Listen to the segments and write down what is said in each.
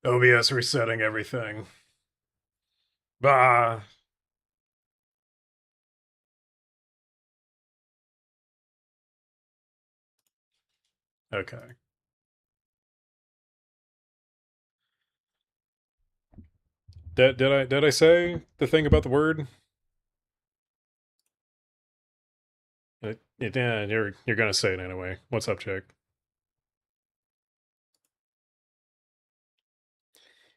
OBS resetting everything. Bah. Okay. Did I say the thing about the word? Yeah, you're gonna say it anyway. What's up, Jake?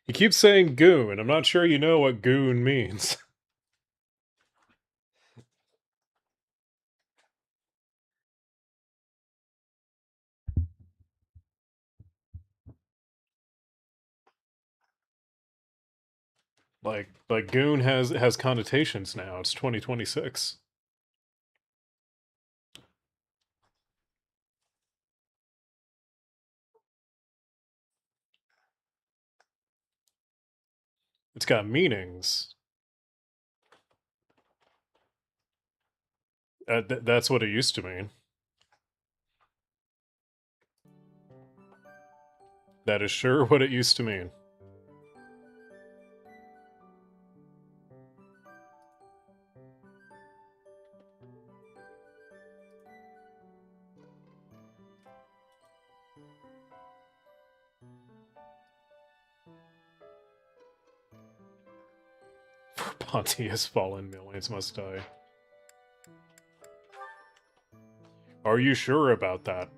You keep saying goon. I'm not sure you know what goon means. like goon has connotations now. It's 2026. It's got meanings. That's what it used to mean. That is sure what it used to mean. For Ponty has fallen, millions must die. Are you sure about that?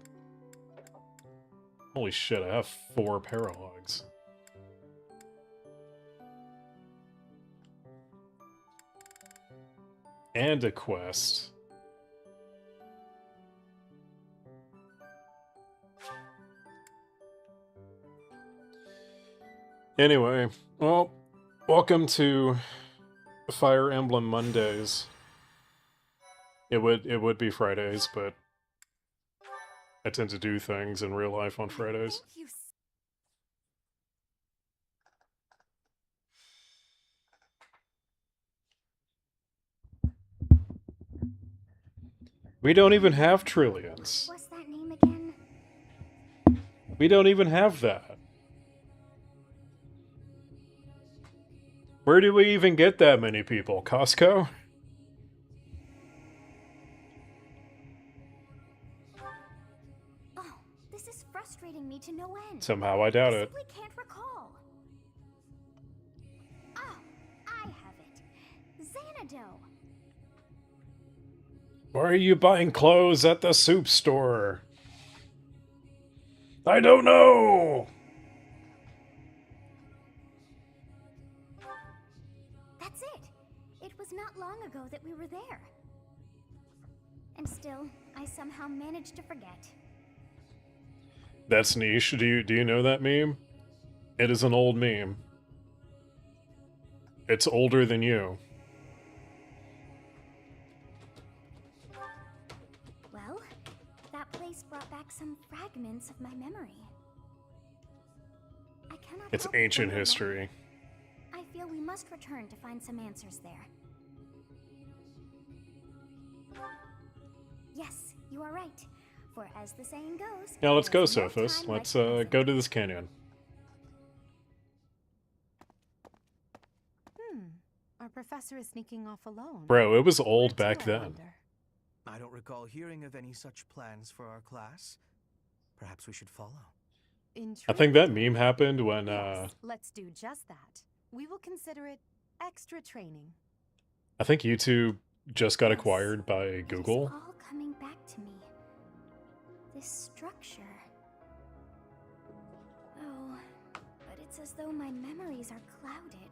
Holy shit, I have 4 Paralogues. And a quest. Anyway, well, welcome to Fire Emblem Mondays. It would be Fridays, but I tend to do things in real life on Fridays. We don't even have trillions. What's that name again? We don't even have that. Where do we even get that many people? Costco? Oh, this is frustrating me to no end. Somehow I doubt it. I simply can't recall. Oh, I have it. Xanadu. Why are you buying clothes at the soup store? I don't know! That's it. It was not long ago that we were there. And still, I somehow managed to forget. That's niche. Do you know that meme? It is an old meme. It's older than you. Well, that place brought back some fragments of my memory. I cannot It's help but ancient wonder history. why. I feel we must return to find some answers there. Yes, you are right. For as the saying goes, Now let's go, there's no Sophus. time like Let's the present. go to this canyon. Our professor is sneaking off alone. Bro, it was old Where to, back I then. wonder? I don't recall hearing of any such plans for our class. Perhaps we should follow. I think that Intrigued? meme happened when Yes, let's do just that. We will consider it extra training. I think YouTube just got Yes, acquired by It Google. is all coming back to me. This structure. Oh, but it's as though my memories are clouded.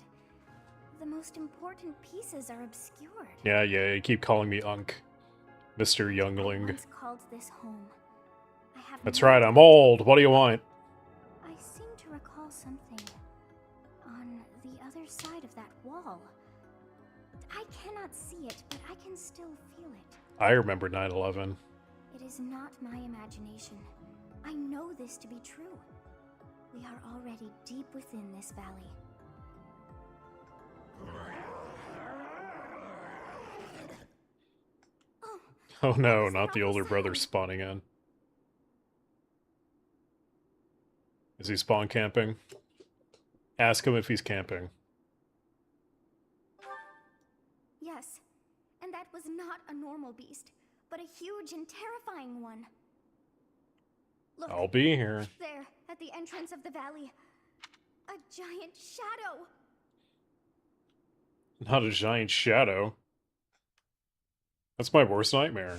The most important pieces are obscured. Yeah, you keep calling me Unk. Mr. I Youngling. once called this home. I have That's no right, doubt. I'm old. What do you want? I seem to recall something on the other side of that wall. I cannot see it, but I can still feel it. I remember 9/11. It is not my imagination. I know this to be true. We are already deep within this valley. Oh no, was that not the older awful brother sound? spawning in. Is he spawn camping? Ask him if he's camping. Yes, and that was not a normal beast, but a huge and terrifying one. Look, I'll be here. there, at the entrance of the valley. A giant shadow! Not a giant shadow. That's my worst nightmare.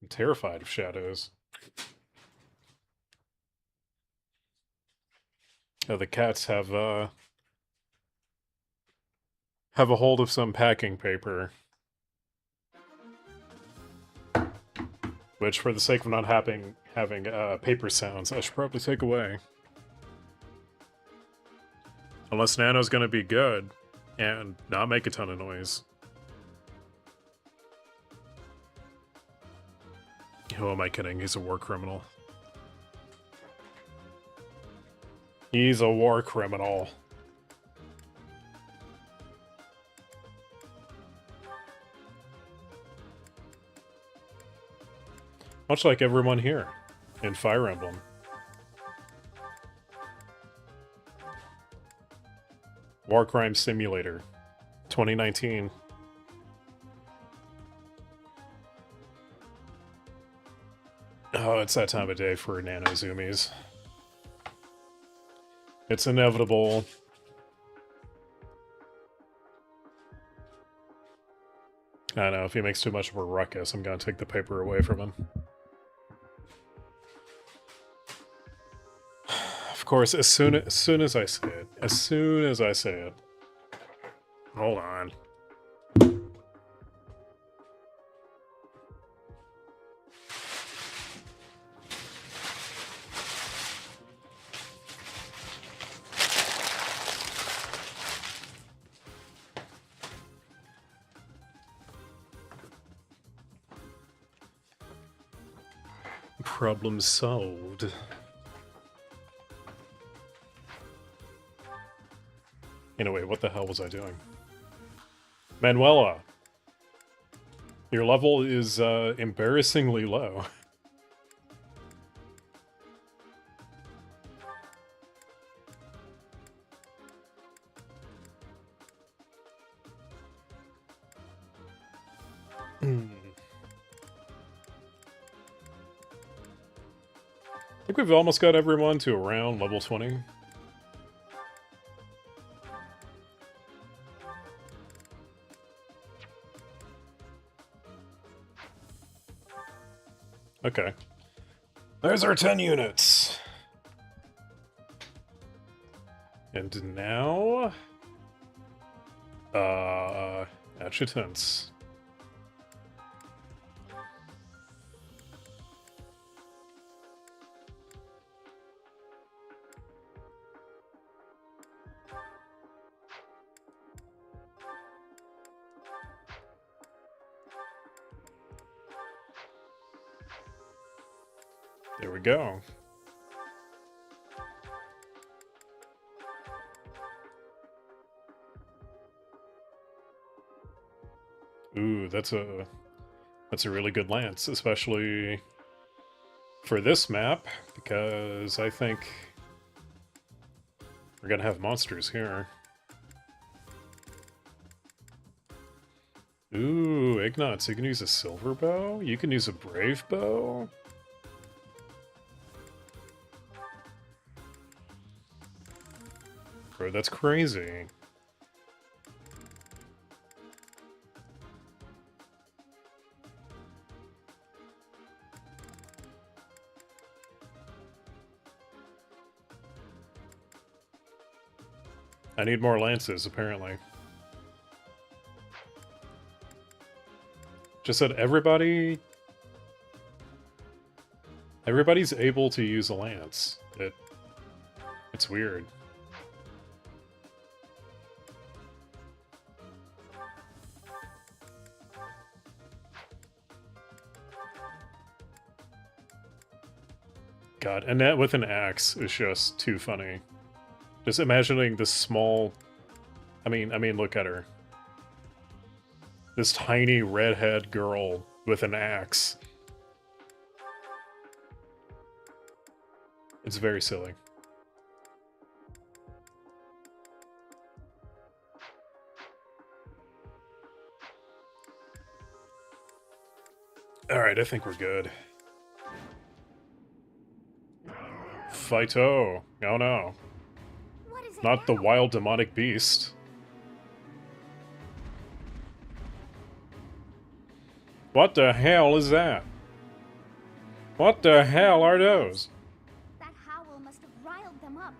I'm terrified of shadows. Oh, the cats have a hold of some packing paper. Which, for the sake of not having paper sounds, I should probably take away. Unless Nano's gonna be good and not make a ton of noise. Who am I kidding? He's a war criminal. He's a war criminal. Much like everyone here in Fire Emblem. War Crime Simulator 2019. Oh, it's that time of day for Nano Zoomies. It's inevitable. I know, if he makes too much of a ruckus, I'm gonna take the paper away from him. Of course, as soon as I say it. Hold on. Problem solved. Anyway, what the hell was I doing? Manuela! Your level is embarrassingly low. I think we've almost got everyone to around level 20. Okay. There's our 10 units. And now... adjutants. There we go. Ooh, that's a really good lance, especially for this map, because I think we're gonna have monsters here. Ooh, Ignots, you can use a silver bow? You can use a brave bow? Bro, that's crazy. I need more lances, apparently. Just said everybody's able to use a lance. It's weird. God, Annette with an axe is just too funny. Just imagining this small... I mean, look at her. This tiny redhead girl with an axe. It's very silly. Alright, I think we're good. Fighto! Oh no. What is it Not the now? wild demonic beast. What the hell is that? What the hell are those? That howl must have riled them up.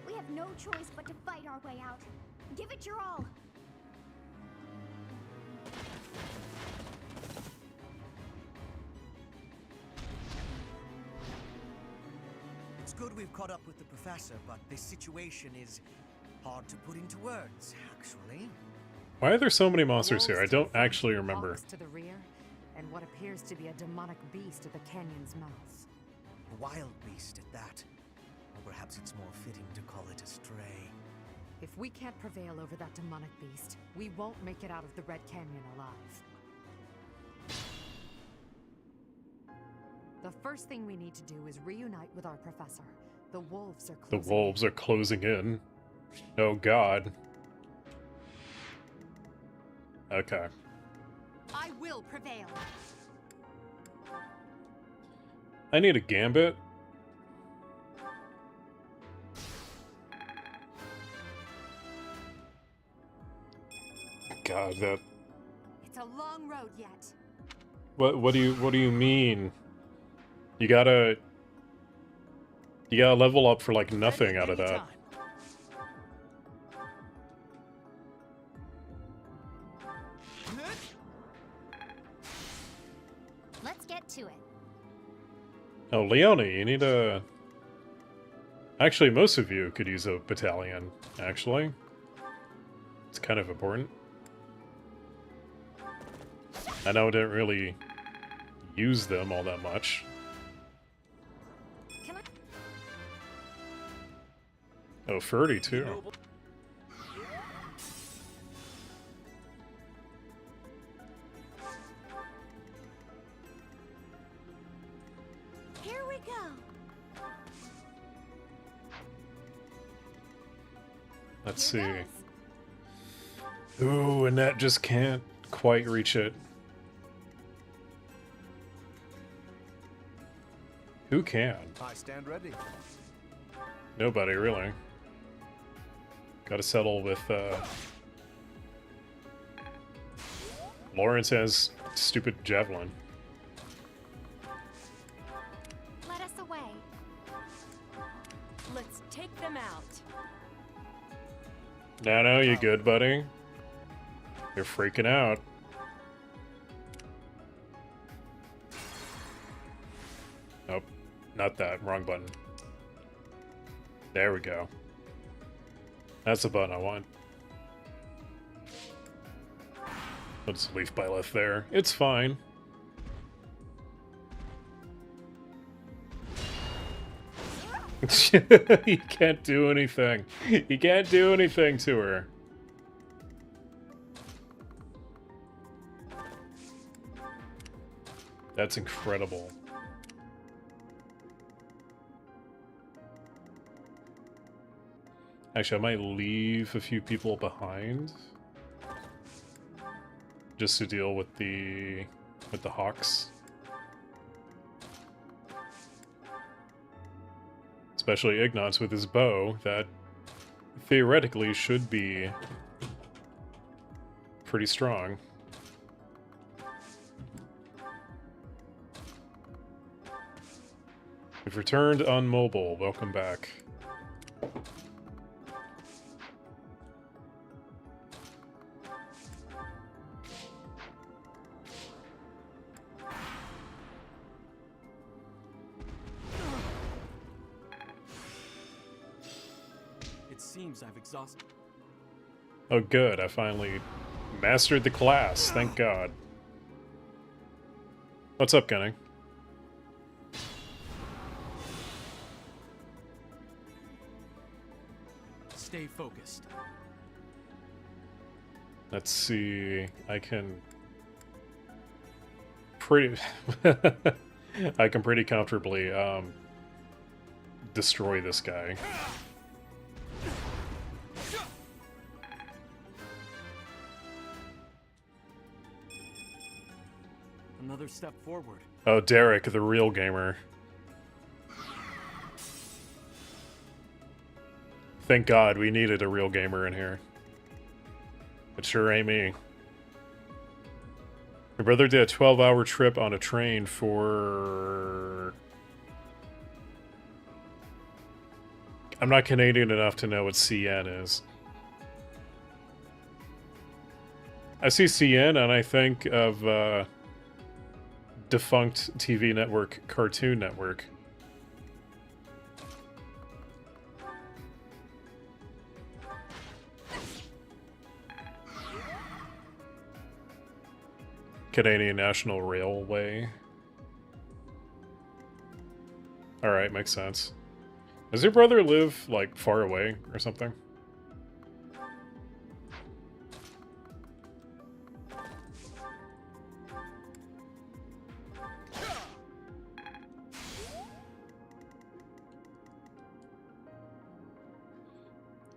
We have no choice but to fight our way out. Give it your all. It's good we've caught up with the professor, but this situation is hard to put into words, actually. Why are there so many monsters here? I Wolves to the don't front, actually remember. hawks to the rear, and what appears to be a demonic beast at the canyon's mouth. A wild beast at that. Or perhaps it's more fitting to call it a stray. If we can't prevail over that demonic beast, we won't make it out of the Red Canyon alive. The first thing we need to do is reunite with our professor. The wolves are The closing wolves are closing in. Oh god. Okay. I will prevail. I need a gambit. God, that. It's a long road yet. What do you mean? You gotta level up for like nothing out of that. Let's get to it. Oh, Leonie, you need a... Actually, most of you could use a battalion, actually. It's kind of important. I know I didn't really use them all that much. Can I? Oh, Ferdy, too. Here we go. Let's see. Ooh, and that just can't quite reach it. Who can? I stand ready. Nobody, really. Gotta settle with, Lawrence has stupid javelin. Let us away. Let's take them out. No, you're good, buddy. You're freaking out. Nope. Not that. Wrong button. There we go. That's the button I want. Let's leaf by left there. It's fine. He can't do anything. He can't do anything to her. That's incredible. Actually, I might leave a few people behind. Just to deal with the hawks. Especially Ignatz with his bow, that theoretically should be pretty strong. We've returned on mobile. Welcome back. It seems I've exhausted. Oh good, I finally mastered the class, thank God. What's up, Gunning? Stay focused. Let's see, I can pretty I can pretty comfortably destroy this guy. another step forward. Oh, Derek, the real gamer. Thank God we needed a real gamer in here. It sure ain't me. My brother did a 12-hour trip on a train for... I'm not Canadian enough to know what CN is. I see CN and I think of defunct TV network Cartoon Network. Canadian National Railway. Alright, makes sense. Does your brother live, like, far away or something?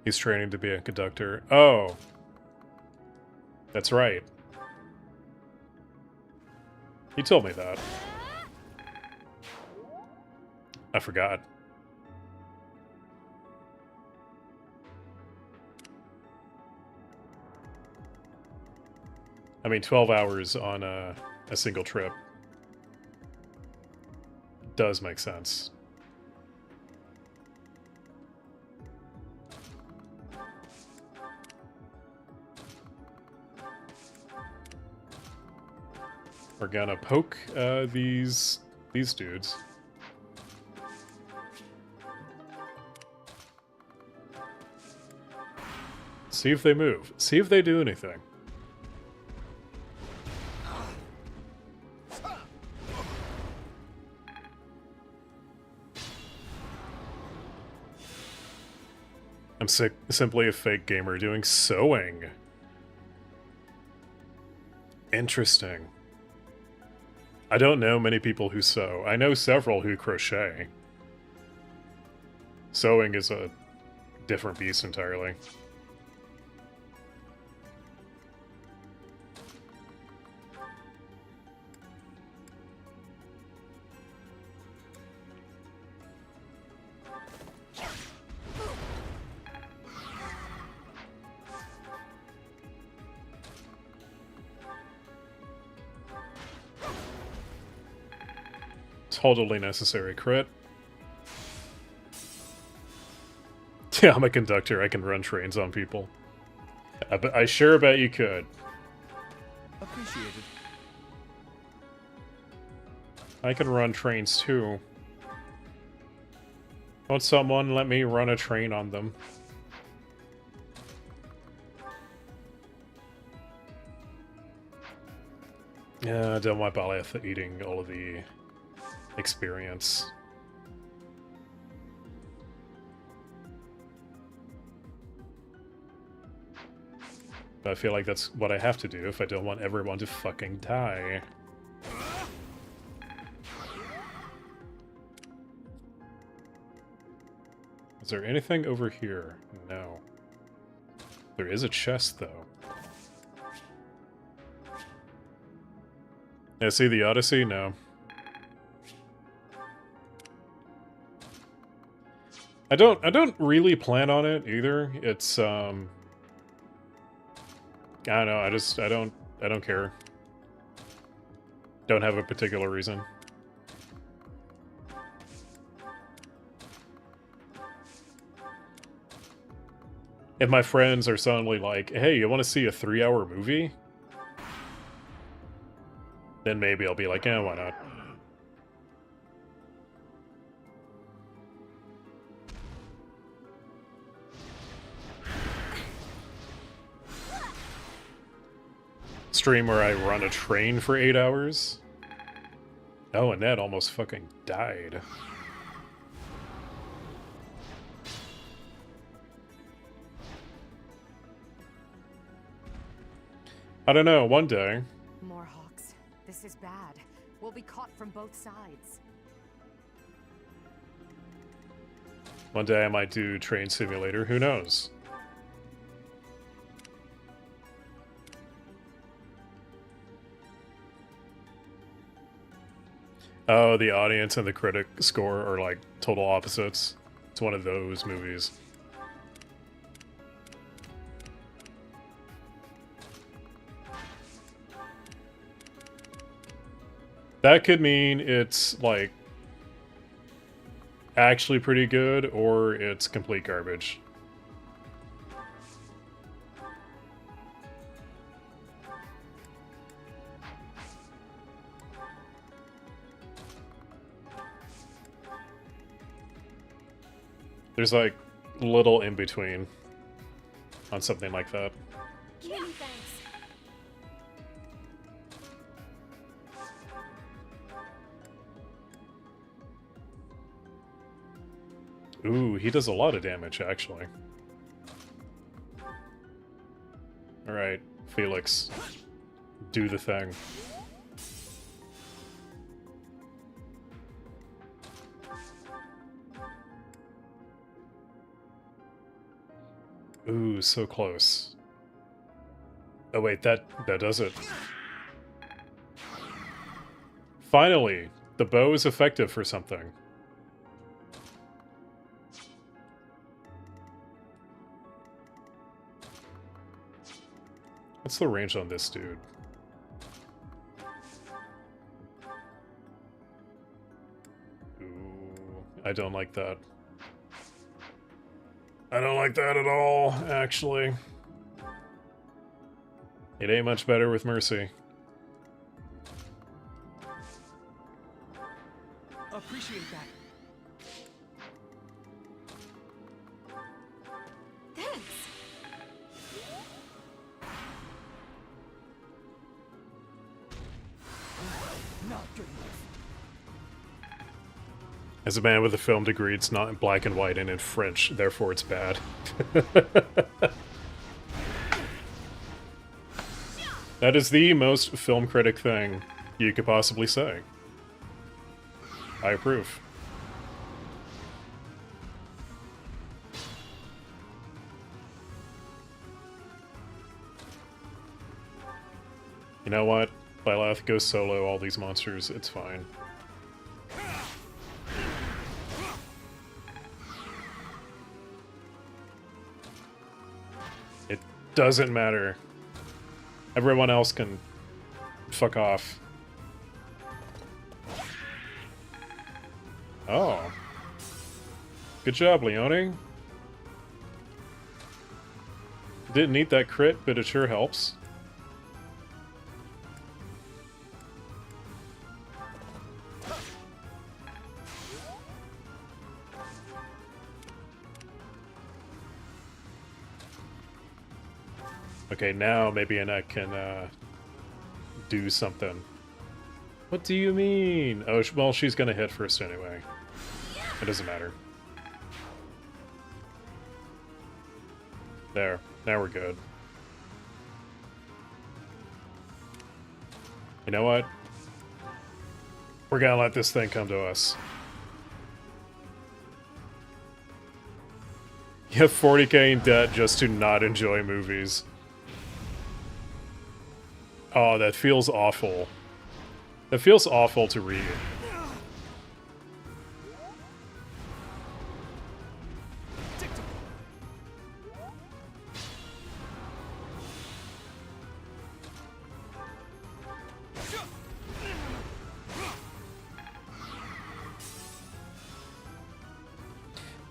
He's training to be a conductor. Oh. That's right. He told me that. I forgot. I mean, 12 hours on a single trip does make sense. We're gonna poke these dudes. See if they move. See if they do anything. I'm simply a fake gamer doing sewing. Interesting. I don't know many people who sew. I know several who crochet. Sewing is a different beast entirely. Totally necessary crit. Yeah, I'm a conductor. I can run trains on people. I sure bet you could. Appreciated. I can run trains too. Won't someone let me run a train on them? Yeah, I don't want Baleth eating all of the experience. But I feel like that's what I have to do if I don't want everyone to fucking die. Is there anything over here? No. There is a chest, though. Yeah, see the Odyssey? No. I don't really plan on it either. It's I don't know, I don't care. Don't have a particular reason. If my friends are suddenly like, hey, you want to see a 3-hour movie? Then maybe I'll be like, eh, why not? Stream where I run a train for 8 hours? Oh, and Ned almost fucking died. I don't know, one day. More hawks. This is bad. We'll be caught from both sides. One day I might do Train Simulator, who knows? Oh, the audience and the critic score are like total opposites. It's one of those movies. That could mean it's like actually pretty good or it's complete garbage. There's like little in between on something like that. Many thanks. Ooh, he does a lot of damage, actually. Alright, Felix. Do the thing. Ooh, so close. Oh wait, that does it. Finally! The bow is effective for something. What's the range on this dude? Ooh, I don't like that. I don't like that at all, actually. It ain't much better with Mercy. Appreciate that. Thanks. Not good enough. As a man with a film degree, it's not in black and white and in French, therefore it's bad. That is the most film critic thing you could possibly say. I approve. You know what? Byleth goes solo all these monsters, it's fine. It doesn't matter. Everyone else can fuck off. Oh. Good job, Leone. Didn't need that crit, but it sure helps. Okay, now maybe Annette can do something. What do you mean? Oh, well, she's gonna hit first anyway. It doesn't matter. There. Now we're good. You know what? We're gonna let this thing come to us. You have 40k in debt just to not enjoy movies. Oh, that feels awful. That feels awful to read.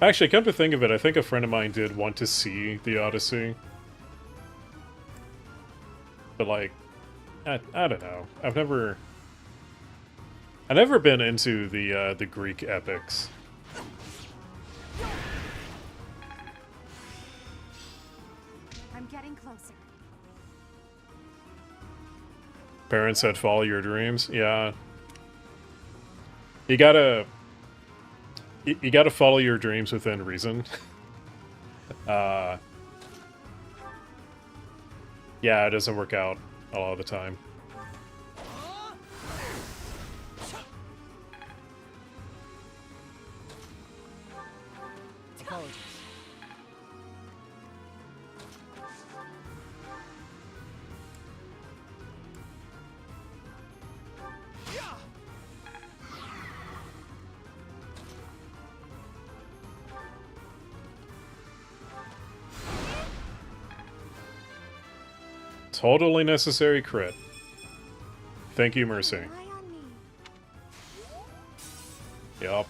Actually, come to think of it, I think a friend of mine did want to see the Odyssey. But like, I don't know. I've never been into the Greek epics. I'm getting closer. Parents said follow your dreams. Yeah. You gotta follow your dreams within reason. Yeah, it doesn't work out a lot of the time. Apologies. Totally necessary crit. Thank you, Mercy. Rely on me. Yup.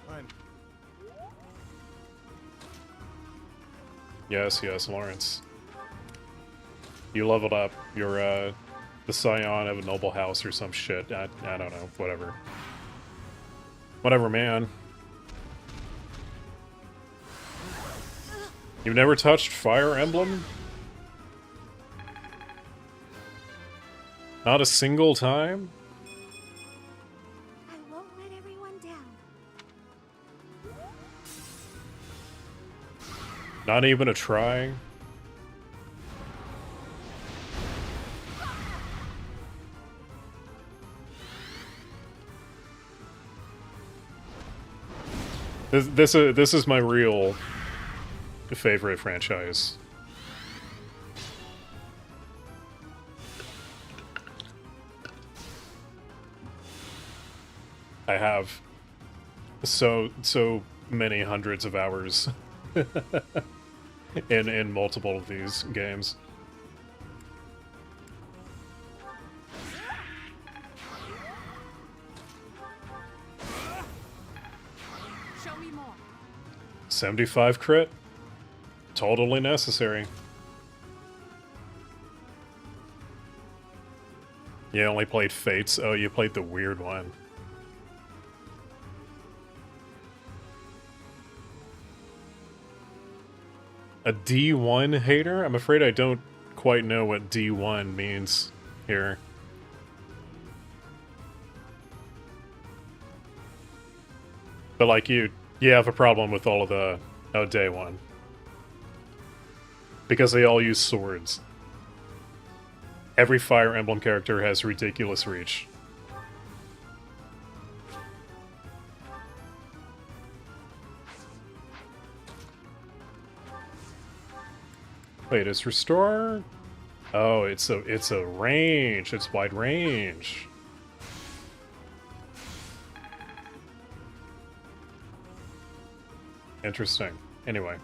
Fine. Yes, yes, Lawrence. You leveled up. You're, the scion of a noble house or some shit. I don't know. Whatever. Whatever, man. You've never touched Fire Emblem? Not a single time? I won't let everyone down. Not even a try? This is my real favorite franchise. I have so many hundreds of hours in multiple of these games. Show me more. 75 crit? Totally necessary. You only played Fates? Oh, you played the weird one. A D1 hater? I'm afraid I don't quite know what D1 means here. But like you have a problem with all of the day one. Because they all use swords. Every Fire Emblem character has ridiculous reach. Wait, is restore? Oh, it's a range. It's wide range. Interesting. Anyway.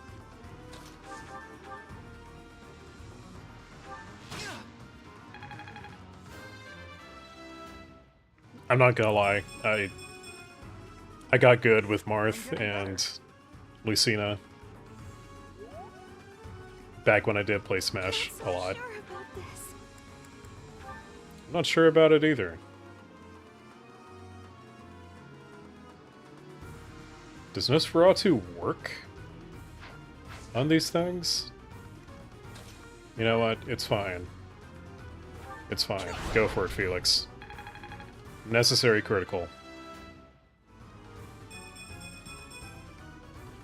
I'm not gonna lie. I got good with Marth and Lucina. Back when I did play Smash a lot. Sure about this. I'm not sure about it either. Does Nosferatu work on these things? You know what? It's fine. It's fine. Go for it, Felix. Necessary critical.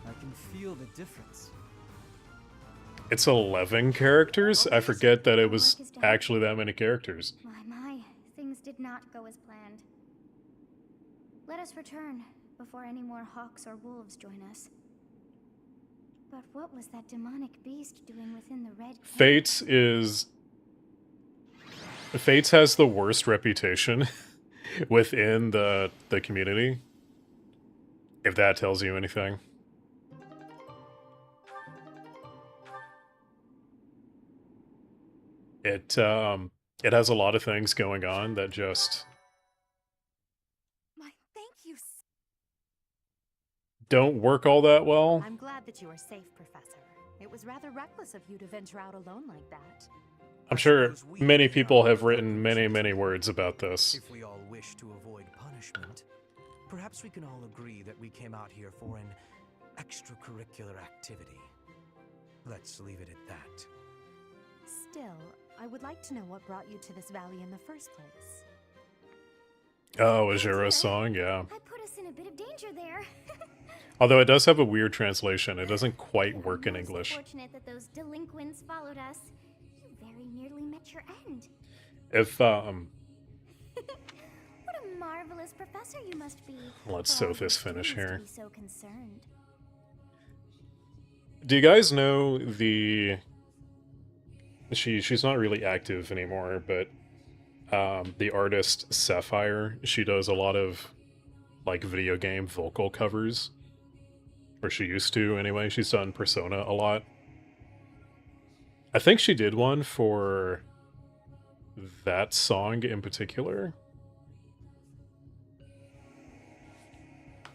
I can feel the difference. It's 11 characters? I forget that it was actually that many characters. My, things did not go as planned. Let us return before any more hawks or wolves join us. But what was that demonic beast doing within the red cave? Fates has the worst reputation within the community. If that tells you anything. It has a lot of things going on that just My thank you. don't work all that well. I'm glad that you are safe, Professor. It was rather reckless of you to venture out alone like that. I'm sure many people have written many words about this. If we all wish to avoid punishment, perhaps we can all agree that we came out here for an extracurricular activity. Let's leave it at that. Still, I would like to know what brought you to this valley in the first place. Oh, a Jiro song, yeah. That put us in a bit of danger there. Although it does have a weird translation. It doesn't quite work in I'm most English. Fortunate that those delinquents followed us. You very nearly met your end. If, What a marvelous professor you must be. Let's for all sew this your finish students to here. be so concerned. Do you guys know the... She's not really active anymore, but the artist Sapphire. She does a lot of like video game vocal covers, or she used to anyway. She's done Persona a lot. I think she did one for that song in particular,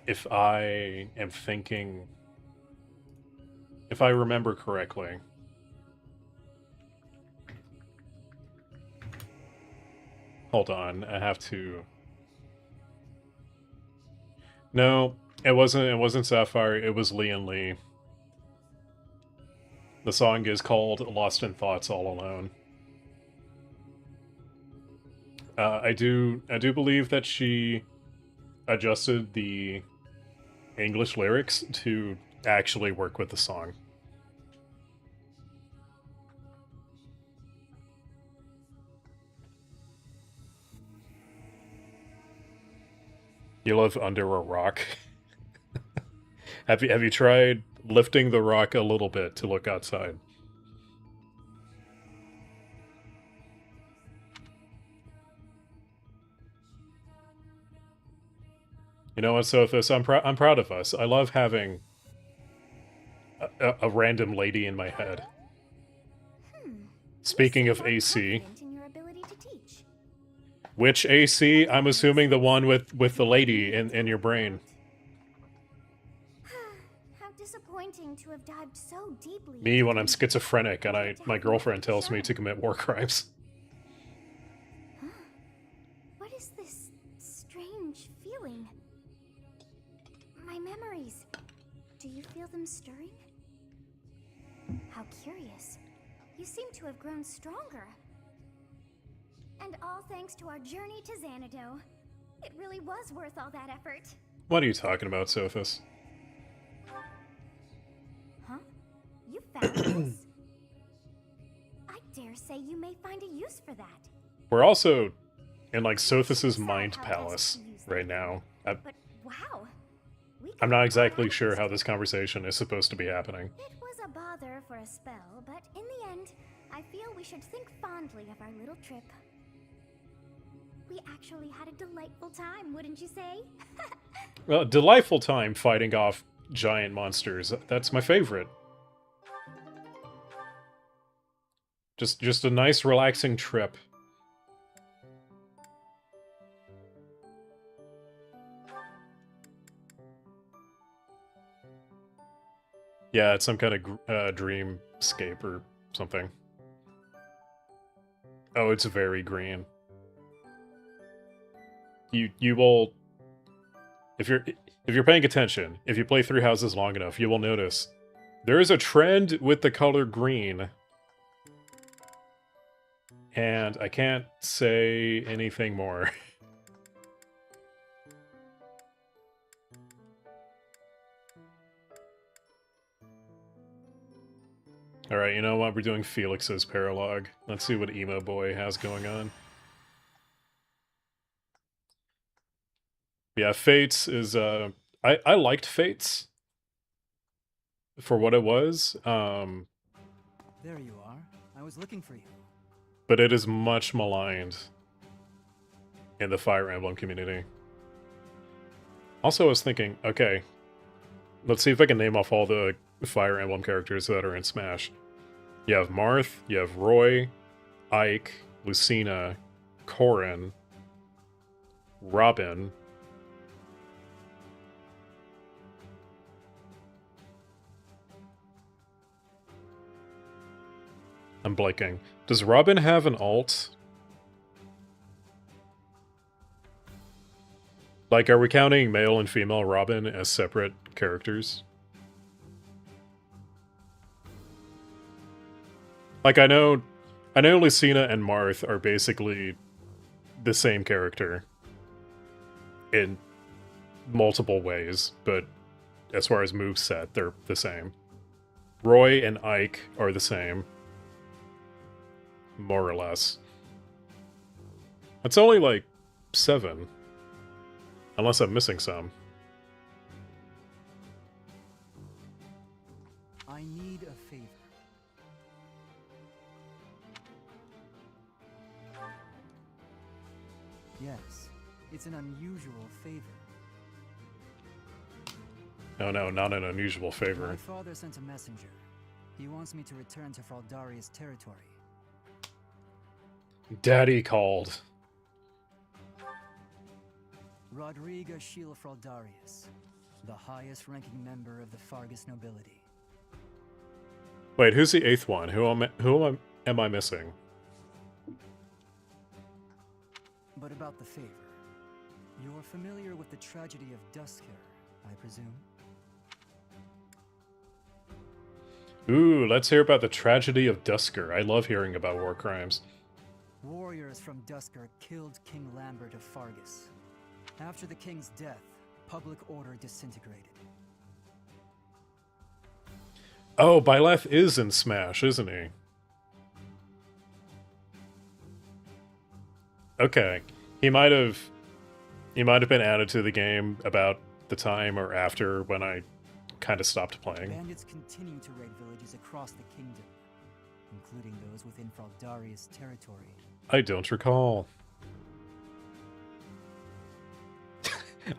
if I am thinking, if I remember correctly. Hold on, I have to... No, it wasn't Sapphire, it was Lee and Lee. The song is called Lost in Thoughts All Alone. I do believe that she adjusted the English lyrics to actually work with the song. You live under a rock. Have you tried lifting the rock a little bit to look outside? You know what, Sothis? I'm proud of us. I love having a random lady in my head. Speaking of AC, which AC? I'm assuming the one with the lady in your brain. How disappointing to have dived so deeply. Me when I'm schizophrenic and my girlfriend tells me to commit war crimes. What is this strange feeling? My memories. Do you feel them stirring? How curious. You seem to have grown stronger. And all thanks to our journey to Xanadu. It really was worth all that effort. What are you talking about, Sothis? Huh? You found this? I dare say you may find a use for that. We're also in like Sothis's mind palace right now. But wow. I'm not exactly sure how this conversation is supposed to be happening. It was a bother for a spell, but in the end, I feel we should think fondly of our little trip. We actually had a delightful time, wouldn't you say? Well, delightful time fighting off giant monsters. That's my favorite. Just a nice, relaxing trip. Yeah, it's some kind of dreamscape or something. Oh, it's very green. You will, if you're paying attention, if you play Three Houses long enough, you will notice there is a trend with the color green. And I can't say anything more. Alright, you know what? We're doing Felix's Paralogue. Let's see what Emo Boy has going on. Yeah, Fates is, I liked Fates for what it was. There you are. I was looking for you. But it is much maligned in the Fire Emblem community. Also, I was thinking, okay, let's see if I can name off all the Fire Emblem characters that are in Smash. You have Marth, you have Roy, Ike, Lucina, Corrin, Robin, I'm blanking. Does Robin have an alt? Like, are we counting male and female Robin as separate characters? Like, I know Lucina and Marth are basically the same character in multiple ways, but as far as moveset, they're the same. Roy and Ike are the same. More or less. It's only like 7. Unless I'm missing some. I need a favor. Yes, it's an unusual favor. No, no, not an unusual My favor. father sent a messenger. He wants me to return to Fraldaria's territory. Daddy called. Rodriga Shiel Fraldarius, the highest-ranking member of the Fargus nobility. Wait, who's the 8th one? Am I missing? But about the favor. You're familiar with the tragedy of Dusker, I presume? Ooh, let's hear about the tragedy of Dusker. I love hearing about war crimes. Warriors from Dusker killed King Lambert of Fargus. After the king's death, public order disintegrated. Oh, Byleth is in Smash, isn't he? Okay. He might have been added to the game about the time or after when I kind of stopped playing. Bandits continue to raid villages across the kingdom, including those within Fraldaria's territory. I don't recall.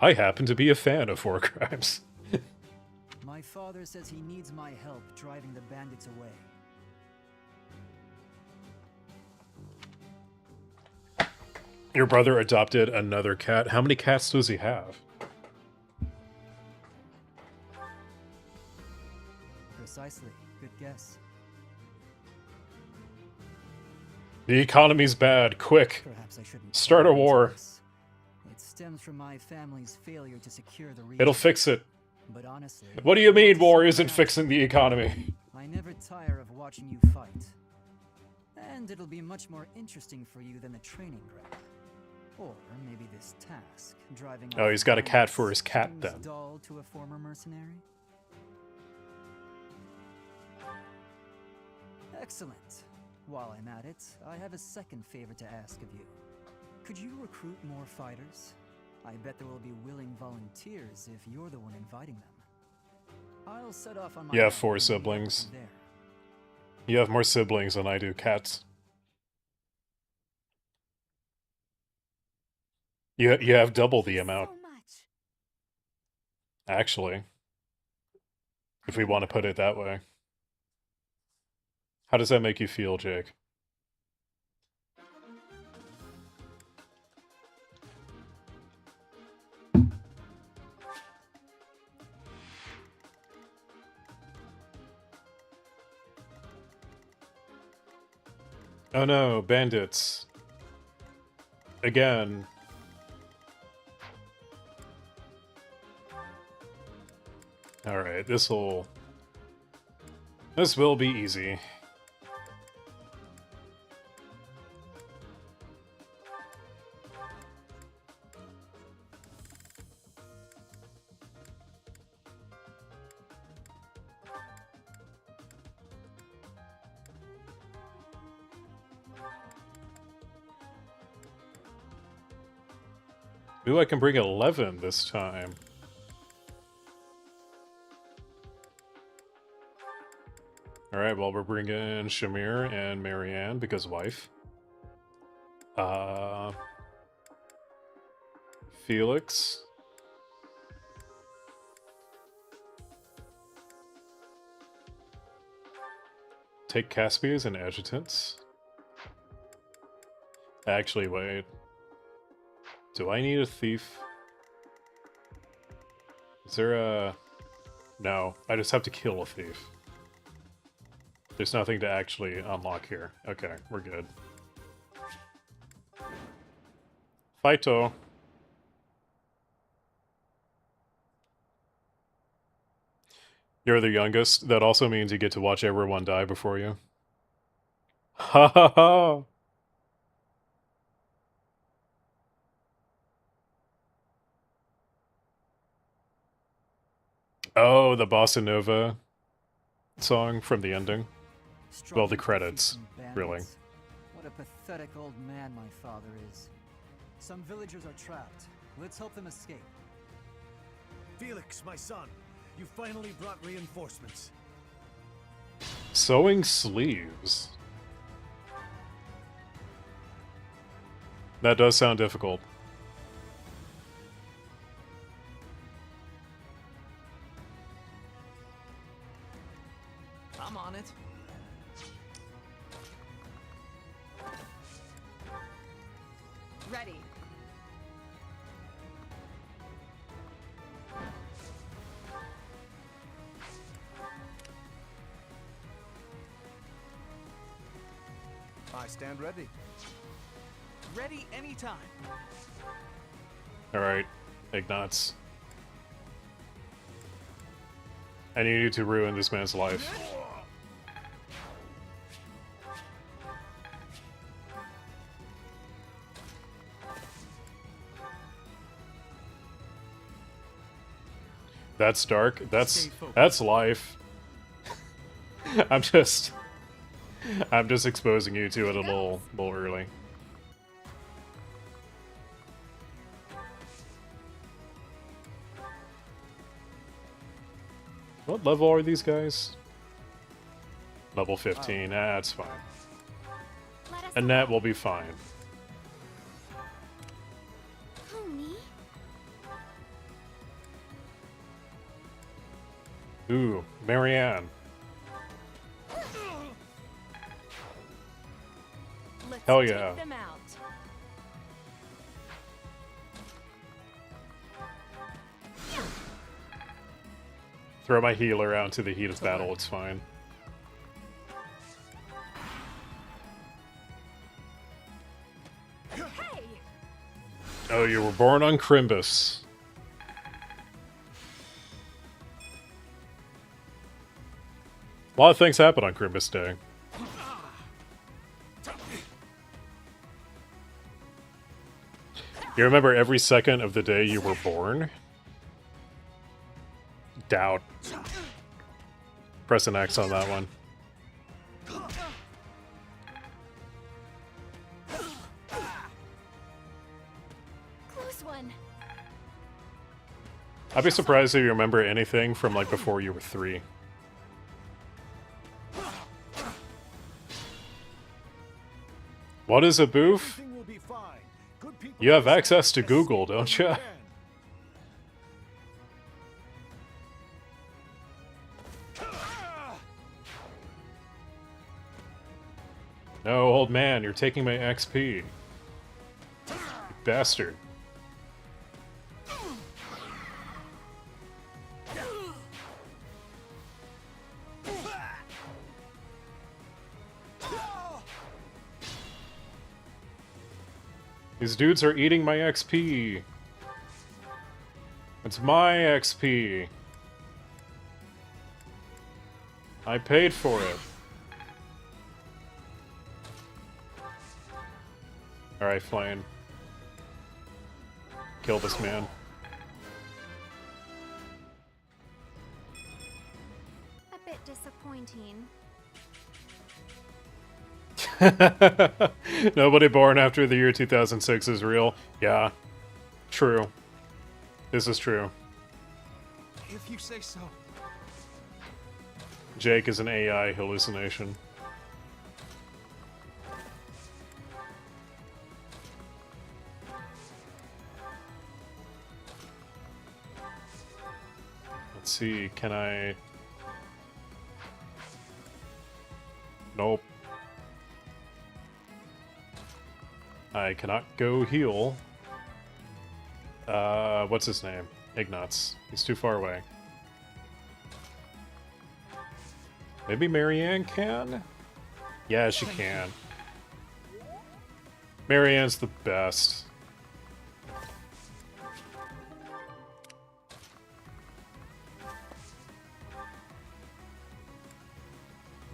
I happen to be a fan of war crimes. My father says he needs my help driving the bandits away. Your brother adopted another cat. How many cats does he have? Precisely. Good guess. The economy's bad. Quick. Perhaps I shouldn't Start a pry into war. this. It stems from my family's failure to secure the region. It'll fix it. But honestly, What do you mean war isn't I fixing the economy? never tire of watching you fight. And it'll be much more interesting for you than the training ground. Or maybe this task, driving Oh, off he's got a cat bandits, for his cat seems then. dull to a former mercenary. Excellent. While I'm at it, I have a second favor to ask of you. Could you recruit more fighters? I bet there will be willing volunteers if you're the one inviting them. I'll set off on my You have own 4 and meet up siblings. from there. You have more siblings than I do cats. You have double the amount, So much. actually. If we want to put it that way. How does that make you feel, Jake? Oh no, bandits. Again. Alright, this will be easy. Ooh, I can bring 11 this time. Alright, well, we're bringing Shamir and Marianne because wife. Felix. Take Caspia as an adjutant. Actually, wait. Do I need a thief? Is there a... No, I just have to kill a thief. There's nothing to actually unlock here. Okay, we're good. Fighto. You're the youngest. That also means you get to watch everyone die before you. Ha ha ha! Oh, the Bossa Nova song from the ending. Well, the Struggling to credits, defeat some really. bandits. What a pathetic old man my father is. Some villagers are trapped. Let's help them escape. Felix, my son, you finally brought reinforcements. Sewing sleeves. That does sound difficult. I'm on it. Ready. I stand ready. Ready anytime. Alright, Ignatz. I need you to ruin this man's life. That's dark. That's life. I'm just exposing you to it a little early. What level are these guys? Level 15. That's fine. Let us Annette will be fine. Who, me? Ooh, Marianne. Let's Hell take yeah. them out. Throw my healer out into the heat of battle, it's fine. Hey! Oh, you were born on Crimbus. A lot of things happen on Crimbus Day. You remember every second of the day you were born? Doubt. Press an X on that one. Close one. I'd be surprised if you remember anything from like before you were 3. What is a boof? Everything will be fine. Good people You have always access to escape Google, when don't you you? can. No, old man, you're taking my XP. You bastard. These dudes are eating my XP. It's my XP. I paid for it. Alright, Flame. Kill this man. A bit disappointing. Nobody born after the year 2006 is real. Yeah. True. This is true. If you say so. Jake is an AI hallucination. Let's see, can I... Nope. I cannot go heal. What's his name? Ignatz. He's too far away. Maybe Marianne can? Yeah, she can. Marianne's the best.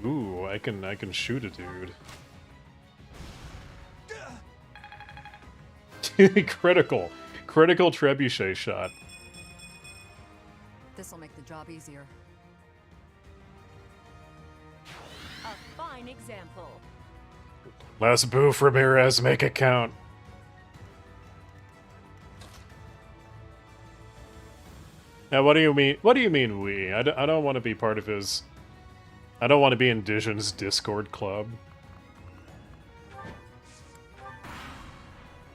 Ooh, I can shoot a dude. Critical trebuchet shot. This'll make the job easier. A fine example. Last boof, Ramirez, make it count. Now, what do you mean? What do you mean we? I don't want to be part of his. I don't want to be in Dijon's Discord club.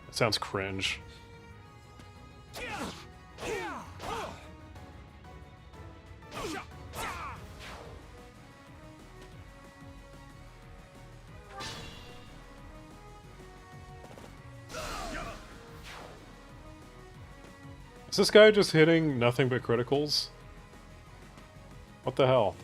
It sounds cringe. Is this guy just hitting nothing but criticals? What the hell?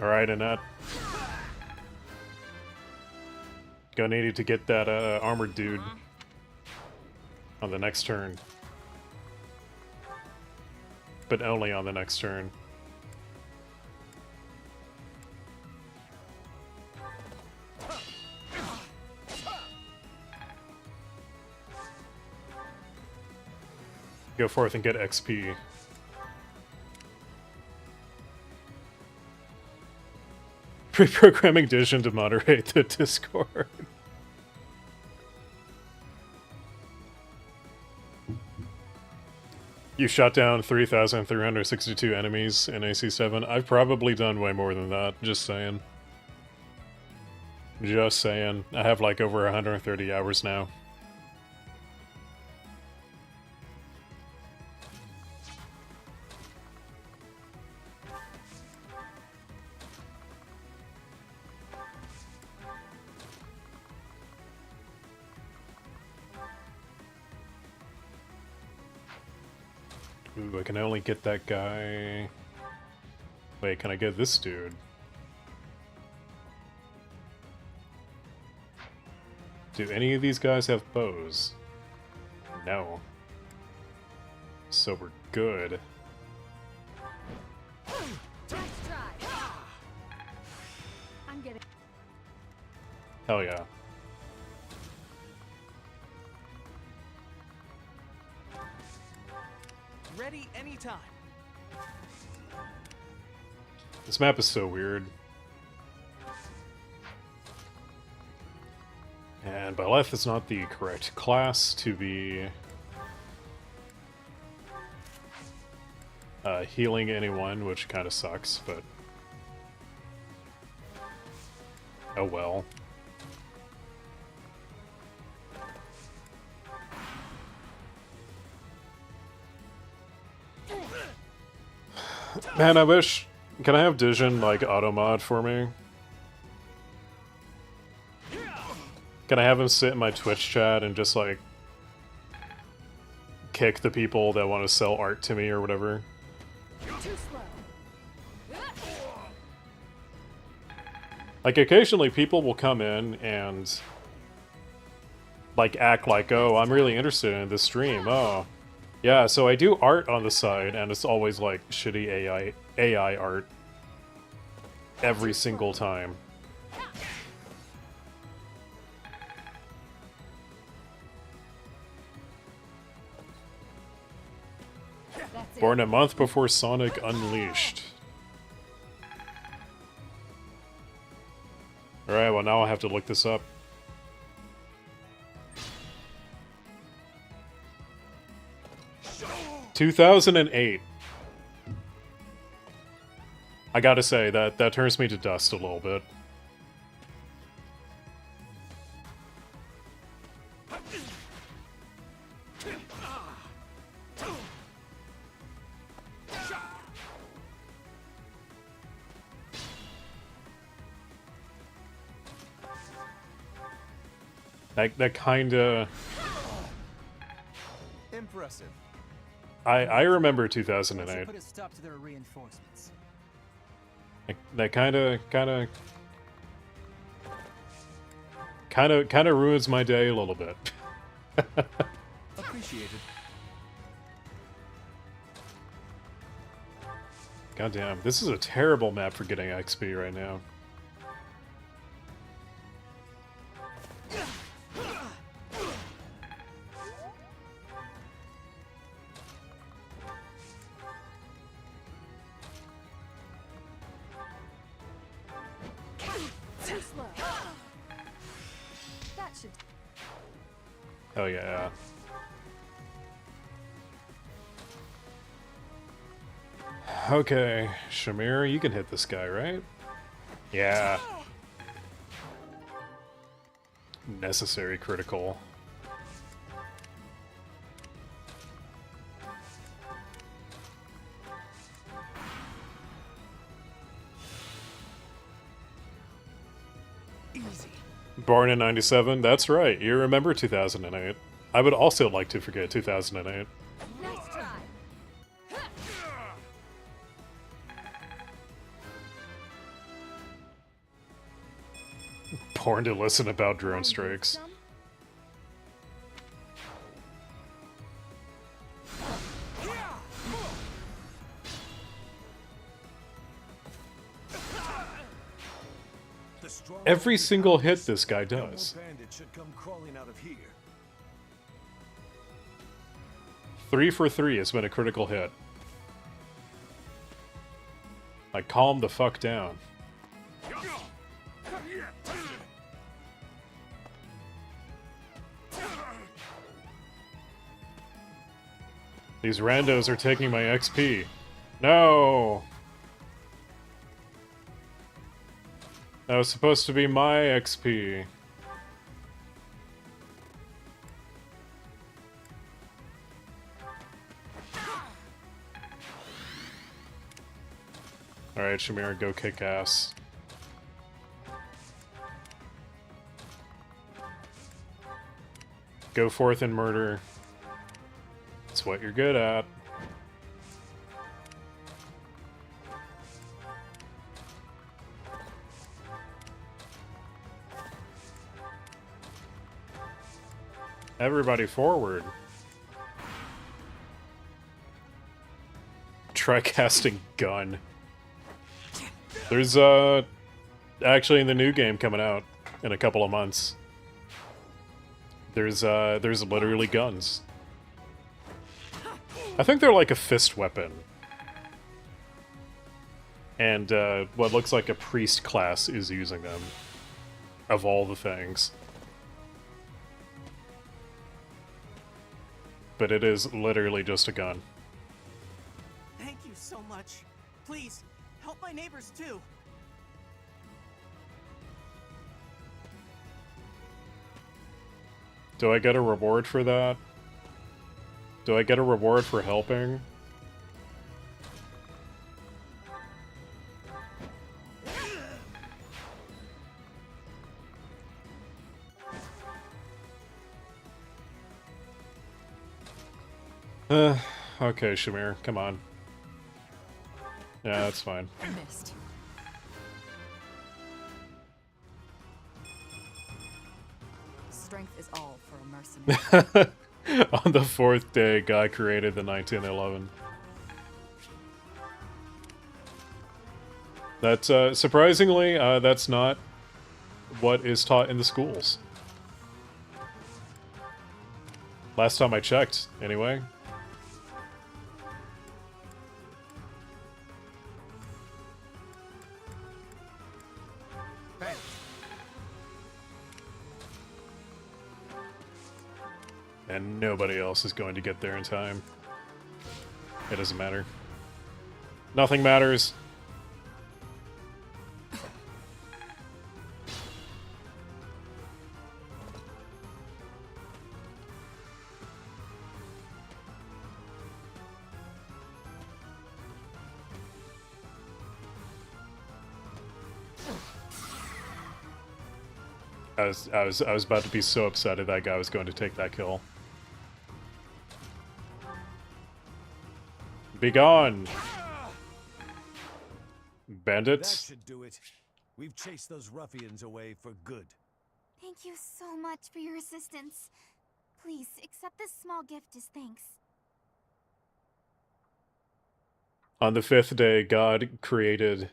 Alright, Annette. Gonna need to get that armored dude on the next turn. But only on the next turn. Go forth and get XP. Pre-programming Dijon to moderate the Discord. You shot down 3,362 enemies in AC7. I've probably done way more than that, just saying. Just saying. I have like over 130 hours now. Ooh, I can only get that guy... Wait, can I get this dude? Do any of these guys have bows? No. So we're good. I'm getting. Hell yeah. Ready anytime. This map is so weird. And Byleth is not the correct class to be healing anyone, which kind of sucks, but oh well. Man, I wish... Can I have Dijon, like, auto-mod for me? Can I have him sit in my Twitch chat and just, like, kick the people that want to sell art to me or whatever? Too slow. Like, occasionally people will come in and, like, act like, oh, I'm really interested in this stream, oh. Yeah, so I do art on the side, and it's always, like, shitty AI art. Every single time. Born a month before Sonic Unleashed. Alright, well now I'll have to look this up. "2008. I gotta say, that turns me to dust a little bit. That kinda... Impressive. I remember Let's 2008. put a stop to their reinforcements. That kind of ruins my day a little bit. Appreciated. Goddamn, this is a terrible map for getting XP right now. Too slow. That should. Oh yeah. Okay, Shamir, you can hit this guy, right? Yeah. Necessary critical. Easy. Born in 97? That's right, you remember 2008. I would also like to forget 2008. Nice try. Born to listen about drone strikes. Every single hit this guy does. Bandit should come crawling out of here. 3 for 3 has been a critical hit. Like, calm the fuck down. These randos are taking my XP. No! That was supposed to be my XP. Alright, Shamir, go kick ass. Go forth and murder. It's what you're good at. Everybody forward. Try casting gun. There's actually in the new game coming out in a couple of months. There's literally guns. I think they're like a fist weapon. And what looks like a priest class is using them. Of all the things. But it is literally just a gun. Thank you so much. Please, help my neighbors too. Do I get a reward for that? Do I get a reward for helping? Okay, Shamir, come on. Yeah, that's fine. Missed. Strength is all for a mercenary. On the fourth day, God created the 1911. That's, surprisingly, that's not what is taught in the schools. Last time I checked, anyway. And nobody else is going to get there in time. It doesn't matter. Nothing matters. I was about to be so upset if that guy was going to take that kill. Be gone, bandits. That should do it. We've chased those ruffians away for good. Thank you so much for your assistance. Please, accept this small gift as thanks. On the fifth day, God created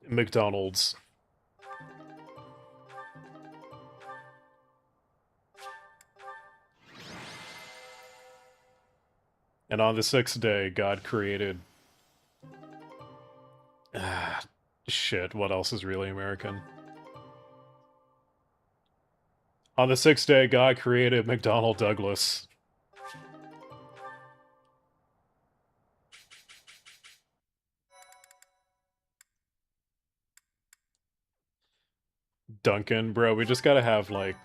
McDonald's. And on the sixth day, God created... shit, what else is really American? On the sixth day, God created McDonnell Douglas. Duncan, bro, we just gotta have, like,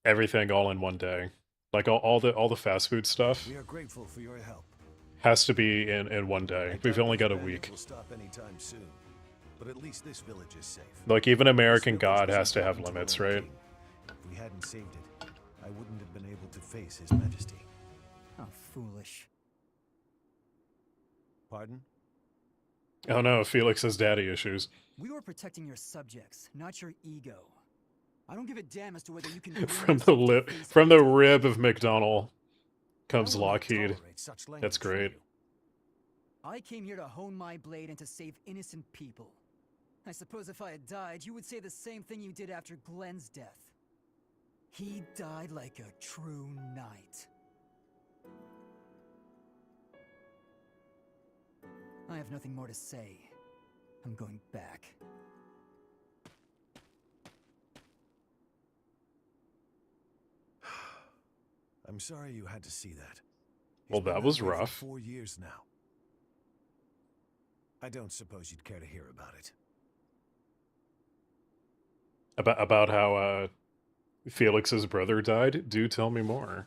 everything all in one day. Like, all the fast food stuff We are grateful for your help. has to be in one day. We've only got a week. Will stop anytime soon, but at least this village is safe. Like, even American This village God was has to have important limits, our right? king. If we hadn't saved it, I wouldn't have been able to face His Majesty. How foolish. Pardon? Oh no, Felix has daddy issues. We were protecting your subjects, not your ego. I don't give a damn as to whether you can bring From yourself the to lip, face from the anything. rib of McDonald I comes will not Lockheed. tolerate such language That's from great. you. I came here to hone my blade and to save innocent people. I suppose if I had died, you would say the same thing you did after Glenn's death. He died like a true knight. I have nothing more to say. I'm going back. I'm sorry you had to see that. Well, He's been that was way for rough. 4 years now. I don't suppose you'd care to hear about it. About how Felix's brother died? Do tell me more.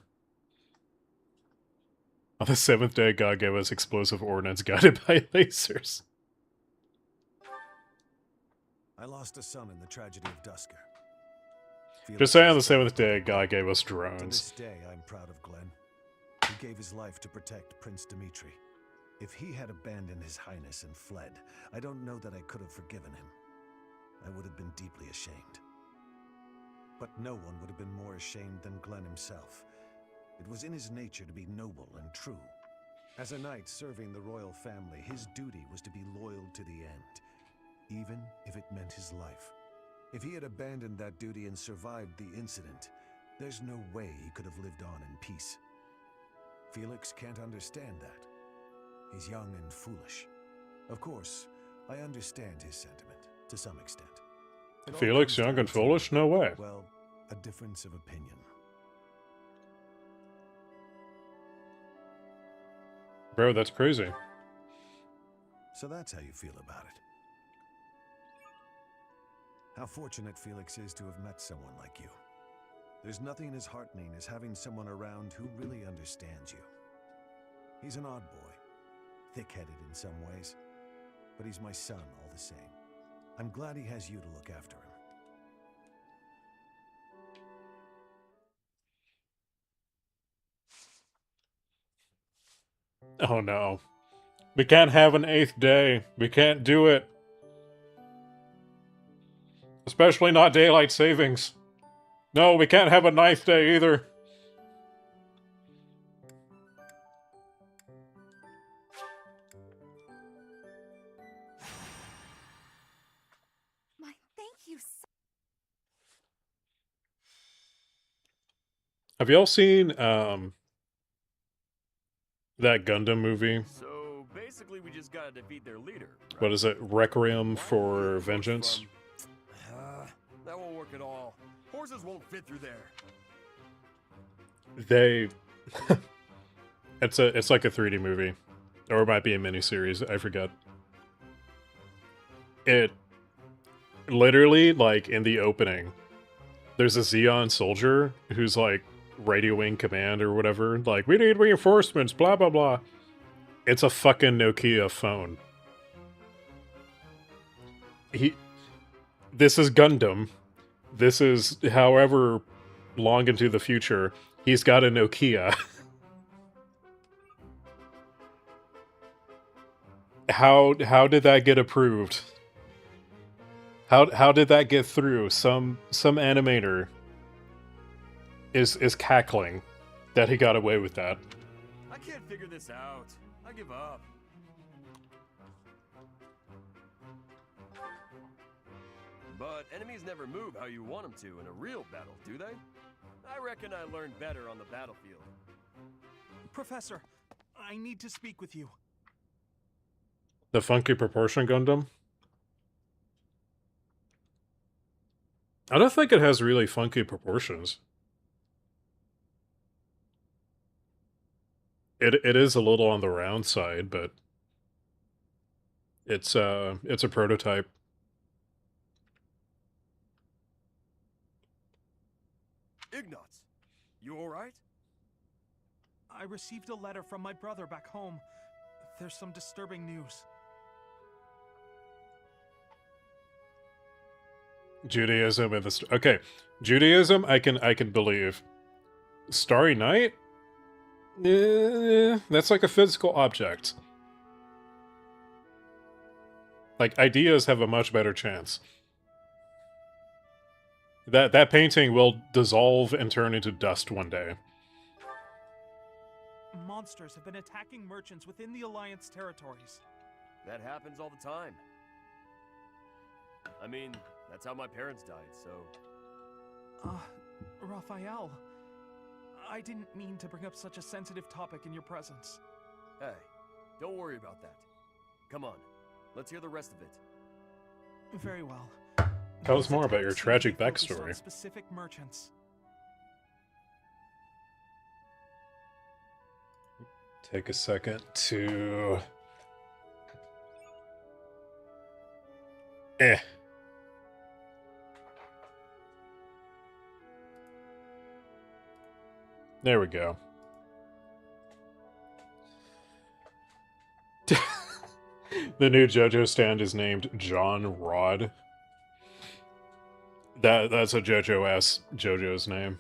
On the seventh day, God gave us explosive ordnance guided by lasers. I lost a son in the tragedy of Dusker. Just say on the seventh day, God gave us To drones. this day, I'm proud of Glenn. He gave his life to protect Prince Dimitri. If he had abandoned His Highness and fled, I don't know that I could have forgiven him. I would have been deeply ashamed. But no one would have been more ashamed than Glenn himself. It was in his nature to be noble and true. As a knight serving the royal family, his duty was to be loyal to the end, even if it meant his life. If he had abandoned that duty and survived the incident, there's no way he could have lived on in peace. Felix can't understand that. He's young and foolish. Of course, I understand his sentiment, to some extent. It all Felix, comes young down and to, foolish? No way. well, a difference of opinion. Bro, that's crazy. So that's how you feel about it. How fortunate Felix is to have met someone like you. There's nothing as heartening as having someone around who really understands you. He's an odd boy, thick-headed in some ways, but he's my son all the same. I'm glad he has you to look after him. Oh no. We can't have an 8th day. We can't do it. Especially not daylight savings. No, we can't have a 9th day either. My thank you so Have y'all seen that Gundam movie? So basically, we just gotta defeat their leader. Right? What is it? Requiem for Vengeance? That won't work at all. Horses won't fit through there. They it's like a 3D movie. Or it might be a miniseries, I forget. It literally, like, in the opening, there's a Xeon soldier who's like radioing command or whatever, like, we need reinforcements, blah blah blah. It's a fucking Nokia phone. This is Gundam. This is however long into the future. He's got a Nokia. How did that get approved? How did that get through? Some animator is cackling that he got away with that. I can't figure this out. I give up. But enemies never move how you want them to in a real battle, do they? I reckon I learned better on the battlefield. Professor, I need to speak with you. The Funky Proportion Gundam? I don't think it has really funky proportions. It is a little on the round side, but it's a prototype. You alright? I received a letter from my brother back home. There's some disturbing news. Judaism and the okay, Judaism I can believe. Starry Night? That's like a physical object. Like, ideas have a much better chance. That painting will dissolve and turn into dust one day. Monsters have been attacking merchants within the Alliance territories. That happens all the time. I mean, that's how my parents died, so... Raphael, I didn't mean to bring up such a sensitive topic in your presence. Hey, don't worry about that. Come on, let's hear the rest of it. Very well. Tell us These more about your attacks tragic seem to be focused backstory. on specific merchants. Take a second to... There we go. The new JoJo stand is named John Rod. That's a JoJo-ass JoJo's name.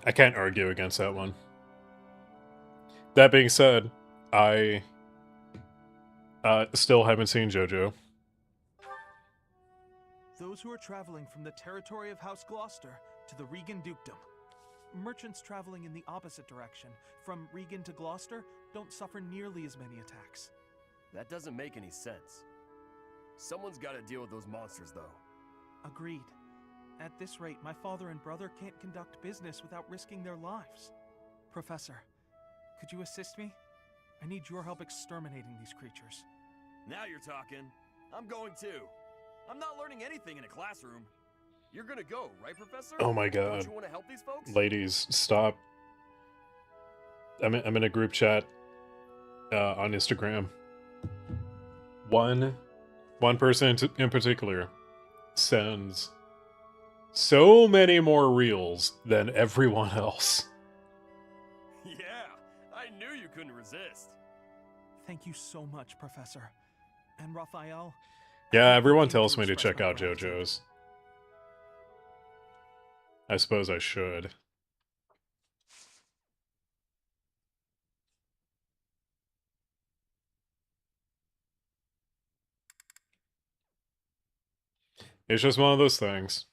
I can't argue against that one. That being said, I still haven't seen JoJo. Those who are traveling from the territory of House Gloucester to the Regan Dukedom. Merchants traveling in the opposite direction, from Regan to Gloucester, don't suffer nearly as many attacks. That doesn't make any sense. Someone's got to deal with those monsters, though. Agreed. At this rate, my father and brother can't conduct business without risking their lives. Professor, could you assist me? I need your help exterminating these creatures. Now you're talking. I'm going too. I'm not learning anything in a classroom. You're gonna go, right, Professor? Oh my Don't god. you want to help these folks? Ladies, stop. I'm in a group chat on Instagram. One person in particular sends so many more reels than everyone else. Yeah, I knew you couldn't resist. Thank you so much, Professor. And Raphael... Yeah, I everyone need tells me to express check my out gratitude. JoJo's. I suppose I should. It's just one of those things.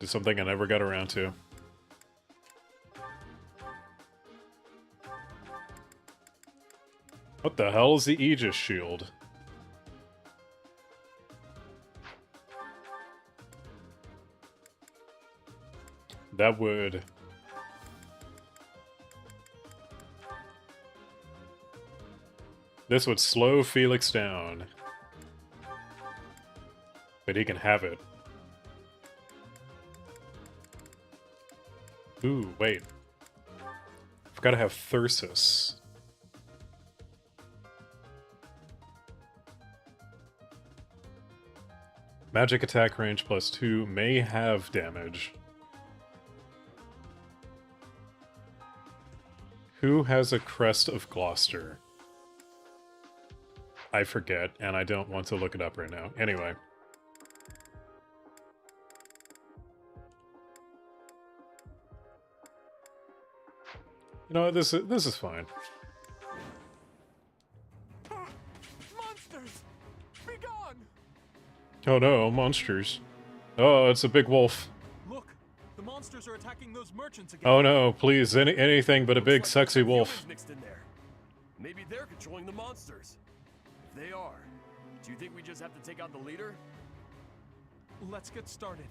It's something I never got around to. What the hell is the Aegis shield? That would... This would slow Felix down. But he can have it. Ooh, wait. I've got to have Thyrsus. Magic attack range +2 may have damage. Who has a Crest of Gloucester? I forget, and I don't want to look it up right now. Anyway. You know what, this is fine. Monsters! Be gone! Oh no, monsters. Oh, it's a big wolf. Look, the monsters are attacking those merchants again. Oh no, please, anything but a big sexy Humans wolf. mixed in there. Maybe they're controlling the monsters. If they are, do you think we just have to take out the leader? Let's get started,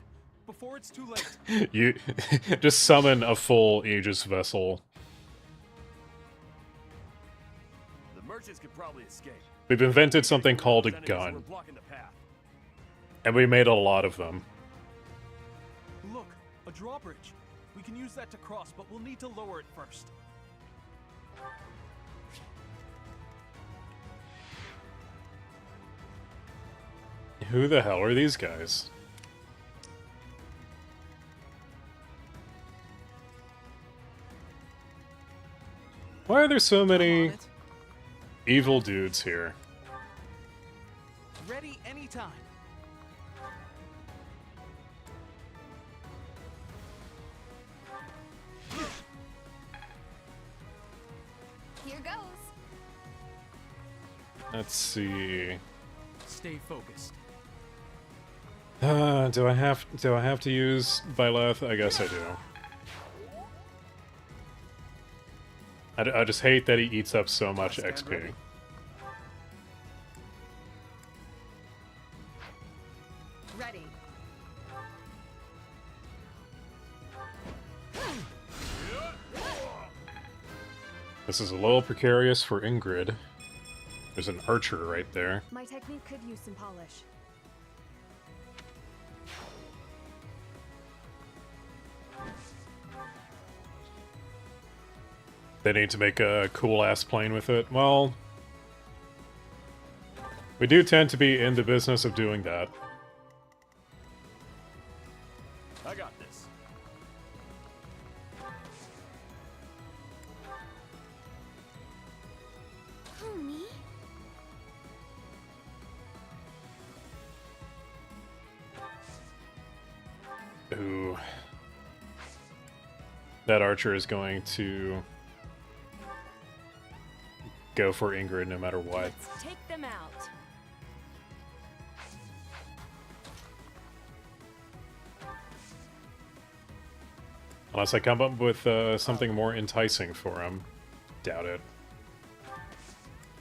before it's too late. You just summon a full Aegis vessel. The merchants could probably escape. We've invented something called a Enemies who are gun, blocking the path. and we made a lot of them. Look, a drawbridge. We can use that to cross, but we'll need to lower it first. Who the hell are these guys? Why are there so I'm many on it. evil dudes here? Ready anytime. Here goes. Let's see. Stay focused. Do I have to use Byleth? I guess I do. I just hate that he eats up so much XP. Ready. This is a little precarious for Ingrid. There's an archer right there. My technique could use some polish. They need to make a cool-ass plane with it. Well, we do tend to be in the business of doing that. I got this. Who, me? Ooh. That archer is going to go for Ingrid no matter what. Let's take them out. Unless I come up with something more enticing for him. Doubt it.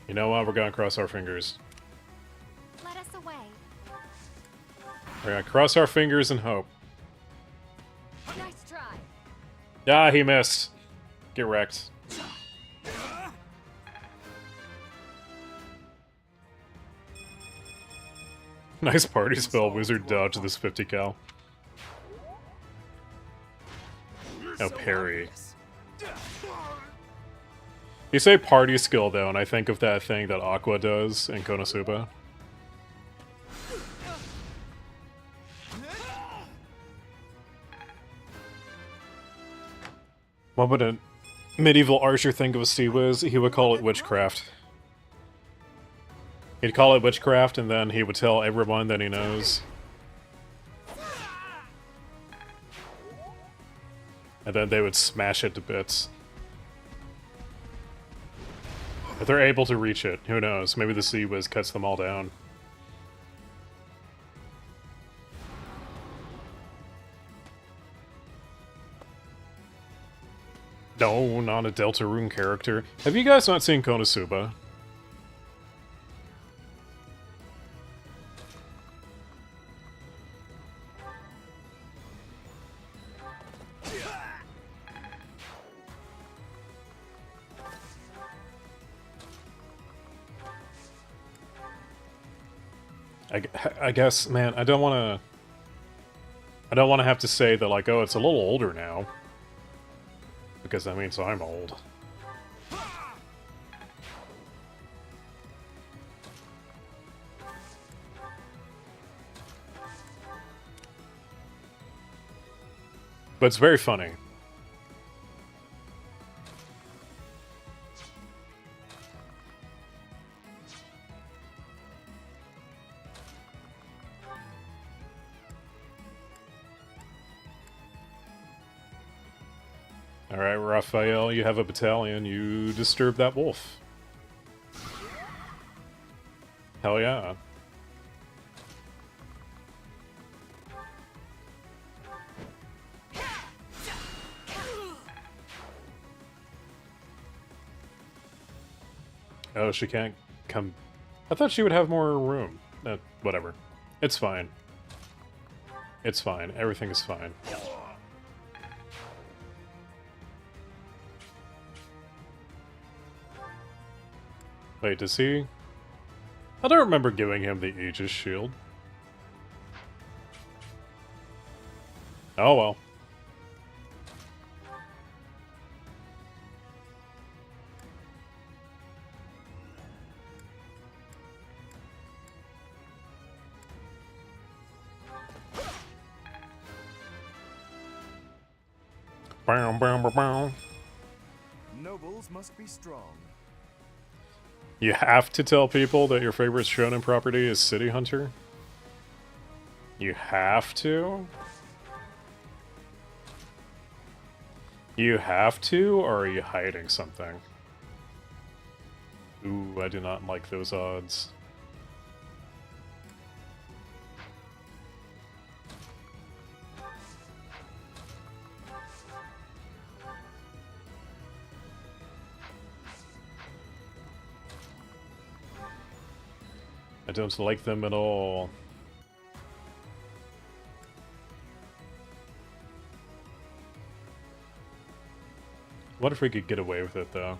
You know what? We're gonna cross our fingers. Let us away. We're gonna cross our fingers and hope. Nice try. Ah, he missed. Get wrecked. Nice party spell, wizard dodge this 50 cal. Oh, parry. You say party skill though, and I think of that thing that Aqua does in Konosuba. What would a medieval archer think of a sea whiz? He would call it witchcraft. He'd call it witchcraft, and then he would tell everyone that he knows. And then they would smash it to bits. If they're able to reach it, who knows? Maybe the sea whiz cuts them all down. No, not a Deltarune character. Have you guys not seen Konosuba? I guess, man, I don't want to have to say that, like, oh, it's a little older now. Because that means I'm old. But it's very funny. Alright, Raphael, you have a battalion. You disturb that wolf. Hell yeah. Oh, she can't come... I thought she would have more room. Whatever. It's fine. It's fine. Everything is fine. Wait, does he... I don't remember giving him the Aegis shield. Oh well. Bow, bow, bow, bow. Noble rules must be strong. You have to tell people that your favorite shonen property is City Hunter? You have to? You have to, or are you hiding something? Ooh, I do not like those odds. I don't like them at all. What if we could get away with it, though?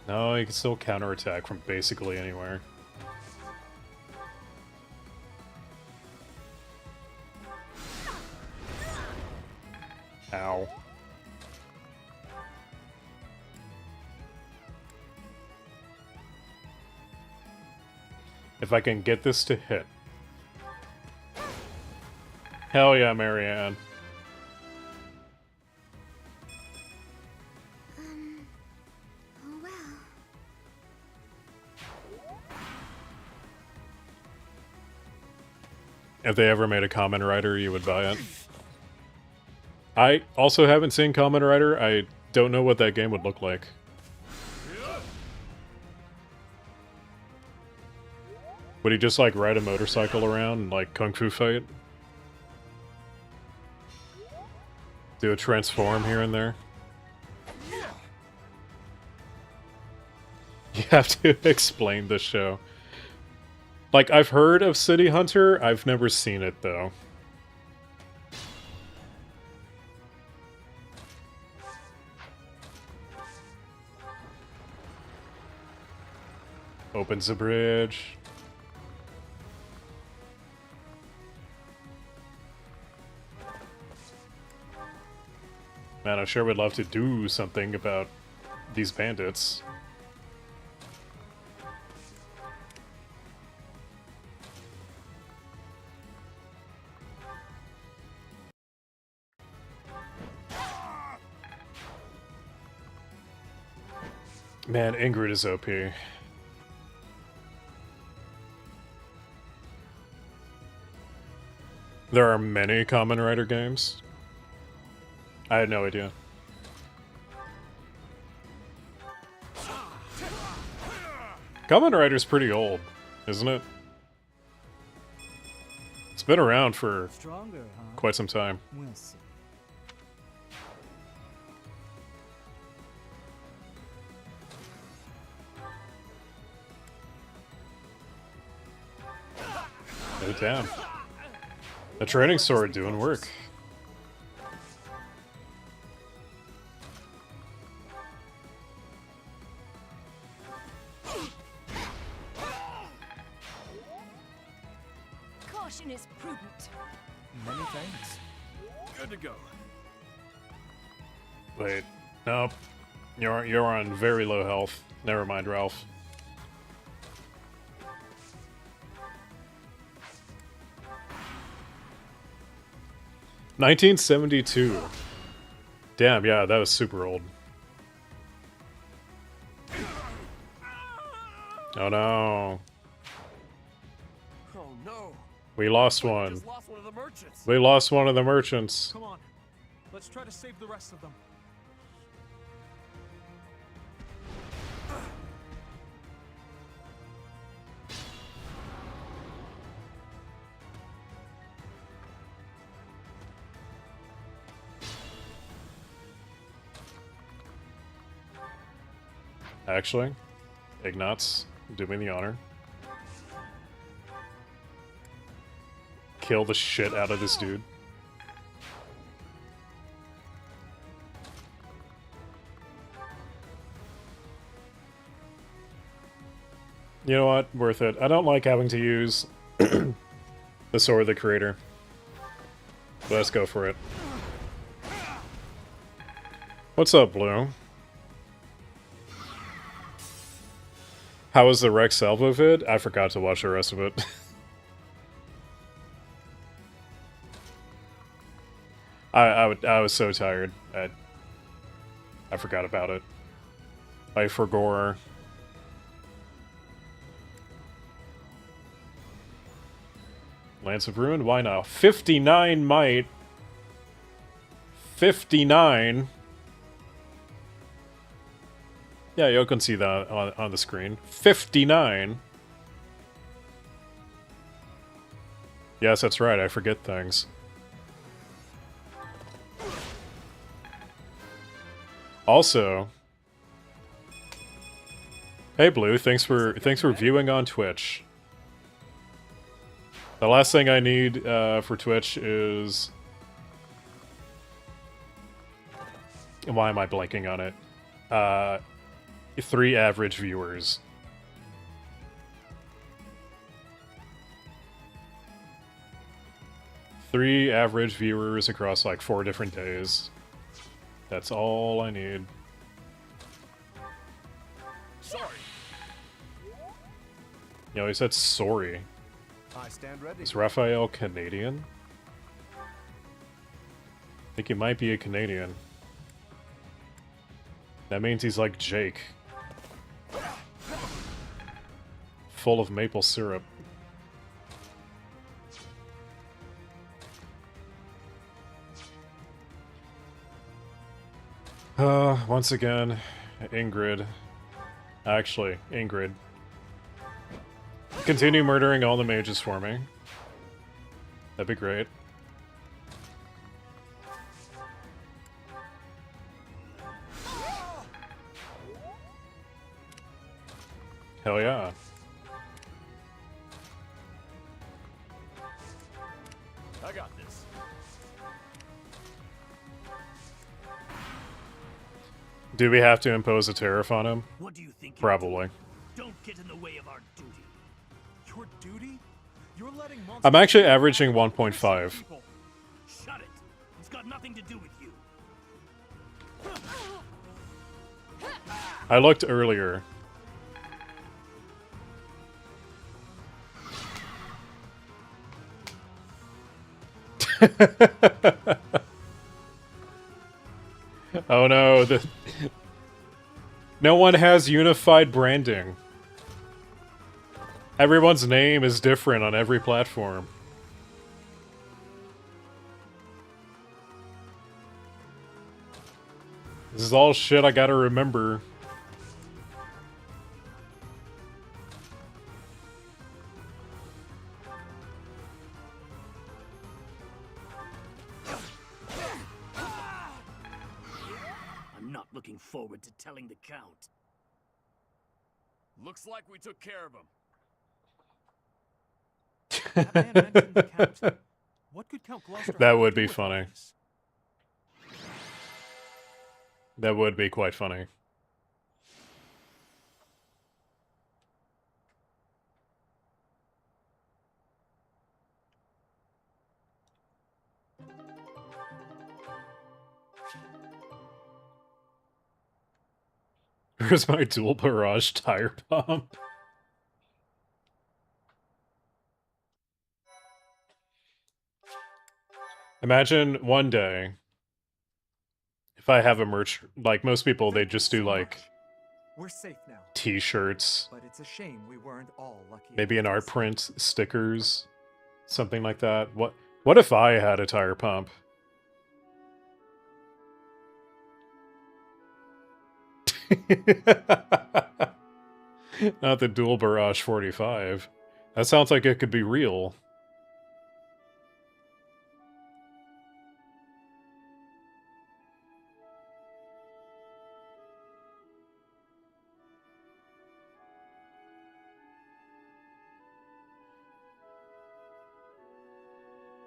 No, you can still counterattack from basically anywhere. Ow. If I can get this to hit. Hell yeah, Marianne. Oh well. If they ever made a Kamen Rider, you would buy it. I also haven't seen Kamen Rider. I don't know what that game would look like. Would he just, like, ride a motorcycle around and, like, kung fu fight? Do a transform here and there? You have to explain this show. Like, I've heard of City Hunter, I've never seen it, though. Opens the bridge. Man, I sure would love to do something about these bandits. Man, Ingrid is OP. There are many Kamen Rider games. I had no idea. Kamen Rider's pretty old, isn't it? It's been around for Stronger, huh? quite some time. We'll see. Oh, damn. The training sword doing work. Caution is prudent. Many thanks. Good to go. Wait, nope. You're on very low health. Never mind, Ralph. (1972). Damn, yeah, that was super old. Oh no. Oh no. We lost We one. just lost one of the merchants. We lost one of the merchants. Come on. Let's try to save the rest of them. Actually, Ignatz, do me the honor. Kill the shit out of this dude. You know what? Worth it. I don't like having to use the Sword of the Creator. But let's go for it. What's up, Blue? How was the Rex Salvo vid? I forgot to watch the rest of it. I was so tired. I forgot about it. I forgore. Lance of Ruin? Why not? 59 might. 59. Yeah, you can see that on the screen. 59. Yes, that's right. I forget things. Also, hey Blue, thanks for viewing on Twitch. The last thing I need for Twitch is, why am I blanking on it? 3 average viewers. Three average viewers across like 4 different days. That's all I need. Sorry. You know, he said sorry. I stand ready. Is Raphael Canadian? I think he might be a Canadian. That means he's like Jake. Full of maple syrup. Once again, Ingrid. Actually, Ingrid. Continue murdering all the mages for me. That'd be great. Hell yeah. I got this. Do we have to impose a tariff on him? What do you think? Probably. Don't get in the way of our duty. Your duty? You're letting monsters... I'm actually averaging 1.5. People. Shut it. It's got nothing to do with you. I looked earlier. Oh no, no one has unified branding. Everyone's name is different on every platform. This is all shit I gotta remember. I'm not looking forward to telling the Count. Looks like we took care of him. That man mentioned the Count. What could Count Gloucester That have would to do be with all funny. this? That would be quite funny. Where's my dual barrage tire pump? Imagine one day if I have a merch, like most people, they just do like We're safe now, t-shirts, but it's a shame we weren't all lucky. maybe an art print, stickers, something like that. What if I had a tire pump? Not the dual barrage 45. That sounds like it could be real.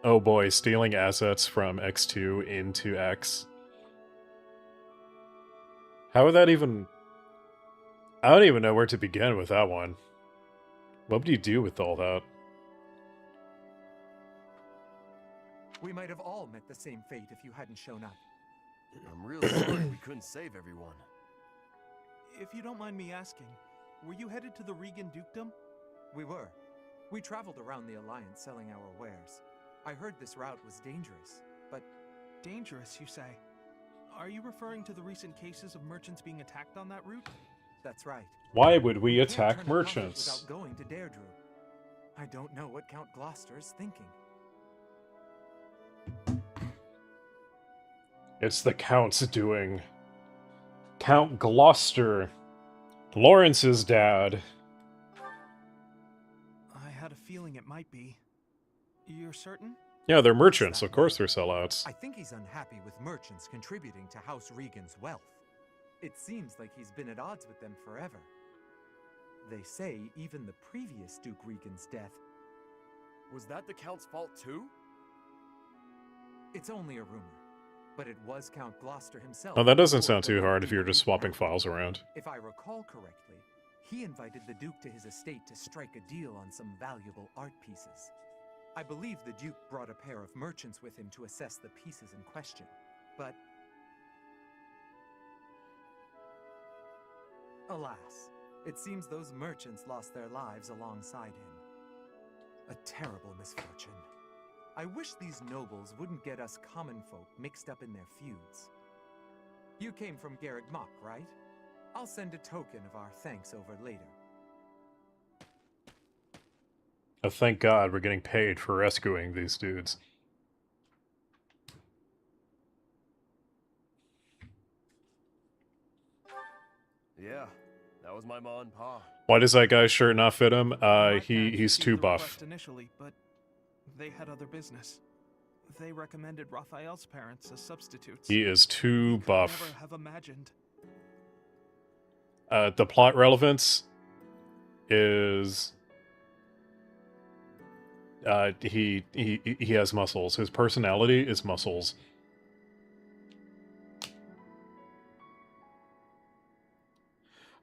Oh boy, stealing assets from X2 into X. How would that even... I don't even know where to begin with that one. What would you do with all that? We might have all met the same fate if you hadn't shown up. I'm really sorry we couldn't save everyone. If you don't mind me asking, Were you headed to the Regan Dukedom? We were. We traveled around the Alliance selling our wares. I heard this route was dangerous, but... Dangerous, you say? Are you referring to the recent cases of merchants being attacked on that route? That's right. Why would we Can't attack turn a profit merchants? without going to Deirdre. I don't know what Count Gloucester's thinking. It's the Count's doing. Count Gloucester. Lawrence's dad. I had a feeling it might be. You're certain? Yeah, they're merchants. Of course they're sellouts. I think he's unhappy with merchants contributing to House Regan's wealth. It seems like he's been at odds with them forever. They say even the previous Duke Regan's death... Was that the Count's fault too? It's only a rumor, but it was Count Gloucester himself... Oh, that doesn't who sound too ordered hard the if you're Duke just to swapping act. files around. If I recall correctly, he invited the Duke to his estate to strike a deal on some valuable art pieces. I believe the Duke brought a pair of merchants with him to assess the pieces in question, but... alas, it seems those merchants lost their lives alongside him. A terrible misfortune. I wish these nobles wouldn't get us common folk mixed up in their feuds. You came from Garreg Mach, right? I'll send a token of our thanks over later. Oh, thank God we're getting paid for rescuing these dudes. Yeah, that was my ma and pa. Why does that guy's shirt not fit him? My parents He's received too the buff. request initially, but they had other business. They recommended Raphael's parents as substitutes. He is too Could buff. never have imagined. The plot relevance is he has muscles. His personality is muscles.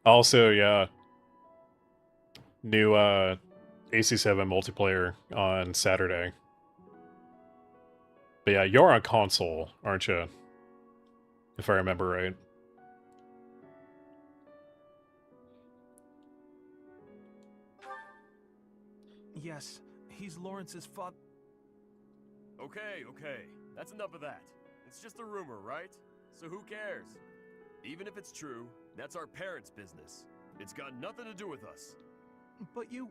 Also, yeah, new AC7 multiplayer on Saturday. But yeah, you're on console, aren't you? If I remember right. Yes, he's Lawrence's father. Okay, that's enough of that. It's just a rumor, right? So who cares? Even if it's true, that's our parents' business. It's got nothing to do with us. But you...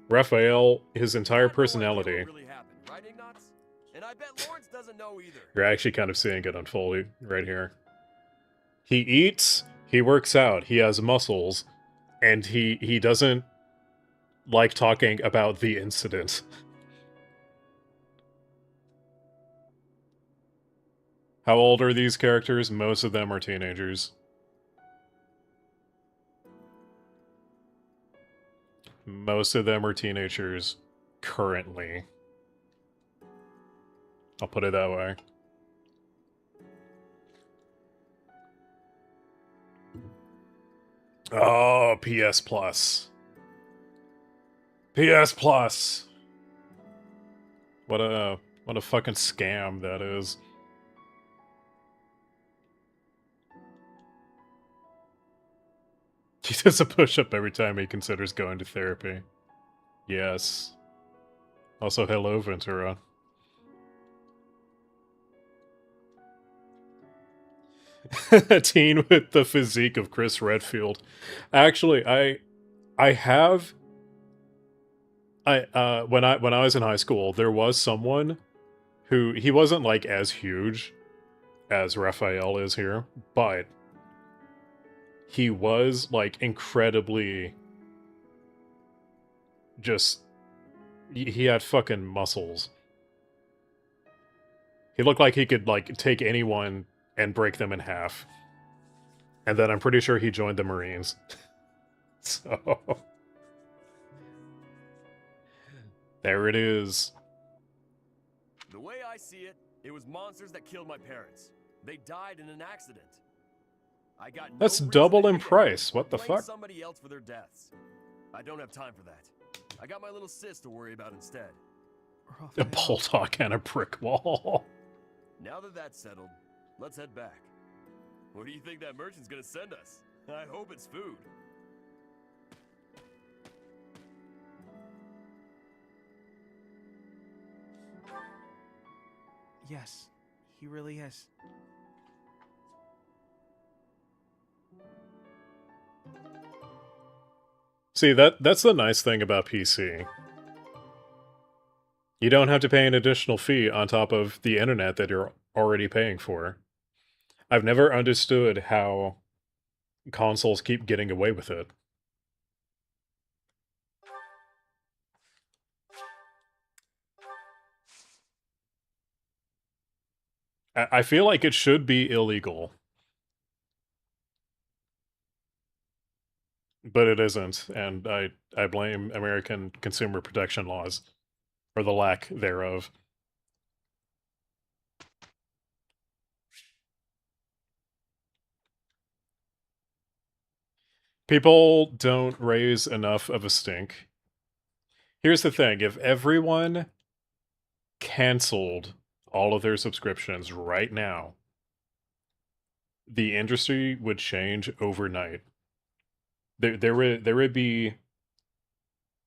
Raphael, his entire I have no idea personality. what really happened, right, Ignatz? And I bet Lawrence doesn't know either. You're actually kind of seeing it unfold right here. He eats, he works out, he has muscles, and he doesn't like talking about the incident. How old are these characters? Most of them are teenagers. Most of them are teenagers currently. I'll put it that way. Oh, PS Plus. PS Plus. What a fucking scam that is. He does a push-up every time he considers going to therapy. Yes. Also, hello, Ventura. A teen with the physique of Chris Redfield. Actually, I have... when I was in high school, there was someone who... He wasn't, like, as huge as Raphael is here, but... he was, like, incredibly... just... he had fucking muscles. He looked like he could, like, take anyone and break them in half. And then I'm pretty sure he joined the Marines. So... there it is. The way I see it, it was monsters that killed my parents. They died in an accident. I got no That's reason double to in hate them. price. What the Blame fuck? somebody else for their deaths. I don't have time for that. I got my little sis to worry about instead. A bulldog and a brick wall. Now that that's settled, let's head back. What do you think that merchant's gonna send us? I hope it's food. Yes, he really is. See, that's the nice thing about PC. You don't have to pay an additional fee on top of the internet that you're already paying for. I've never understood how consoles keep getting away with it. I feel like it should be illegal. But it isn't, and I blame American consumer protection laws, or the lack thereof. People don't raise enough of a stink. Here's the thing, if everyone canceled all of their subscriptions right now, the industry would change overnight. There would be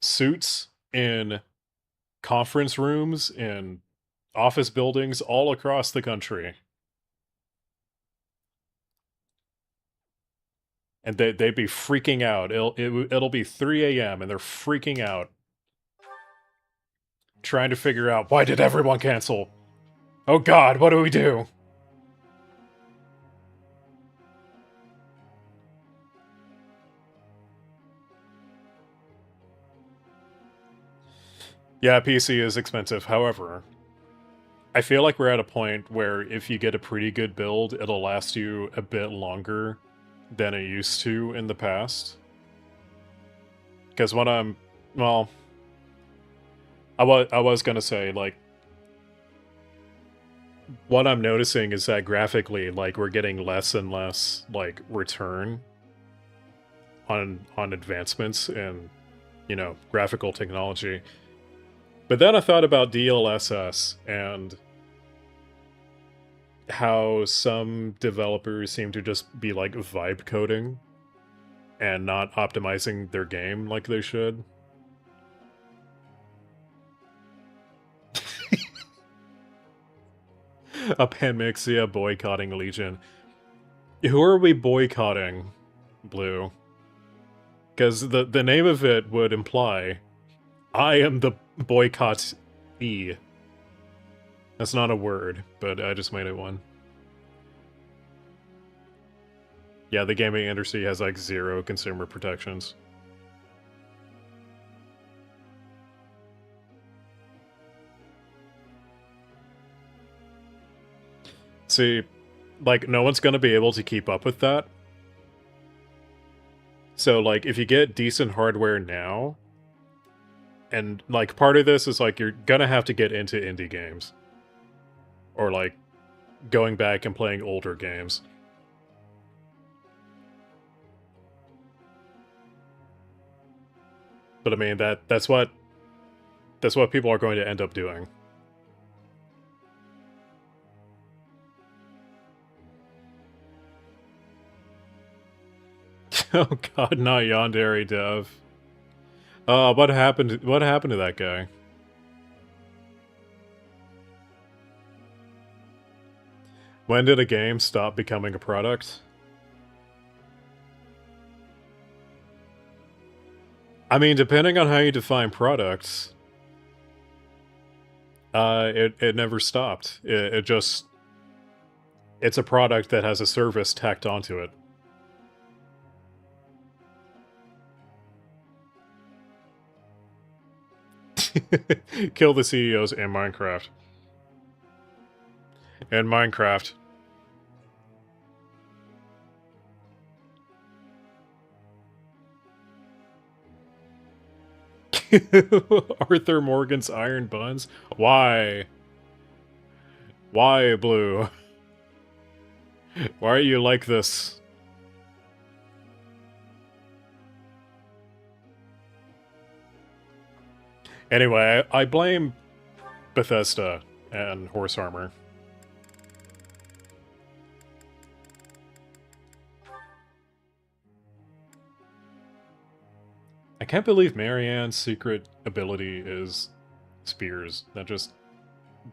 suits in conference rooms, in office buildings all across the country. And they'd be freaking out. It'll be 3 a.m. and they're freaking out, trying to figure out, why did everyone cancel? Oh God, what do we do? Yeah, PC is expensive. However, I feel like we're at a point where if you get a pretty good build, it'll last you a bit longer than it used to in the past. Because when well, I was gonna say, like, what I'm noticing is that graphically, like, we're getting less and less, like, return on advancements in, you know, graphical technology. But then I thought about DLSS and how some developers seem to just be, like, vibe coding and not optimizing their game like they should. A panmyxia boycotting legion. Who are we boycotting, Blue? Because the name of it would imply I am the boycott-e. That's not a word, but I just made it one. Yeah, the gaming industry has like 0 consumer protections. See, like, no one's gonna be able to keep up with that. So, like, if you get decent hardware now, and, like, part of this is, like, you're gonna have to get into indie games. Or, like, going back and playing older games. But I mean, that's what people are going to end up doing. Oh God, not Yandere Dev. What happened? What happened to that guy? When did a game stop becoming a product? I mean, depending on how you define products, it never stopped. It just, it's a product that has a service tacked onto it. Kill the CEOs in Minecraft. In Minecraft. Arthur Morgan's Iron Buns? Why? Why, Blue? Why are you like this? Anyway, I blame Bethesda and Horse Armor. I can't believe Marianne's secret ability is spears. That just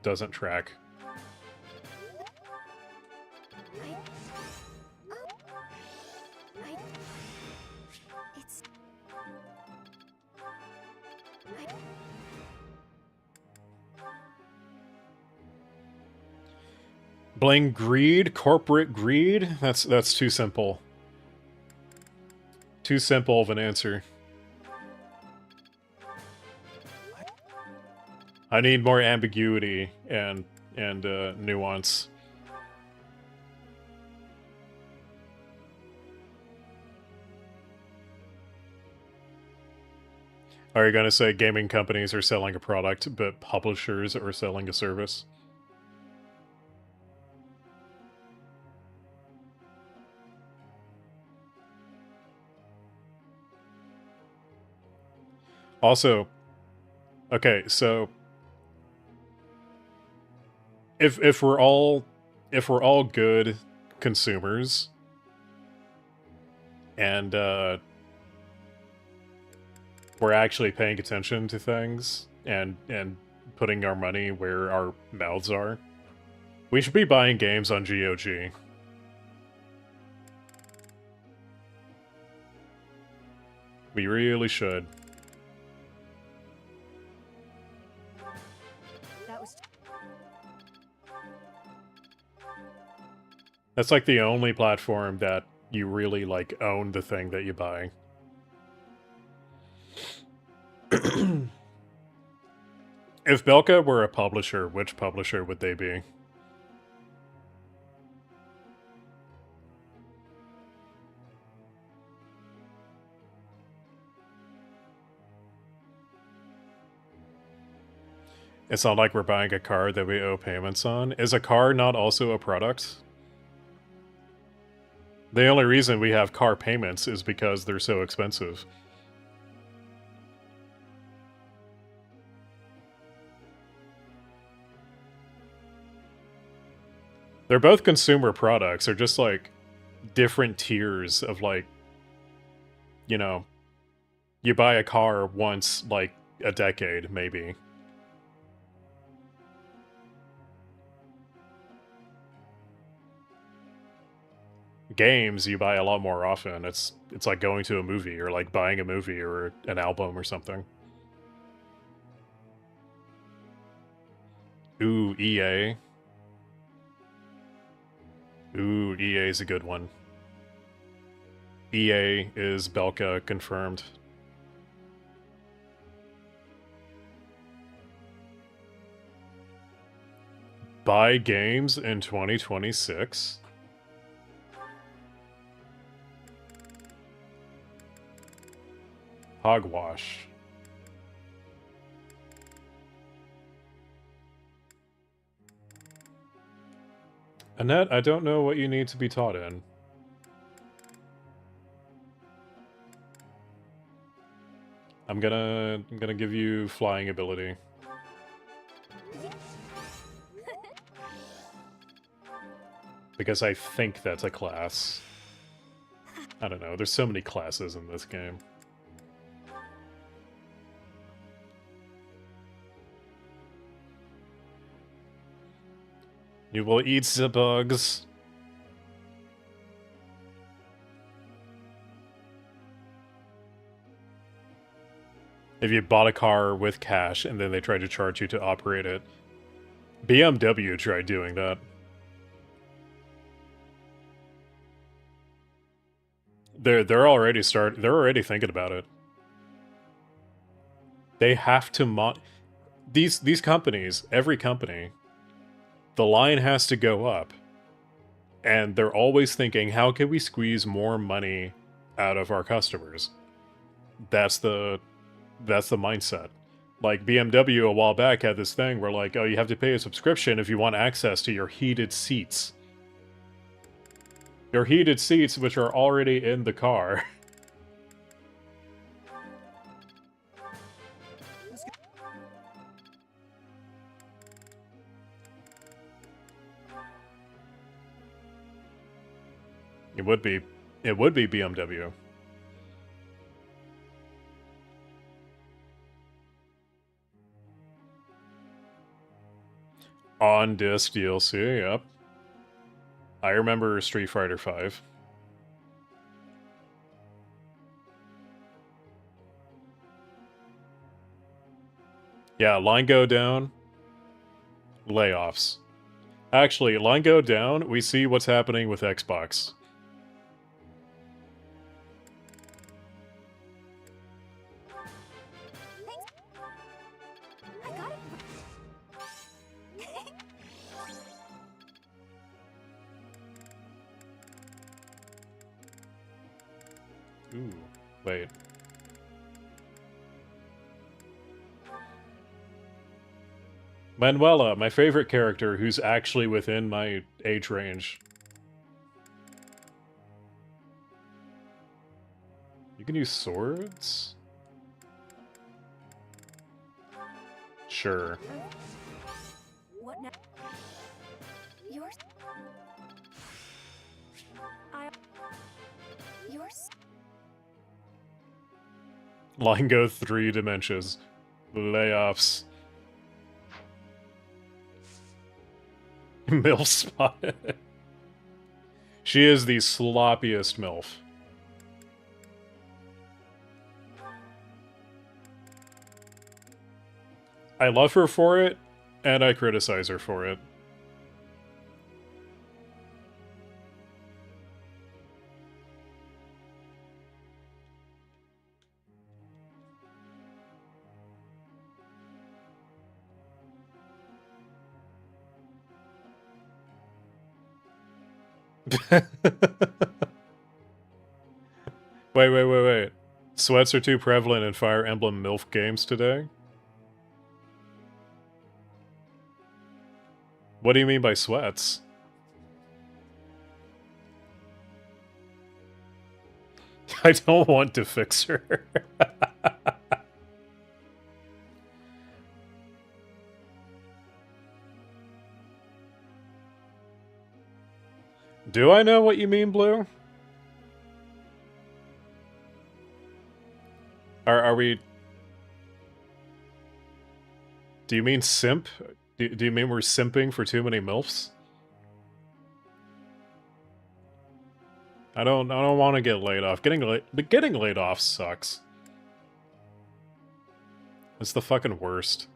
doesn't track. Blame greed, corporate greed? That's too simple. Too simple of an answer. I need more ambiguity and nuance. Are you gonna say gaming companies are selling a product, but publishers are selling a service? Also, okay, so if we're all good consumers and we're actually paying attention to things and putting our money where our mouths are, we should be buying games on GOG. We really should. That's like the only platform that you really like own the thing that you buy. If Belka were a publisher, which publisher would they be? It's not like we're buying a car that we owe payments on. Is a car not also a product? The only reason we have car payments is because they're so expensive. They're both consumer products. They're just like different tiers of like, you know, you buy a car once like a decade, maybe. Games you buy a lot more often. It's like going to a movie or like buying a movie or an album or something. Ooh, EA. Ooh, EA is a good one. EA is Belka confirmed. Buy games in 2026? Hogwash. Annette, I don't know what you need to be taught in. I'm gonna give you flying ability. Because I think that's a class. I don't know, there's so many classes in this game. You will eat the bugs. If you bought a car with cash and then they tried to charge you to operate it. BMW tried doing that. They're already thinking about it. They have to these companies, every company, the line has to go up. And they're always thinking, how can we squeeze more money out of our customers? That's the mindset. Like BMW a while back had this thing where like, oh, you have to pay a subscription if you want access to your heated seats. Your heated seats, which are already in the car. It would be BMW. On disc DLC, yep. I remember Street Fighter V. Yeah, line go down. Layoffs. Actually, line go down, we see what's happening with Xbox. I got it. Ooh, wait. Manuela, my favorite character who's actually within my age range. You can use swords? Sure. What now? Yours. Yours. Line go 3 dimensions. Layoffs. MILF spot. She is the sloppiest MILF. I love her for it, and I criticize her for it. Wait. Sweats are too prevalent in Fire Emblem MILF games today? What do you mean by sweats? I don't want to fix her. Do I know what you mean, Blue? Are we... Do you mean simp? Do you mean we're simping for too many MILFs? I don't want to get laid off. Getting laid off sucks. It's the fucking worst.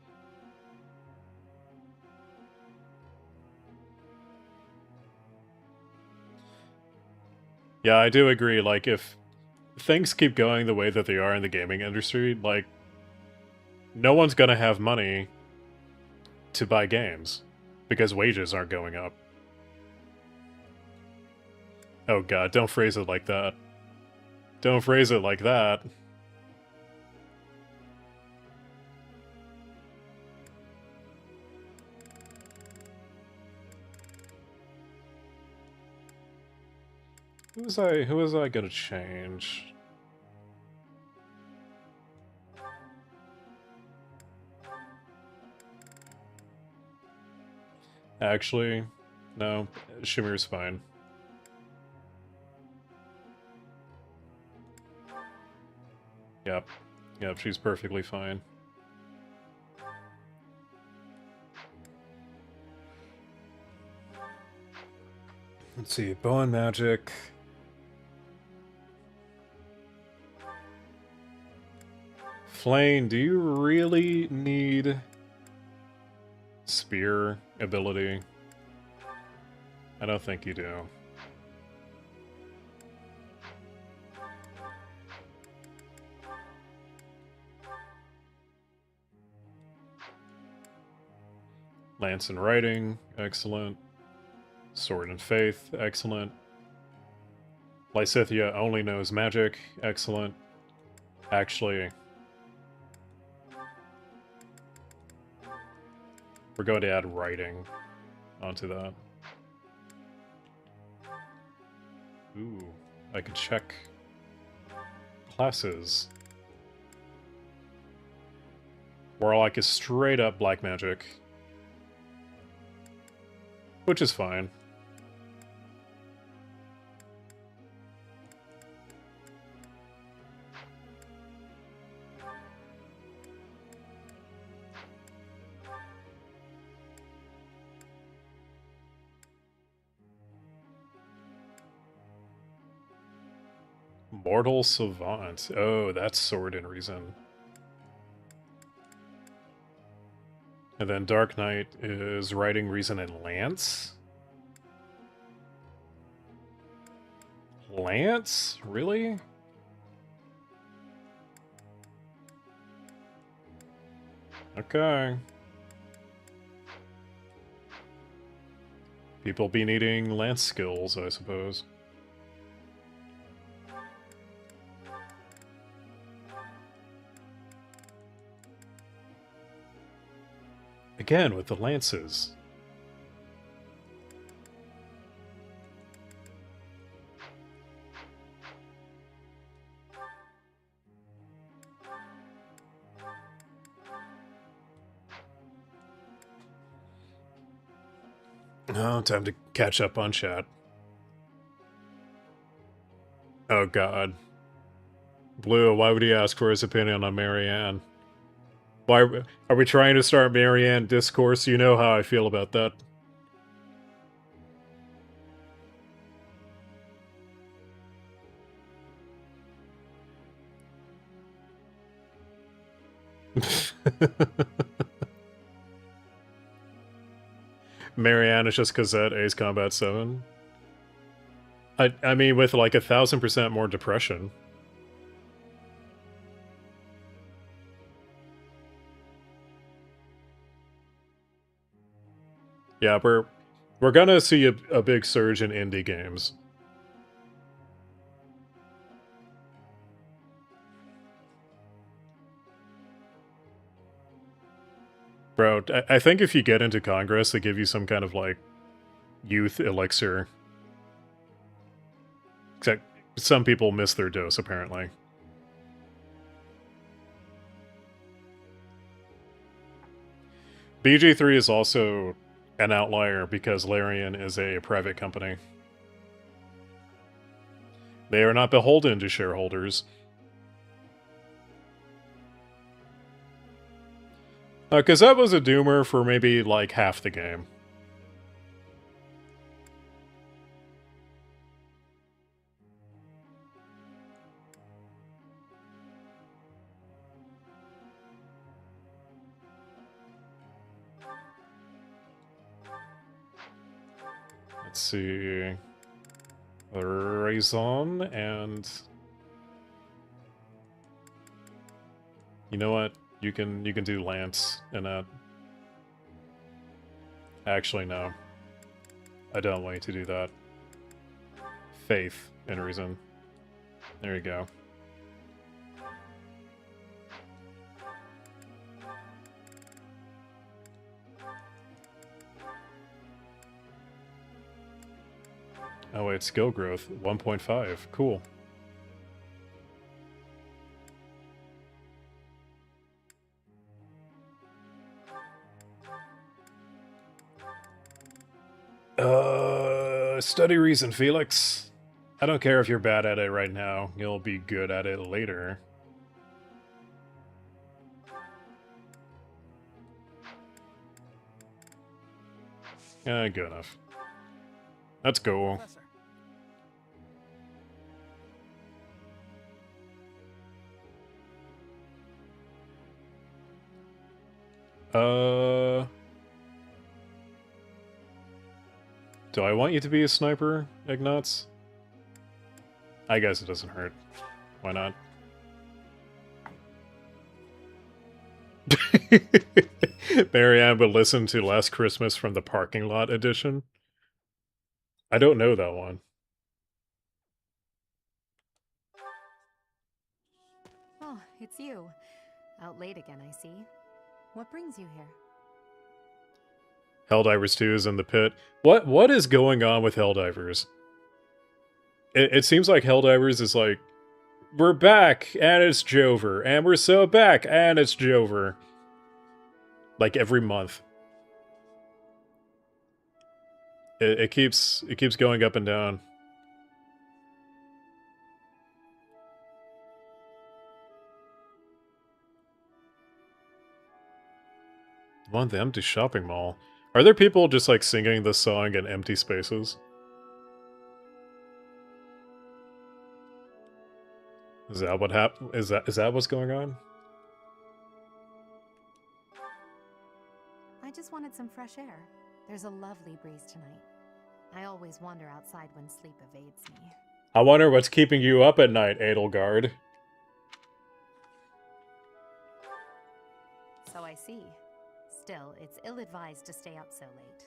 Yeah, I do agree. Like, if things keep going the way that they are in the gaming industry, like, no one's gonna have money to buy games because wages aren't going up. Oh god, don't phrase it like that. Don't phrase it like that. Who was I gonna change? Actually, no. Shimir's fine. Yep, she's perfectly fine. Let's see, bow and magic. Flame, do you really need spear ability? I don't think you do. Lance and Writing, excellent. Sword and Faith, excellent. Lysithia only knows magic, excellent. Actually, we're going to add Writing onto that. Ooh, I could check classes. Warlock is straight up black magic. Which is fine. Mortal Savant. Oh, that's Sword and Reason. And then Dark Knight is Writing, Reason, and Lance? Lance? Really? Okay. People be needing Lance skills, I suppose. Again, with the lances. Oh, time to catch up on chat. Oh, God. Blue, why would he ask for his opinion on Marianne? Why are we trying to start Marianne discourse? You know how I feel about that. Marianne is just Cosette, Ace Combat 7. I mean, with like 1,000% more depression. Yeah, we're gonna see a big surge in indie games. Bro, I think if you get into Congress, they give you some kind of, like, youth elixir. Except some people miss their dose, apparently. BG3 is also an outlier because Larian is a private company. They are not beholden to shareholders. Because that was a doomer for maybe, like, half the game. Let's see... Raison and... You know what? You can do Lance in that. Actually, no. I don't want you to do that. Faith in Reason. There you go. Oh wait, skill growth, 1.5. Cool. Study Reason, Felix. I don't care if you're bad at it right now. You'll be good at it later. Yeah, good enough. Let's go. Professor. Do I want you to be a sniper, Ignatz? I guess it doesn't hurt. Why not? Marianne would listen to Last Christmas from the Parking Lot edition. I don't know that one. Oh, it's you. Out late again, I see. What brings you here? Helldivers 2 is in the pit. What is going on with Helldivers? It seems like Helldivers is like, we're back, and it's Jover, and we're so back, and it's Jover. Like every month. It keeps going up and down. Want the empty shopping mall. Are there people just like singing this song in empty spaces? Is that what is that what's going on? I just wanted some fresh air. There's a lovely breeze tonight. I always wander outside when sleep evades me. I wonder what's keeping you up at night, Edelgard. So I see. Still, it's ill-advised to stay up so late.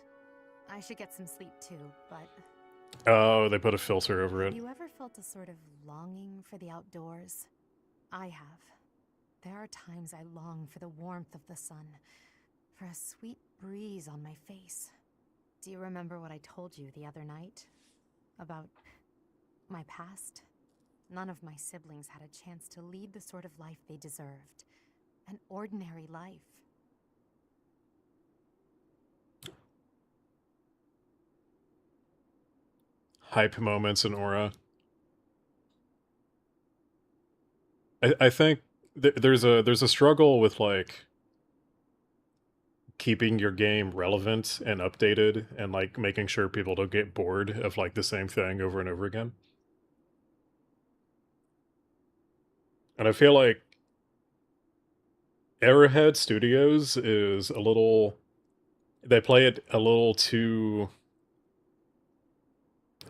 I should get some sleep too, but... Oh, they put a filter over it. Have you ever felt a sort of longing for the outdoors? I have. There are times I long for the warmth of the sun, for a sweet breeze on my face. Do you remember what I told you the other night? About my past? None of my siblings had a chance to lead the sort of life they deserved. An ordinary life. Hype moments in Aura. I think there's a struggle with like keeping your game relevant and updated and like making sure people don't get bored of like the same thing over and over again. And I feel like Arrowhead Studios is a little, they play it a little too,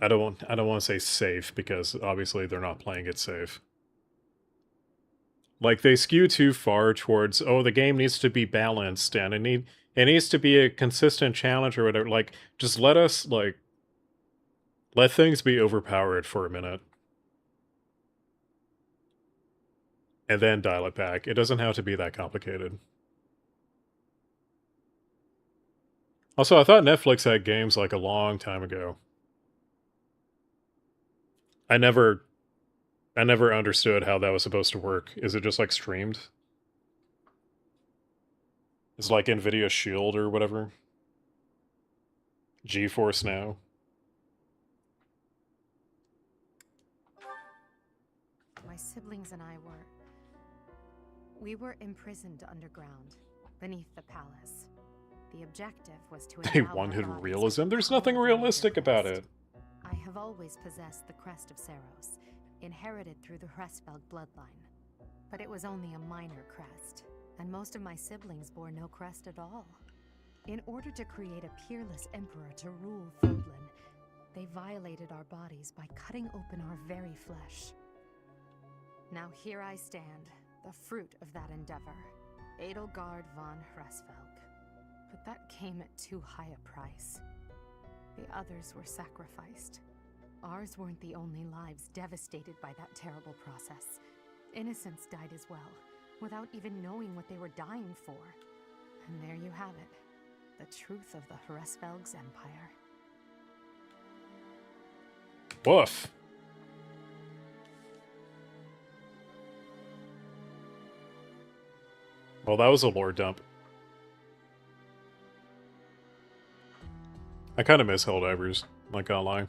I don't want to say safe, because obviously they're not playing it safe. Like they skew too far towards, oh, the game needs to be balanced and it needs to be a consistent challenge or whatever. Like, just let us like let things be overpowered for a minute. And then dial it back. It doesn't have to be that complicated. Also, I thought Netflix had games like a long time ago. I never understood how that was supposed to work. Is it just like streamed? It's like NVIDIA Shield or whatever. GeForce Now. My siblings and I were imprisoned underground, beneath the palace. The objective was to They endow wanted our bodies realism. with There's the nothing power of realistic the about crest. it. I have always possessed the crest of Saros, inherited through the Hresvelg bloodline. But it was only a minor crest, and most of my siblings bore no crest at all. In order to create a peerless emperor to rule Fodlan, they violated our bodies by cutting open our very flesh. Now here I stand, the fruit of that endeavor, Edelgard von Hresvelg. But that came at too high a price. The others were sacrificed. Ours weren't the only lives devastated by that terrible process. Innocents died as well, without even knowing what they were dying for. And there you have it, the truth of the Hresvelg's empire. Woof. Well, that was a lore dump. I kind of miss Helldivers, not gonna lie.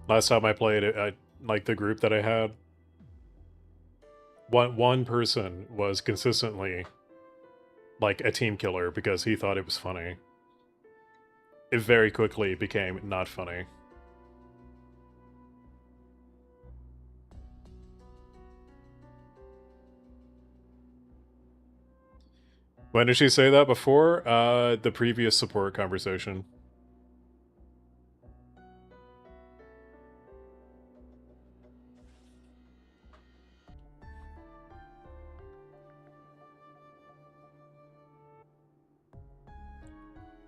Last time I played it, like the group that I had, one person was consistently like a team killer because he thought it was funny. It very quickly became not funny. When did she say that before? The previous support conversation.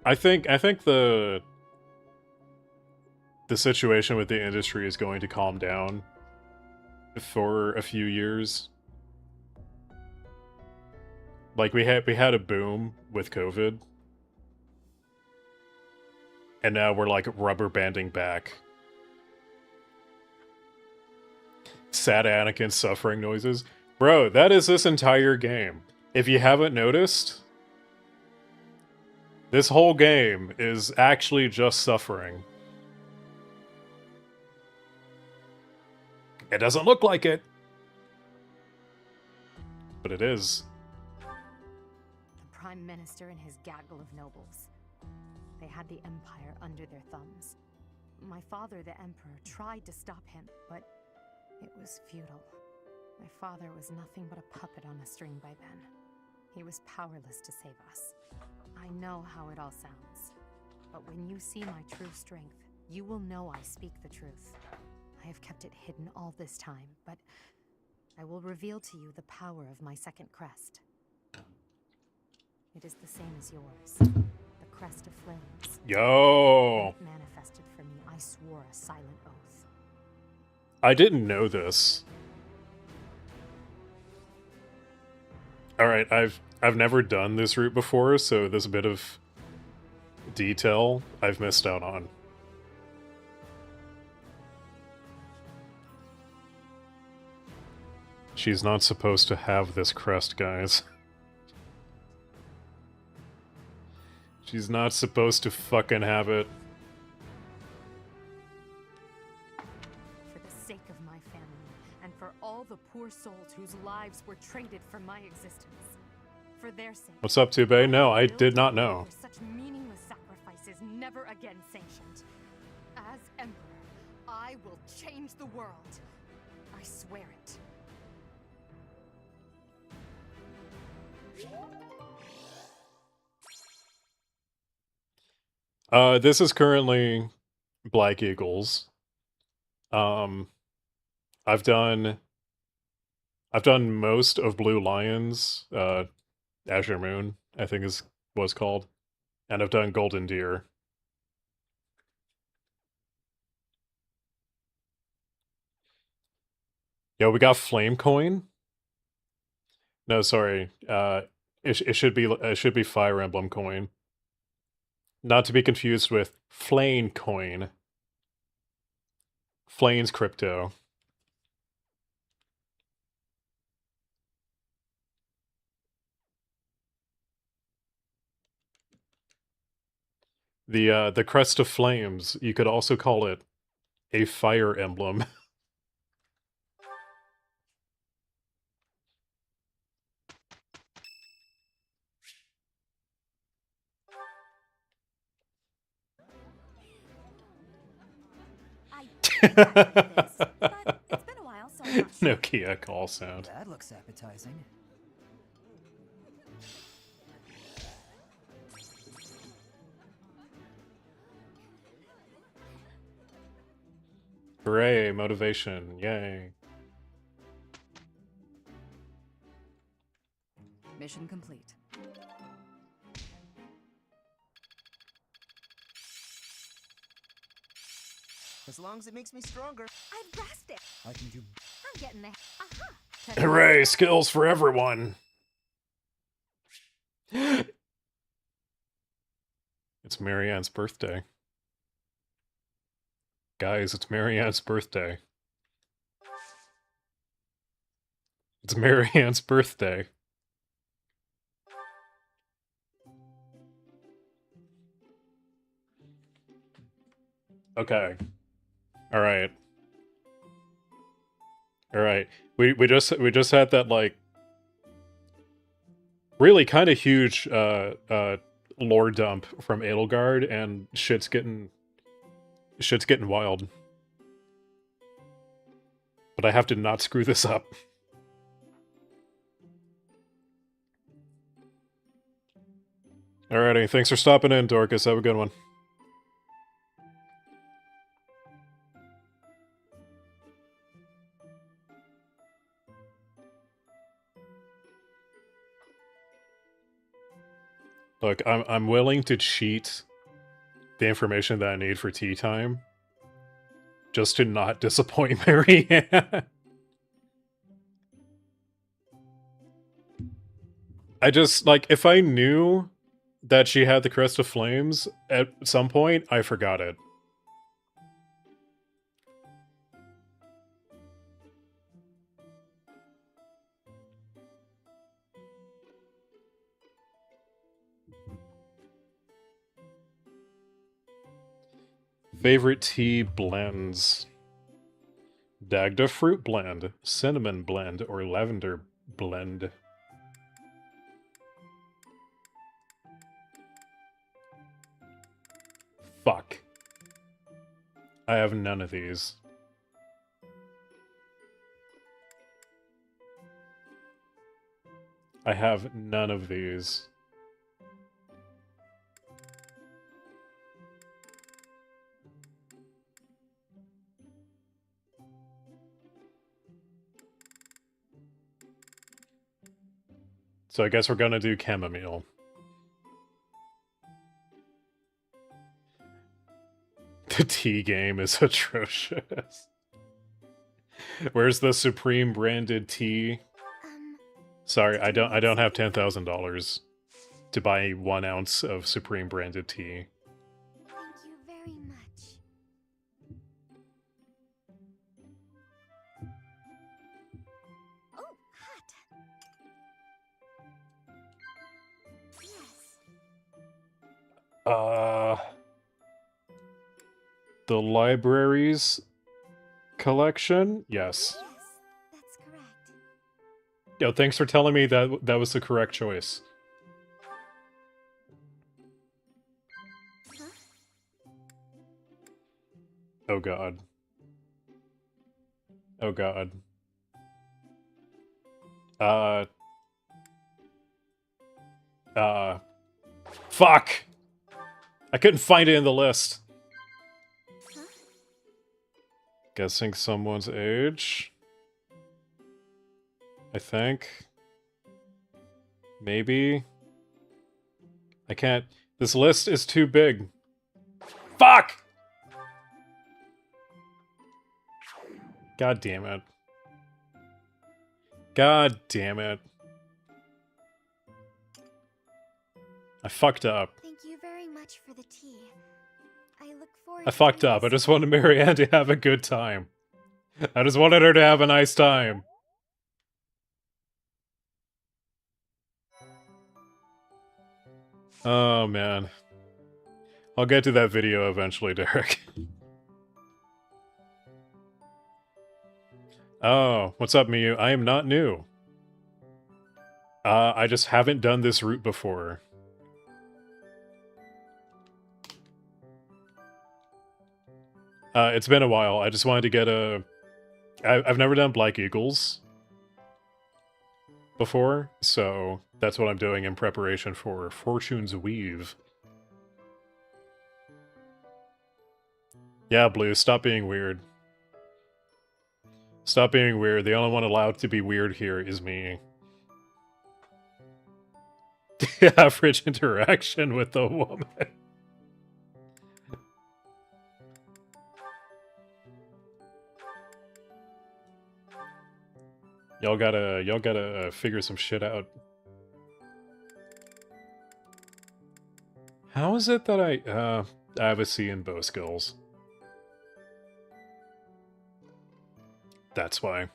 I think the situation with the industry is going to calm down for a few years. Like we had a boom with COVID, and now we're like rubber banding back. Sad Anakin suffering noises. Bro, that is this entire game. If you haven't noticed, this whole game is actually just suffering. It doesn't look like it, but it is. The Prime Minister and his gaggle of nobles. They had the Empire under their thumbs. My father, the Emperor, tried to stop him, but it was futile. My father was nothing but a puppet on a string by then. He was powerless to save us. I know how it all sounds. But when you see my true strength, you will know I speak the truth. I have kept it hidden all this time, but I will reveal to you the power of my second crest. It is the same as yours. The crest of flames. Yo! When it manifested for me, I swore a silent oath. I didn't know this. Alright, I've never done this route before, so this bit of detail I've missed out on. She's not supposed to have this crest, guys. She's not supposed to fucking have it. For the sake of my family, and for all the poor souls whose lives were traded for my existence. For their sake. What's up, Tube? No, I did not know. Such meaningless sacrifices never again sanctioned. As Emperor, I will change the world. I swear it. This is currently Black Eagles. I've done most of Blue Lions, Azure Moon, I think was called, and I've done Golden Deer. Yo, we got Flame Coin. No, sorry. It should be Fire Emblem Coin. Not to be confused with Flame Coin. Flane's crypto. The Crest of Flames, you could also call it a Fire Emblem. But it's been a while, so I'm not sure. Nokia call sound. That looks appetizing. Hooray, motivation, yay. Mission complete. As long as it makes me stronger. I've grasped it. I can do. I'm getting there. Aha! Hooray, skills for everyone! It's Marianne's birthday. Guys, it's Marianne's birthday. It's Marianne's birthday. Okay. Alright. Alright. We just had that, like, really kind of huge lore dump from Edelgard, and shit's getting wild. But I have to not screw this up. Alrighty, thanks for stopping in, Dorcas. Have a good one. Look, I'm willing to cheat the information that I need for tea time, just to not disappoint Marianne. I just, like, if I knew that she had the Crest of Flames at some point, I forgot it. Favorite tea blends: Dagda fruit blend, cinnamon blend, or lavender blend. Fuck. I have none of these. I have none of these. So I guess we're gonna do chamomile. The tea game is atrocious. Where's the Supreme branded tea? Sorry, I don't have $10,000 to buy 1 ounce of Supreme branded tea. Thank you very much. Oh, hot. Yes. The library's collection? Yes. Yes, that's correct. Yo, thanks for telling me that that was the correct choice. Huh? Oh god. Oh god. Fuck! I couldn't find it in the list. Huh? Guessing someone's age? I think. Maybe. I can't. This list is too big. Fuck! God damn it. God damn it. I fucked up. Thank you very much for the tea. I look forward I fucked to up. I just wanted Marianne to have a good time. I just wanted her to have a nice time. Oh, man. I'll get to that video eventually, Derek. Oh, what's up, Miyu? I am not new. I just haven't done this route before. It's been a while. I just wanted to get a... I've never done Black Eagles before, so that's what I'm doing in preparation for Fortune's Weave. Yeah, Blue, stop being weird. Stop being weird. The only one allowed to be weird here is me. The average interaction with the woman. Y'all gotta figure some shit out. How is it that I have a C in bow skills? That's why.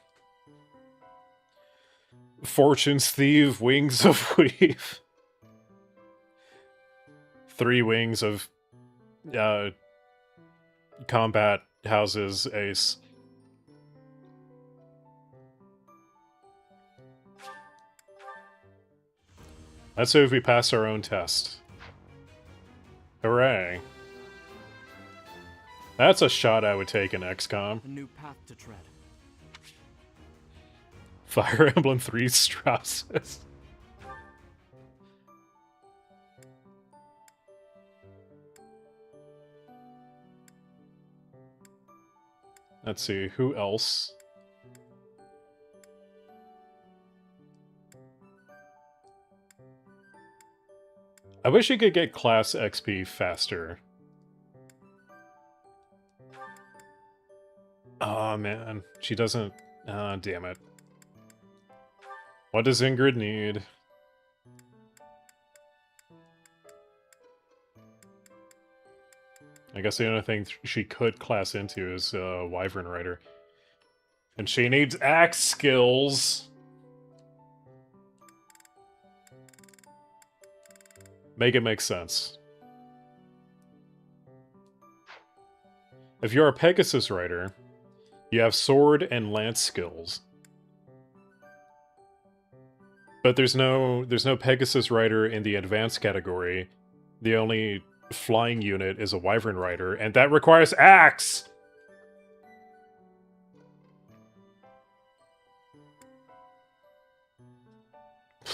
Fortune's Thief, Wings of Weave. 3 wings of combat houses, ace. Let's see if we pass our own test. Hooray. That's a shot I would take in XCOM. A new path to tread. Fire Emblem 3 Strausses. Let's see, who else? I wish you could get class XP faster. Oh man, she doesn't... Ah, damn it. What does Ingrid need? I guess the only thing she could class into is Wyvern Rider. And she needs axe skills! Make it make sense. If you're a Pegasus Rider, you have sword and lance skills. But there's no Pegasus Rider in the advanced category. The only flying unit is a Wyvern Rider, and that requires axe!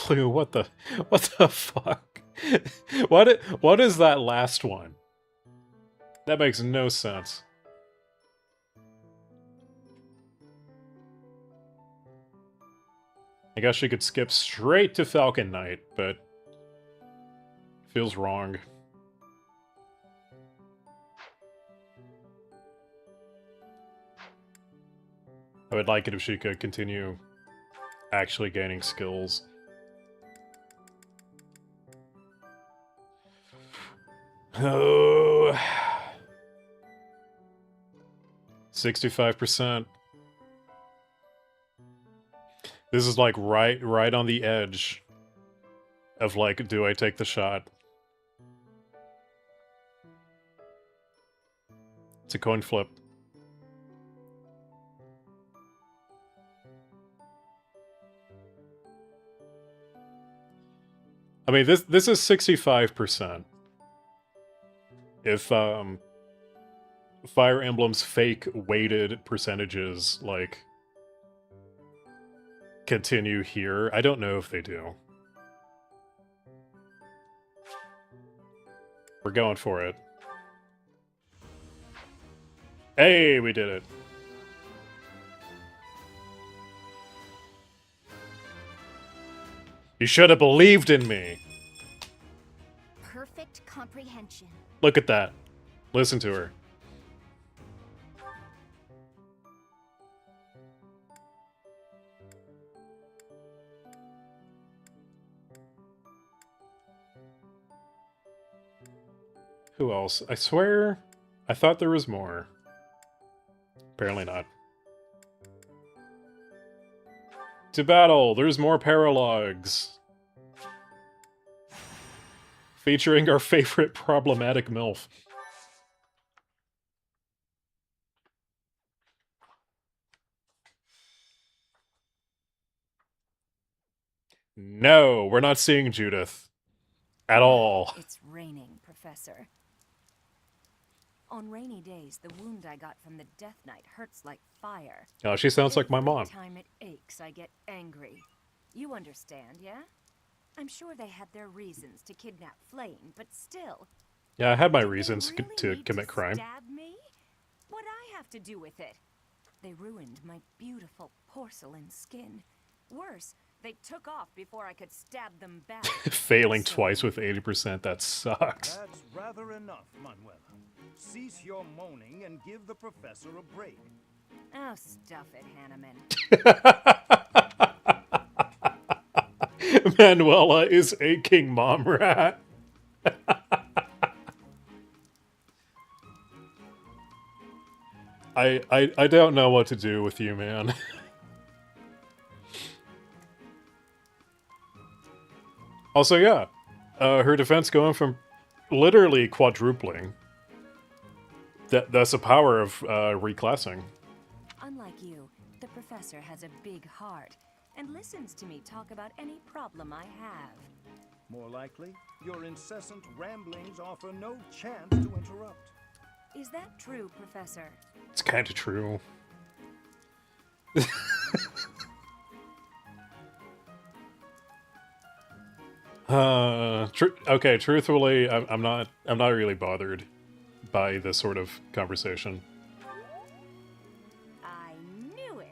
Blue, what the fuck? What is that last one? That makes no sense. I guess she could skip straight to Falcon Knight, but feels wrong. I would like it if she could continue actually gaining skills. Oh, 65%. This is like right on the edge of like, do I take the shot? It's a coin flip. I mean, this is 65%. If Fire Emblem's fake weighted percentages like continue here, I don't know if they do. We're going for it. Hey, we did it. You should have believed in me. Perfect comprehension. Look at that. Listen to her. Who else? I swear, I thought there was more. Apparently not. To battle, there's more Paralogues. Featuring our favorite problematic MILF. No, we're not seeing Judith. At all. It's raining, Professor. On rainy days, the wound I got from the Death Knight hurts like fire. Oh, she sounds like my mom. Every time it aches, I get angry. You understand, yeah? I'm sure they had their reasons to kidnap Flame, but still. Yeah, I had my Did they reasons really to need commit crime. Stab me? What'd I have to do with it? They ruined my beautiful porcelain skin. Worse, they took off before I could stab them back. Failing twice with 80%, that sucks. That's rather enough, Manuela. Cease your moaning and give the professor a break. Oh, stuff it, Hanneman. Manuela is aching, mom rat. I don't know what to do with you, man. Also, yeah, her defense going from literally quadrupling. That's the power of reclassing. Unlike you, the professor has a big heart and listens to me talk about any problem I have. More likely, your incessant ramblings offer no chance to interrupt. Is that true, Professor? It's kind of true. Okay, truthfully, I'm not really bothered by this sort of conversation. I knew it.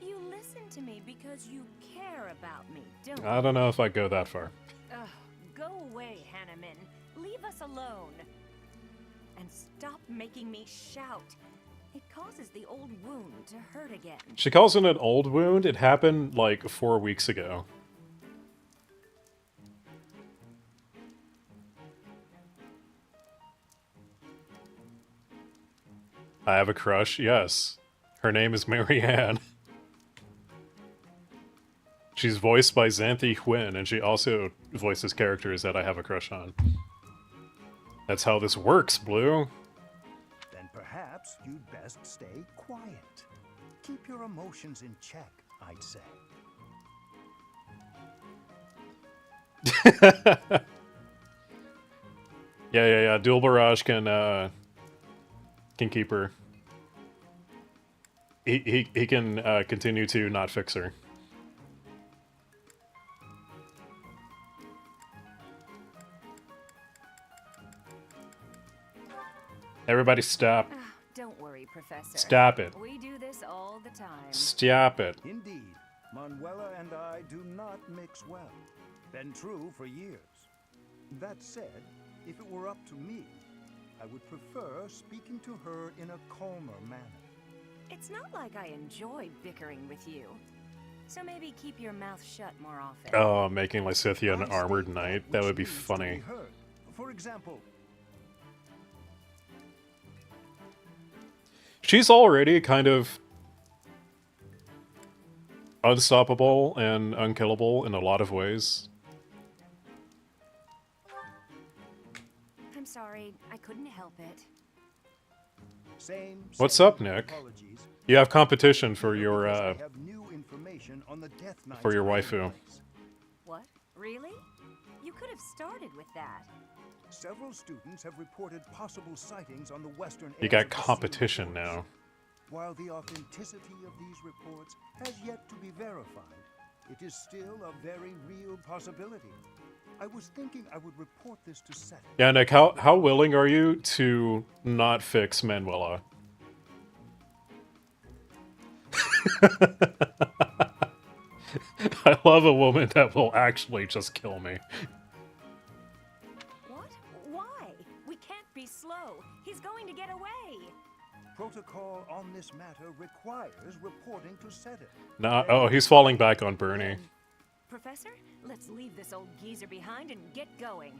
You listen to me because you care about me, don't you? I don't know if I go that far. Ugh, go away, Hanneman. Leave us alone. And stop making me shout. It causes the old wound to hurt again. She calls it an old wound. It happened like 4 weeks ago. I have a crush, yes. Her name is Marianne. She's voiced by Xanthi Huynh, and she also voices characters that I have a crush on. That's how this works, Blue. Then perhaps you'd best stay quiet. Keep your emotions in check, I'd say. Yeah. Dual Barrage can keep her. He can continue to not fix her. Everybody stop. Don't worry, Professor. Stop it. We do this all the time. Stop it. Indeed, Manuela and I do not mix well. Been true for years. That said, if it were up to me, I would prefer speaking to her in a calmer manner. It's not like I enjoy bickering with you. So maybe keep your mouth shut more often. Oh, making Lysithea an armored knight. That would be funny. For example, she's already kind of unstoppable and unkillable in a lot of ways. I'm sorry, I couldn't help it. What's up, Nick? You have competition for your waifu. What? Really? You could have started with that. Several students have reported possible sightings on the western You got competition now. While the authenticity of these reports has yet to be verified, it is still a very real possibility. I was thinking I would report this to Seth. Yeah, Nick, how willing are you to not fix Manuela? I love a woman that will actually just kill me. What? Why? We can't be slow. He's going to get away. Protocol on this matter requires reporting to Seth. Nah, oh, he's falling back on Bernie. Professor, let's leave this old geezer behind and get going.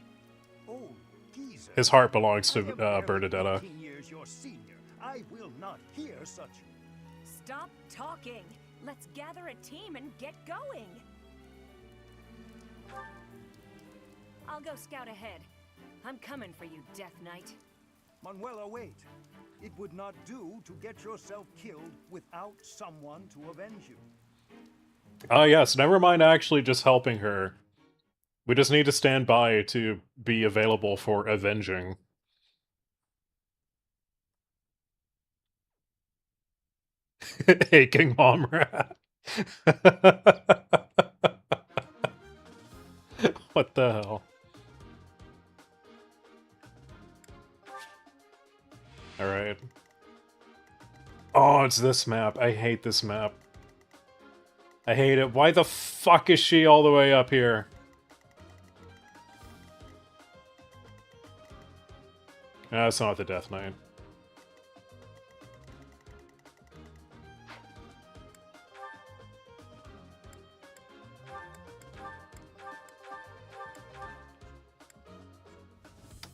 Old geezer? His heart belongs to Bernadetta. 15 years your senior. I will not hear such. Stop talking. Let's gather a team and get going. I'll go scout ahead. I'm coming for you, Death Knight. Manuela, wait. It would not do to get yourself killed without someone to avenge you. Oh, yes, never mind actually just helping her. We just need to stand by to be available for avenging. Hey, King Mom Rat. What the hell? Alright. Oh, it's this map. I hate this map. I hate it. Why the fuck is she all the way up here? That's not the Death Knight.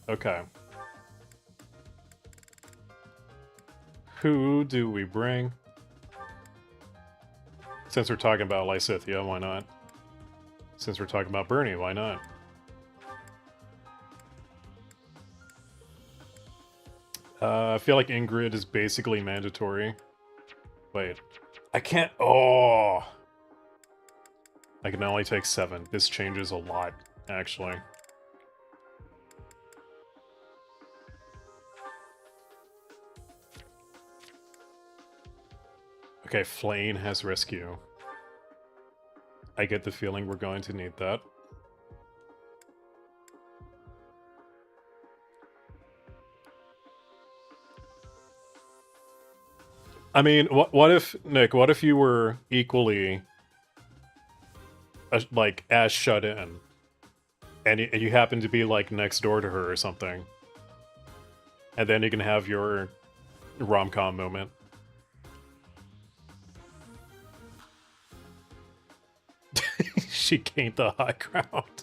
Okay. Who do we bring? Since we're talking about Lysithea, why not? Since we're talking about Bernie, why not? I feel like Ingrid is basically mandatory. Wait. I can't... Oh! I can only take 7. This changes a lot, actually. Okay, Flane has rescue. I get the feeling we're going to need that. I mean, what if, Nick, what if you were equally, like, as shut in? And you happen to be, like, next door to her or something. And then you can have your rom-com moment. She gained the high ground.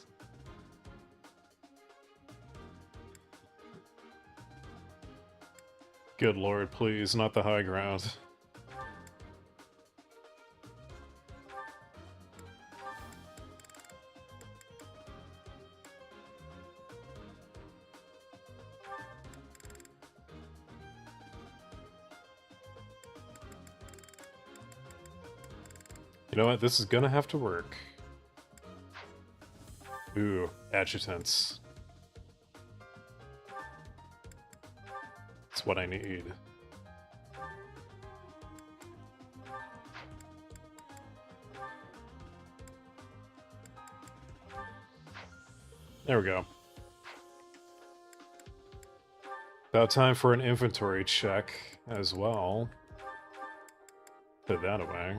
Good lord, please, not the high ground. You know what? This is gonna have to work. Ooh, adjutants. That's what I need. There we go. About time for an inventory check as well. Put that away.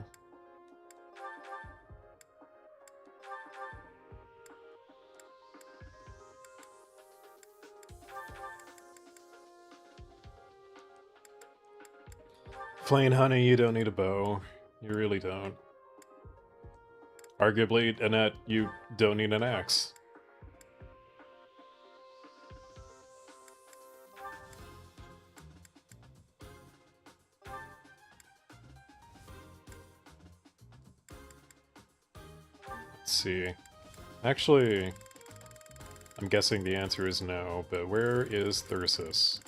Plain honey, you don't need a bow. You really don't. Arguably, Annette, you don't need an axe. Let's see. Actually, I'm guessing the answer is no, but where is Thyrsus?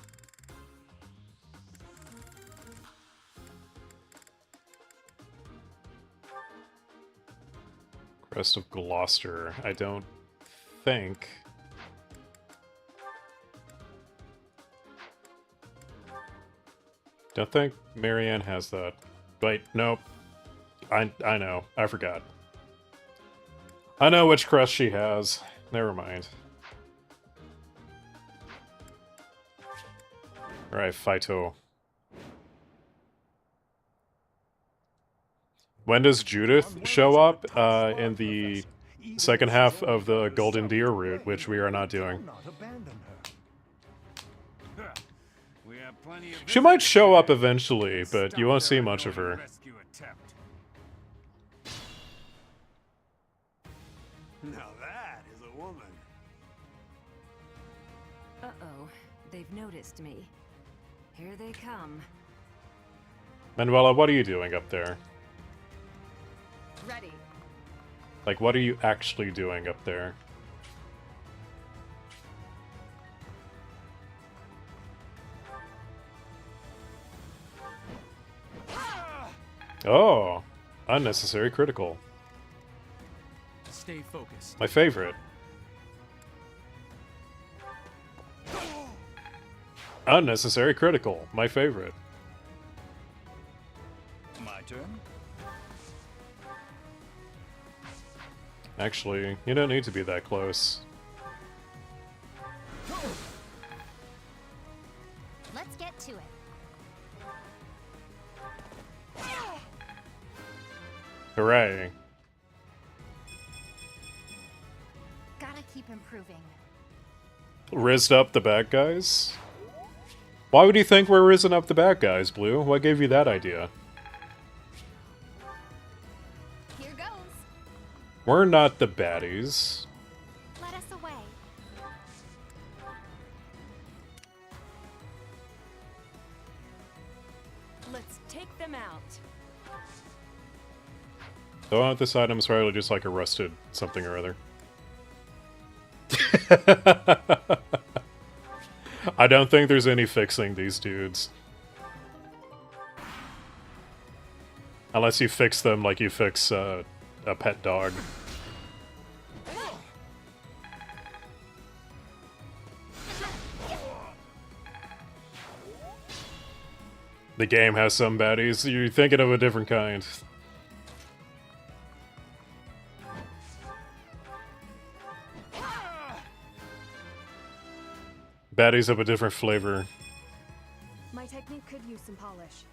Crest of Gloucester. I don't think... Don't think Marianne has that. Wait, nope. I know. I forgot. I know which crest she has. Never mind. Alright, Phyto. When does Judith show up? In the second half of the Golden Deer route, which we are not doing. She might show up eventually, but you won't see much of her. Now that is a woman. Uh-oh. They've noticed me. Here they come. Manuela, what are you doing up there? Ready. Like, what are you actually doing up there? Oh, unnecessary critical. Stay focused. My favorite. Unnecessary critical. My favorite. My turn? Actually, you don't need to be that close. Let's get to it. Hooray. Gotta keep improving. Rizzed up the bad guys? Why would you think we're rizzing up the bad guys, Blue? What gave you that idea? Here goes. We're not the baddies. Let us away. Let's take them out. Though this item's probably just like a rusted something or other. I don't think there's any fixing these dudes. Unless you fix them like you fix a pet dog. The game has some baddies. You're thinking of a different kind. Baddies of a different flavor. My technique could use some polish.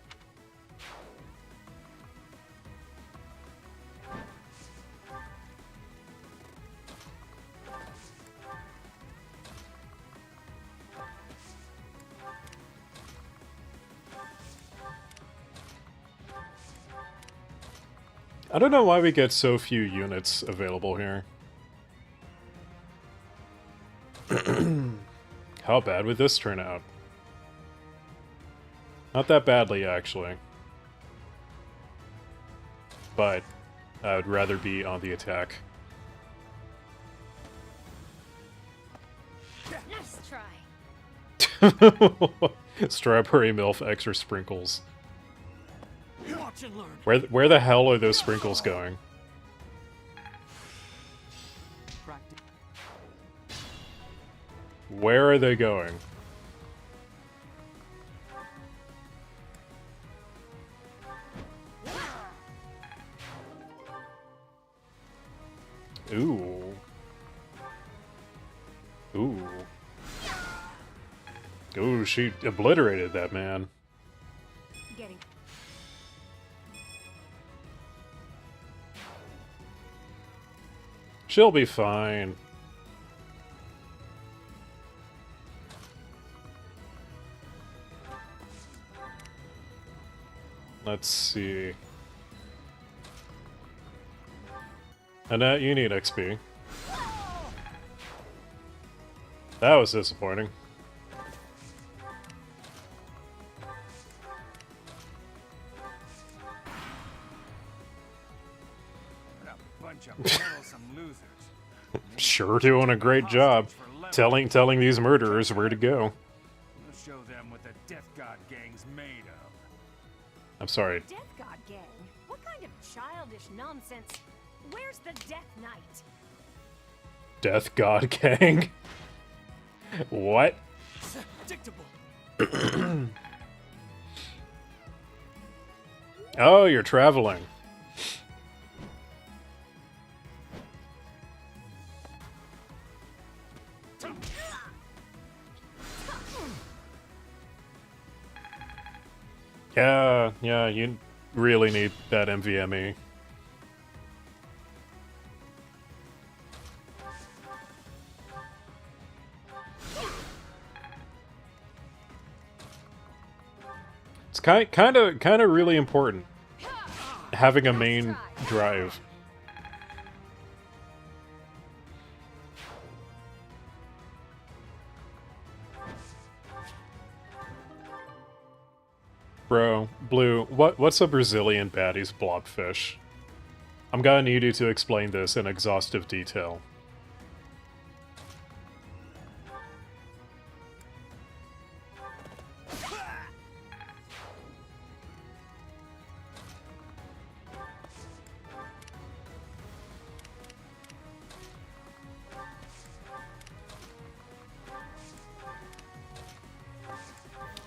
I don't know why we get so few units available here. How bad would this turn out? Not that badly, actually. But I would rather be on the attack. Nice try. Strawberry MILF extra sprinkles. Watch and learn. Where the hell are those sprinkles going? Where are they going? Ooh. Ooh. Ooh, she obliterated that man. Getting. She'll be fine. Let's see. Annette, you need XP. That was disappointing. What a bunch of meddlesome losers. Sure doing a great job telling these murderers where to go. We'll show them what the Death God gang's made of. I'm sorry. Death God gang? What kind of childish nonsense? Where's the Death Knight? Death God Gang? What? Predictable. Oh, you're traveling. Yeah, you really need that MVME. It's kind of really important having a main drive. Bro, Blue, what's a Brazilian baddie's blobfish? I'm gonna need you to explain this in exhaustive detail.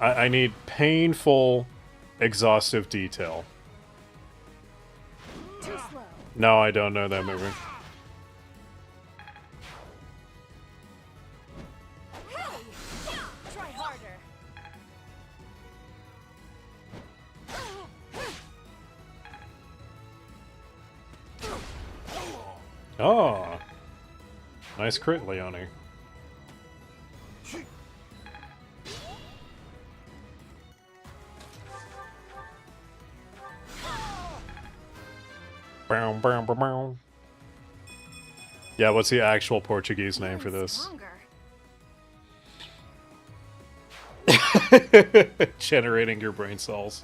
I need painful, exhaustive detail. Too slow. No, I don't know that movie. Hey! Try harder. Oh. Nice crit, Leone. Bow, bow, bow, bow. Yeah, what's the actual Portuguese name for this? Generating your brain cells.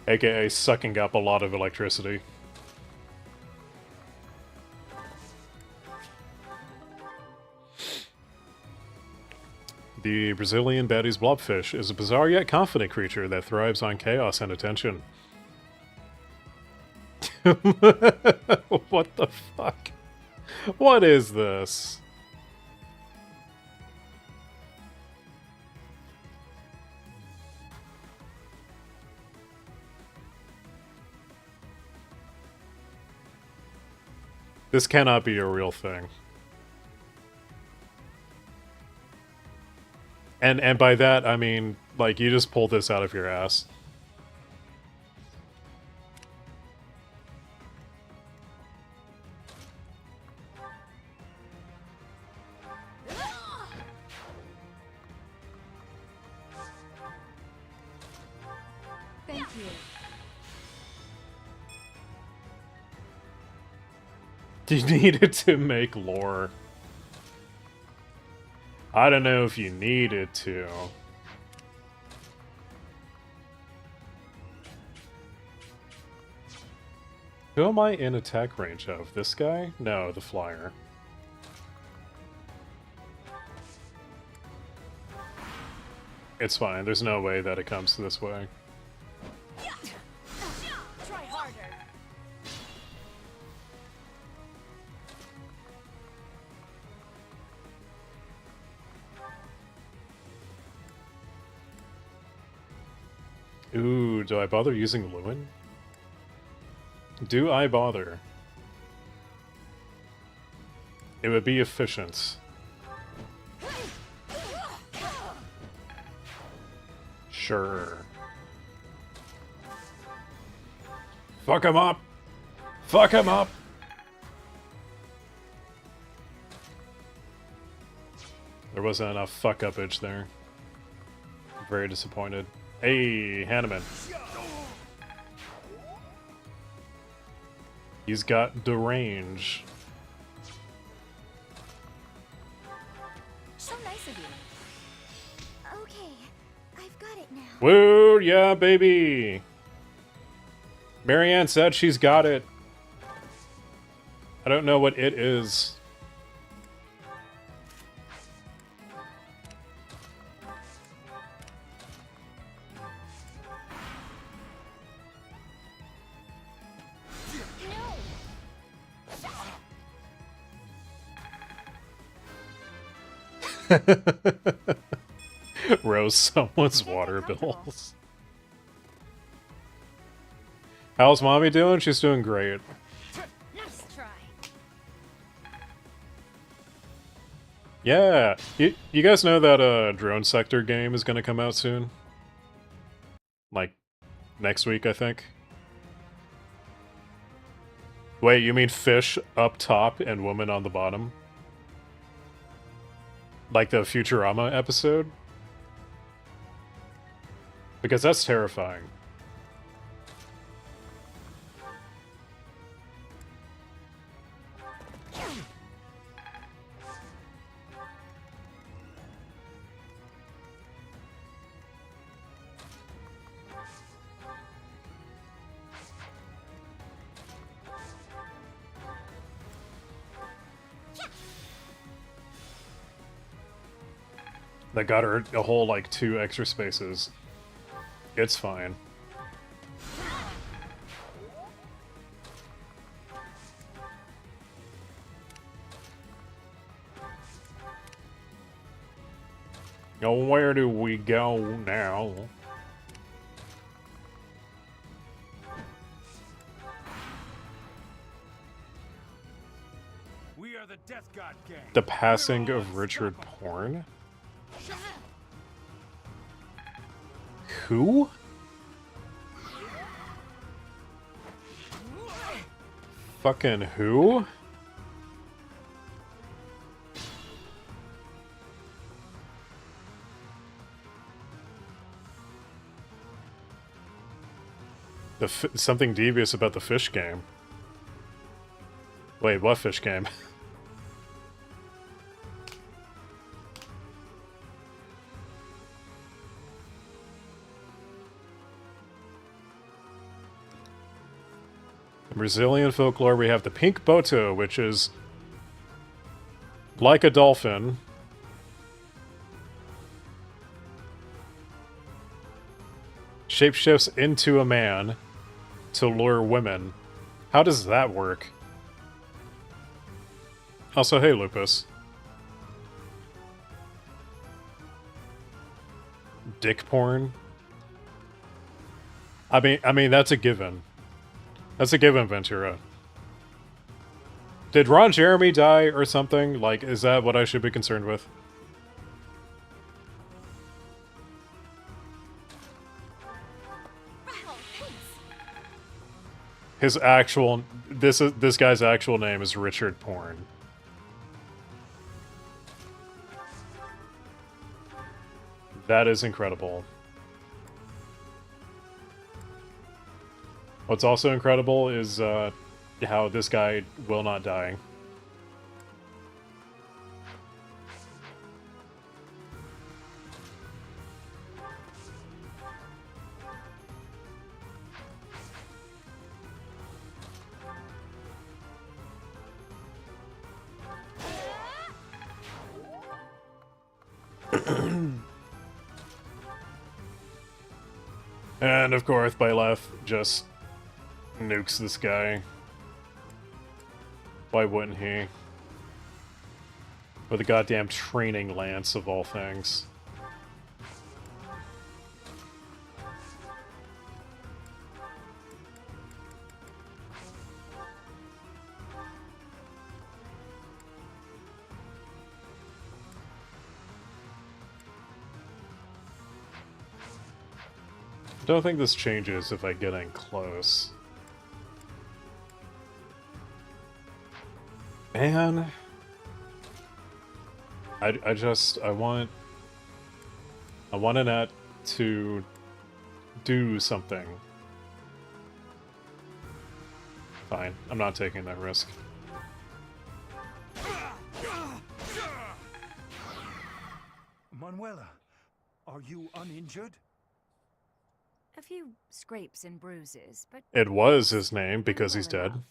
AKA sucking up a lot of electricity. The Brazilian baddie's blobfish is a bizarre yet confident creature that thrives on chaos and attention. What the fuck? What is this? This cannot be a real thing. And by that, I mean, like, you just pulled this out of your ass. Thank you. You needed to make lore. I don't know if you needed to. Who am I in attack range of? This guy? No, the flyer. It's fine. There's no way that it comes this way. Try harder. Ooh, do I bother using Lewin? Do I bother? It would be efficient. Sure. Fuck him up! Fuck him up! There wasn't enough fuck-upage there. Very disappointed. Hey, Hanneman. He's got derange. So nice of you. Okay, I've got it now. Woo, yeah, baby! Marianne said she's got it. I don't know what it is. Rose someone's water bills. How's mommy doing? She's doing great. Nice try. Yeah, you guys know that drone sector game is gonna come out soon? Like, next week, I think. Wait, you mean fish up top and woman on the bottom? Like the Futurama episode? Because that's terrifying. That got her a whole, like, 2 extra spaces. It's fine. Oh, where do we go now? We are the Death God gang. The passing of Richard Porn? Who? Fucking who? Something devious about the fish game. Wait, what fish game? In Brazilian folklore, we have the pink boto, which is like a dolphin. Shapeshifts into a man to lure women. How does that work? Also, hey, Lupus. Dick porn? I mean, that's a given. That's a given, Ventura. Did Ron Jeremy die or something? Like, is that what I should be concerned with? His actual... This guy's actual name is Richard Porn. That is incredible. What's also incredible is how this guy will not die. And of course, Byleth just nukes this guy. Why wouldn't he? With a goddamn training lance of all things. Don't think this changes if I get in close. Man. I want Annette to do something. Fine, I'm not taking that risk. Manuela, are you uninjured? A few scrapes and bruises, but It was his name because he's dead. enough.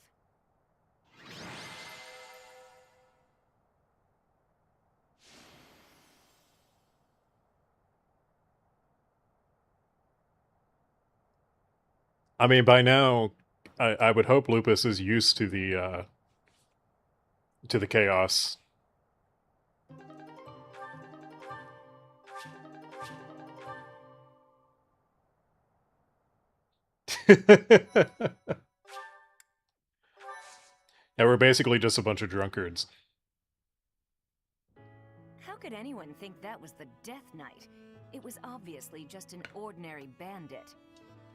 I mean, by now, I would hope Lupus is used to the chaos. Yeah, we're basically just a bunch of drunkards. How could anyone think that was the Death Knight? It was obviously just an ordinary bandit.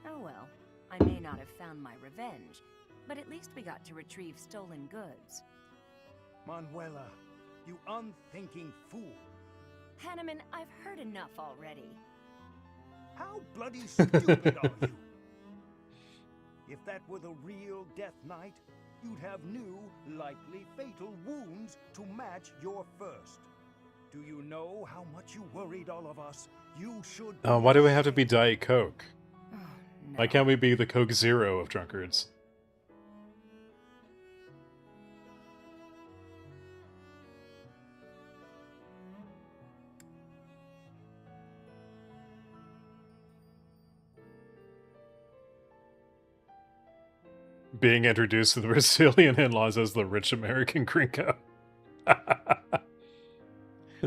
Oh well, I may not have found my revenge, but at least we got to retrieve stolen goods. Manuela, you unthinking fool. Hanneman, I've heard enough already. How bloody stupid are you? If that were the real Death Knight, you'd have new, likely fatal wounds to match your first. Do you know how much you worried all of us? You should... Why do we have to be Diet Coke? Oh, no. Why can't we be the Coke Zero of drunkards? Being introduced to the Brazilian in-laws as the rich American gringo.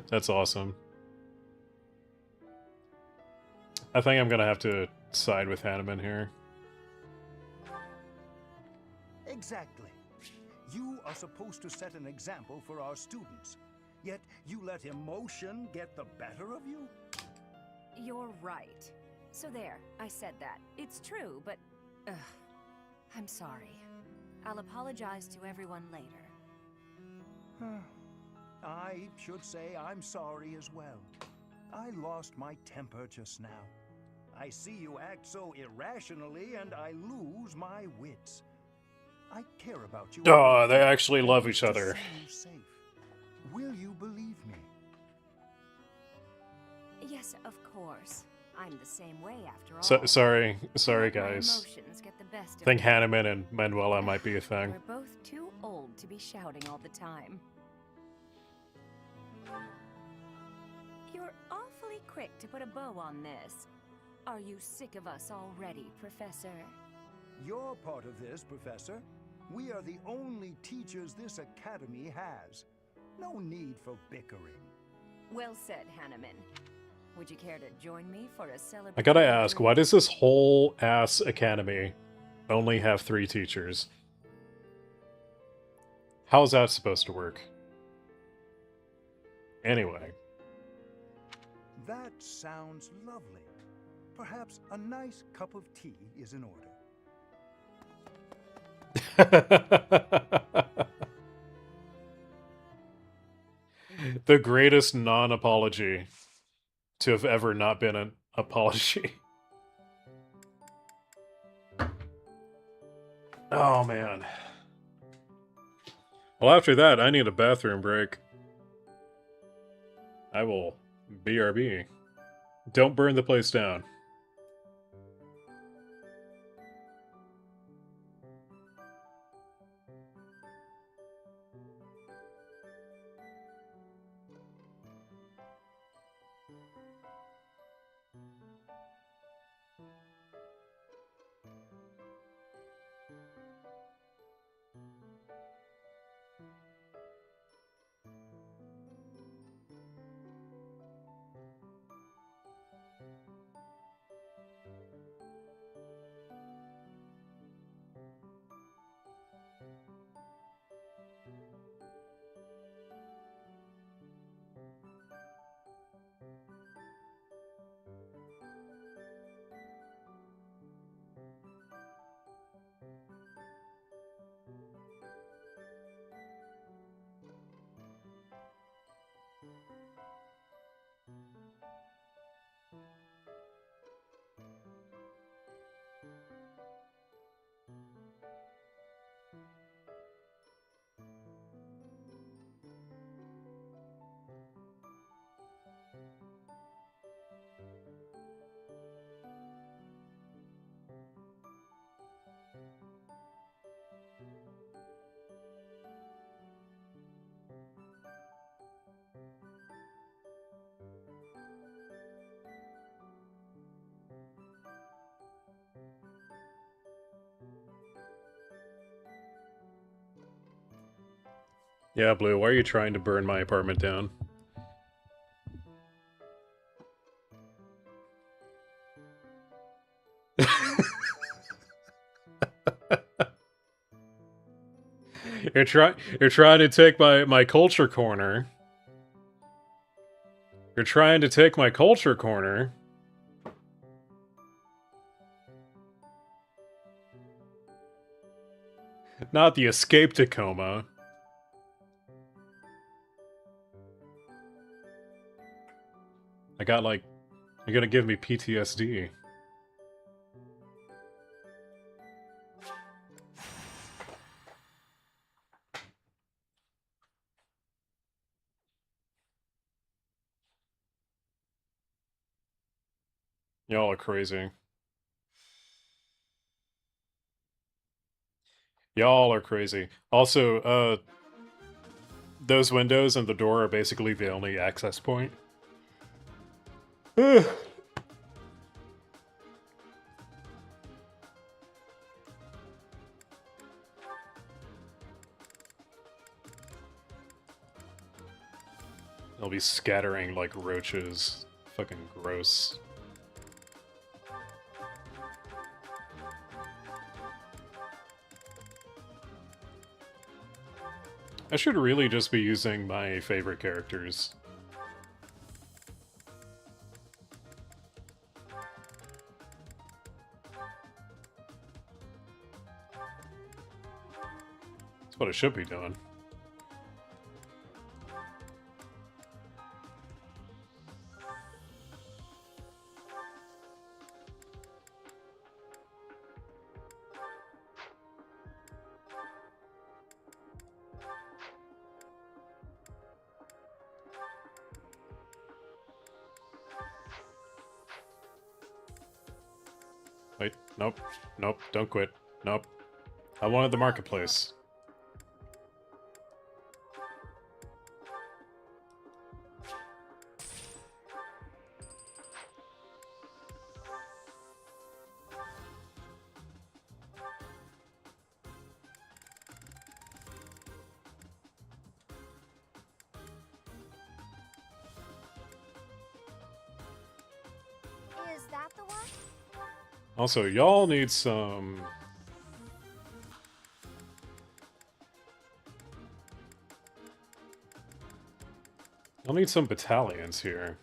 That's awesome. I think I'm gonna have to side with Hanneman here. Exactly. You are supposed to set an example for our students, yet you let emotion get the better of you? You're right. So there, I said that. It's true, but... Ugh. I'm sorry. I'll apologize to everyone later. I should say I'm sorry as well. I lost my temper just now. I see you act so irrationally and I lose my wits. I care about you. Oh, they actually love each other. Safe. Will you believe me? Yes, of course. I'm the same way after all. Sorry My guys. emotions get the best I of think me. Hanneman and Manuela might be a thing. We're both too old to be shouting all the time. You're awfully quick to put a bow on this. Are you sick of us already, Professor? You're part of this, Professor. We are the only teachers this academy has. No need for bickering. Well said, Hanneman. Would you care to join me for a celebration? I gotta ask, why does this whole ass academy only have 3 teachers? How's that supposed to work? Anyway. That sounds lovely. Perhaps a nice cup of tea is in order. The greatest non-apology to have ever not been an apology. Oh, man. Well, after that, I need a bathroom break. I will BRB. Don't burn the place down. Yeah, Blue, why are you trying to burn my apartment down? You're trying to take my culture corner. You're trying to take my culture corner. Not the escape Tacoma. I got like, you're gonna give me PTSD. Y'all are crazy. Y'all are crazy. Also, those windows and the door are basically the only access point. They'll be scattering like roaches. Fucking gross. I should really just be using my favorite characters. That's what I should be doing. Wait, nope, nope, don't quit, nope. I wanted the marketplace. Is that the one? Also, y'all need some... Y'all need some battalions here.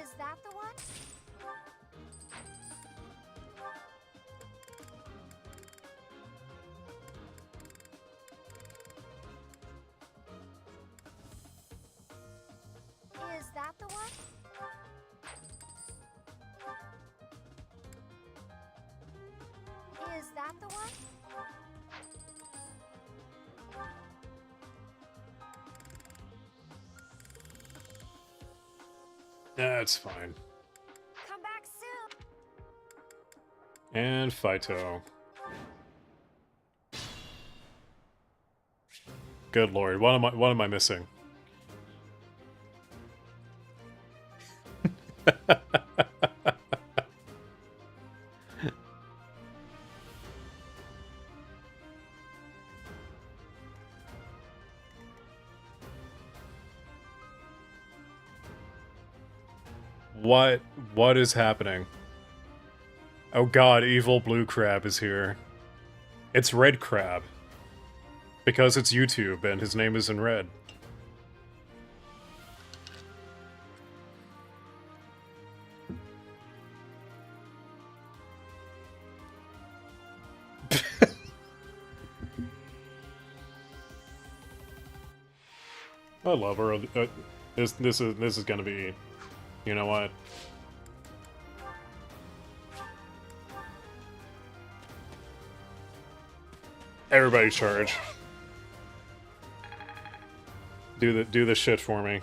Is that the one? Is that the one? Is that the one? That's fine. Come back soon. And Phyto. Good lord, what am I missing? What is happening? Oh god, evil blue crab is here. It's red crab. Because it's YouTube and his name is in red. I love her. This is gonna be, you know what? Everybody charge. Do the shit for me.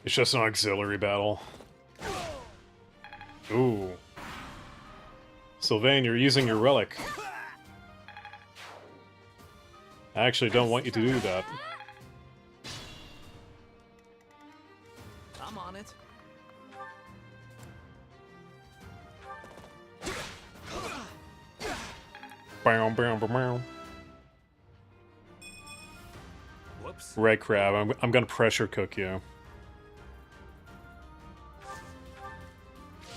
It's just an auxiliary battle. Ooh. Sylvain, you're using your relic. I actually don't want you to do that. I'm on it. Bow, bow, bow, bow. Whoops. Red Crab, I'm gonna pressure cook you.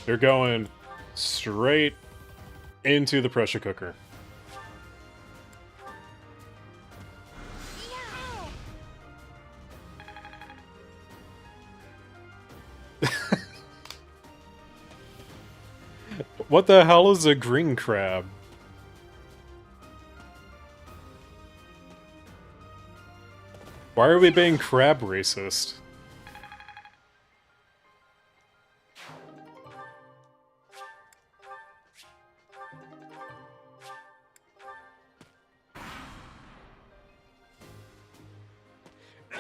They're going straight into the pressure cooker. What the hell is a green crab? Why are we being crab racist?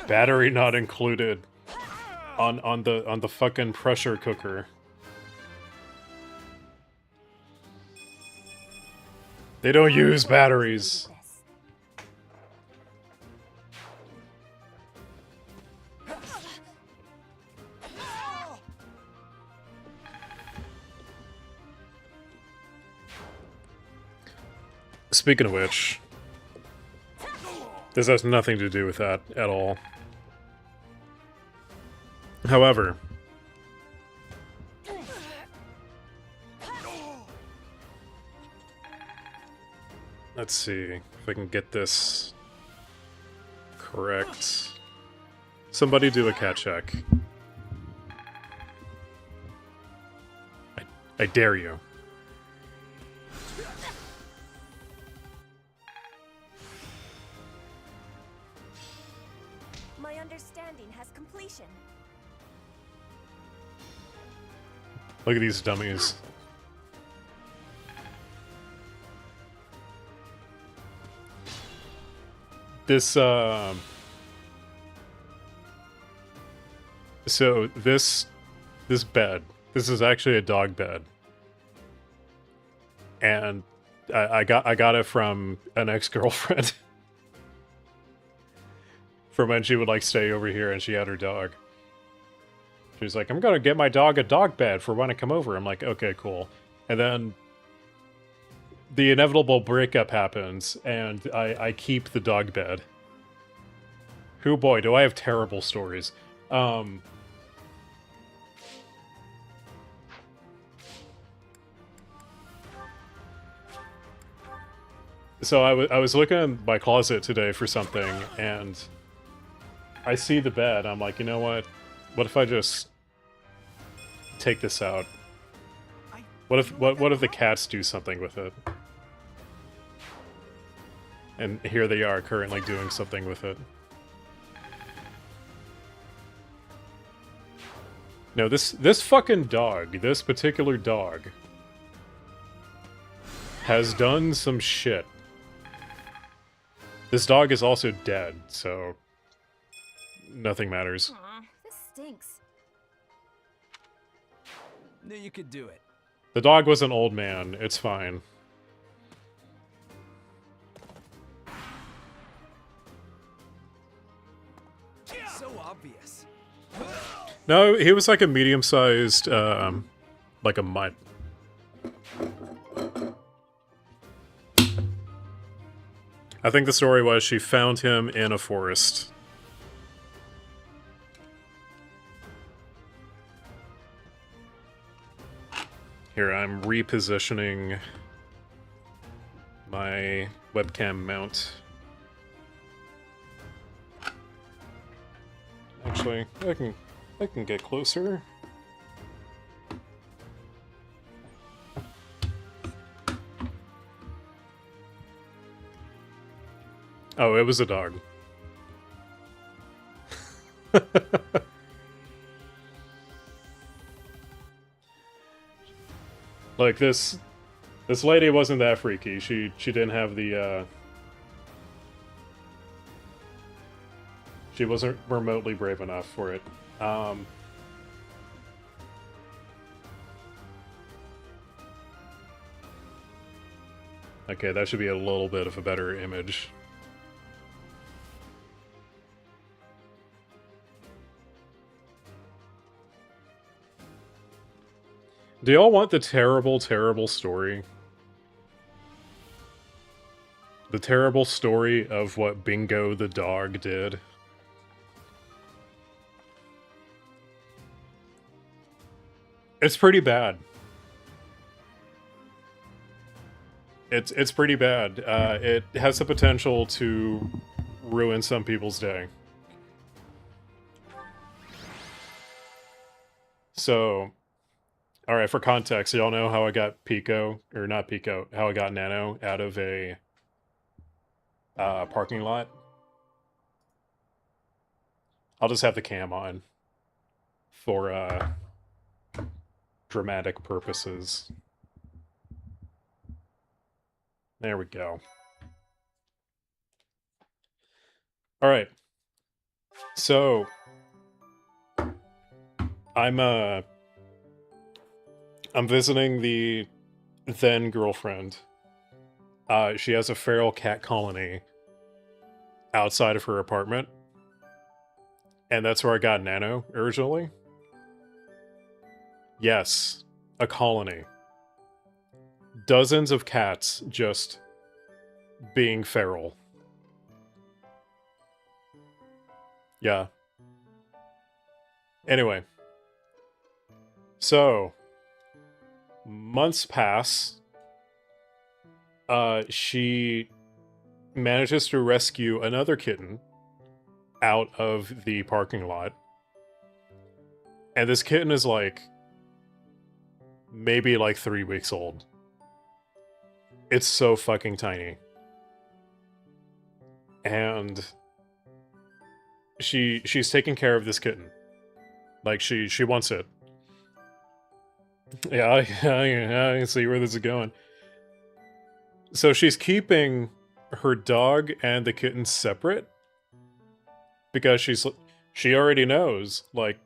Battery not included on the fucking pressure cooker. They don't use batteries. Speaking of which, this has nothing to do with that at all. However, let's see if I can get this correct. Somebody do a cat check. I dare you. My understanding has completion. Look at these dummies. This, so this bed, this is actually a dog bed. And I got it from an ex-girlfriend. From when she would like stay over here and she had her dog. She was like, I'm gonna get my dog a dog bed for when I come over. I'm like, okay, cool. And then the inevitable breakup happens, and I keep the dog bed. Who boy, do I have terrible stories. So I was looking in my closet today for something, and I see the bed. I'm like, you know what? What if I just take this out? What if the cats do something with it? And here they are currently doing something with it. No, this fucking dog, this particular dog, has done some shit. This dog is also dead, so nothing matters. Aw, this stinks. Knew you could do it. The dog was an old man. It's fine. So obvious. No, he was like a medium-sized, like a mutt. I think the story was she found him in a forest. Here, I'm repositioning my webcam mount. Actually, I can get closer. Oh, it was a dog. Like this lady wasn't that freaky. She didn't have the she wasn't remotely brave enough for it. Okay, that should be a little bit of a better image. Do y'all want the terrible, terrible story? The terrible story of what Bingo the dog did? It's pretty bad. It's pretty bad. It has the potential to ruin some people's day. So, alright, for context, y'all know how I got Pico, or not Pico, how I got Nano out of a parking lot? I'll just have the cam on for dramatic purposes. There we go. Alright. So I'm visiting the then girlfriend. She has a feral cat colony outside of her apartment. And that's where I got Nano originally. Yes, a colony. Dozens of cats just being feral. Yeah. Anyway. So, months pass. She manages to rescue another kitten out of the parking lot. And this kitten is like maybe like 3 weeks old. It's so fucking tiny. And she's taking care of this kitten. Like she wants it. Yeah, I see where this is going. So she's keeping her dog and the kitten separate because she already knows, like,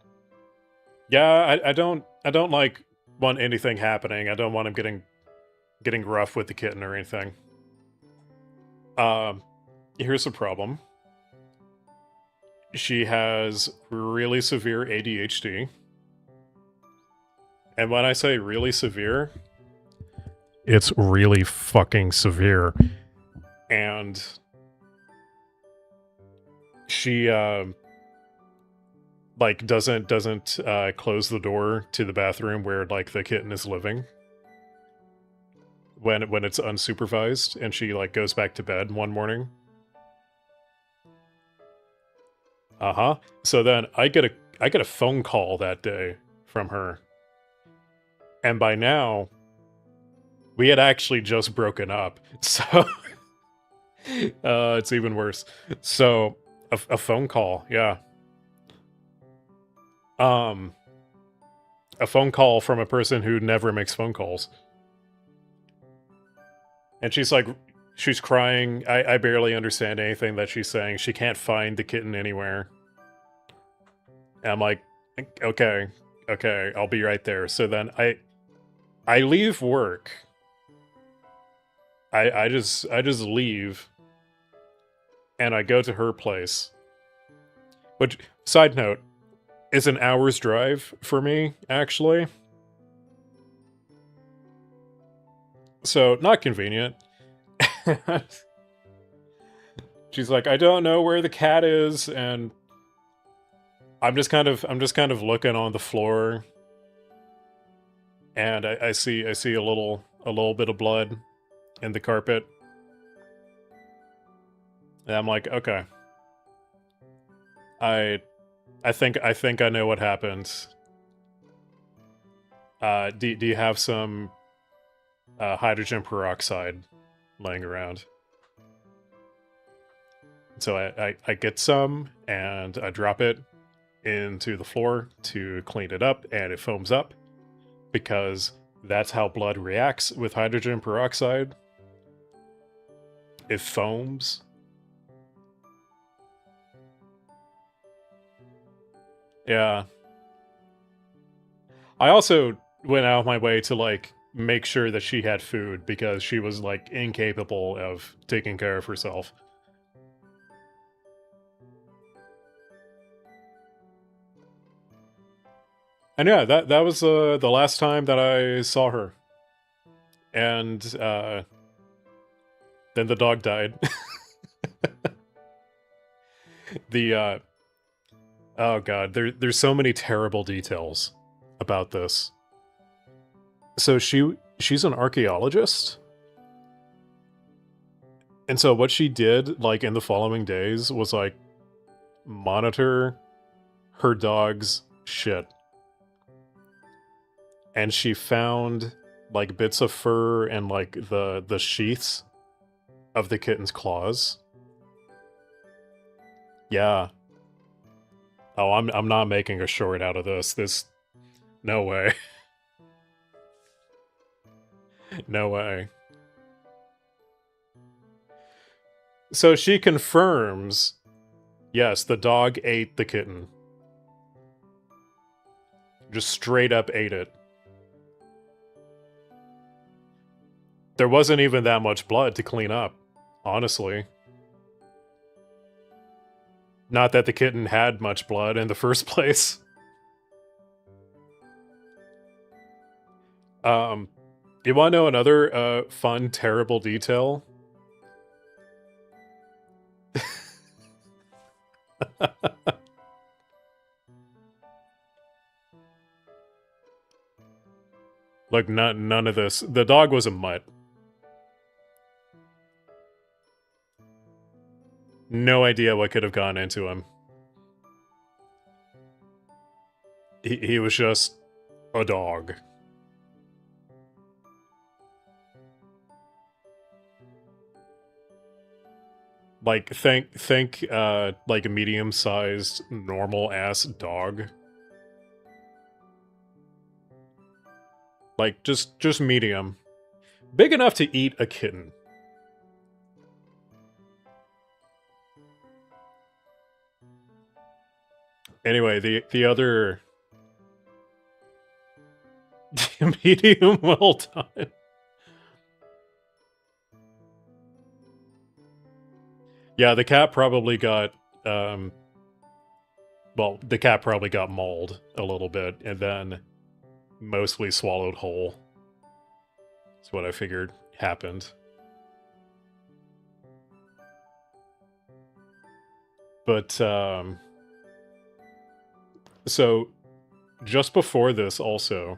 yeah, I don't like want anything happening. I don't want him getting rough with the kitten or anything. Here's the problem. She has really severe ADHD. And when I say really severe, it's really fucking severe. And she like doesn't close the door to the bathroom where like the kitten is living when it's unsupervised, and she like goes back to bed one morning. So then I get a phone call that day from her. And by now, we had actually just broken up. So it's even worse. So a phone call, yeah. A phone call from a person who never makes phone calls. And she's like, she's crying. I barely understand anything that she's saying. She can't find the kitten anywhere. And I'm like, okay, I'll be right there. So then I leave work. I just leave. And I go to her place. Which, side note, is an hour's drive for me, actually. So, not convenient. She's like, I don't know where the cat is, and I'm just kind of looking on the floor, and I see a little bit of blood in the carpet. And I'm like, okay. I think I know what happened. Do you have some hydrogen peroxide laying around? So I get some, and I drop it into the floor to clean it up, and it foams up, because that's how blood reacts with hydrogen peroxide. It foams. Yeah. I also went out of my way to, like, make sure that she had food because she was, like, incapable of taking care of herself. And yeah, that was the last time that I saw her. And then the dog died. The oh god, there's so many terrible details about this. So she's an archaeologist. And so what she did, like, in the following days was, like, monitor her dog's shit. And she found, like, bits of fur and, like, the sheaths of the kitten's claws. Yeah. Oh, I'm not making a short out of this. No way. No way. So she confirms, yes, the dog ate the kitten. Just straight up ate it. There wasn't even that much blood to clean up, honestly. Not that the kitten had much blood in the first place. You want to know another fun, terrible detail? Like, none of this. The dog was a mutt. No idea what could have gone into him. He was just a dog. Like, think like a medium-sized, normal-ass dog. Like, just medium. Big enough to eat a kitten. Anyway, the other... medium well done. Yeah, the cat probably got, well, the cat probably got mauled a little bit, and then mostly swallowed whole. That's what I figured happened. But, so, just before this also...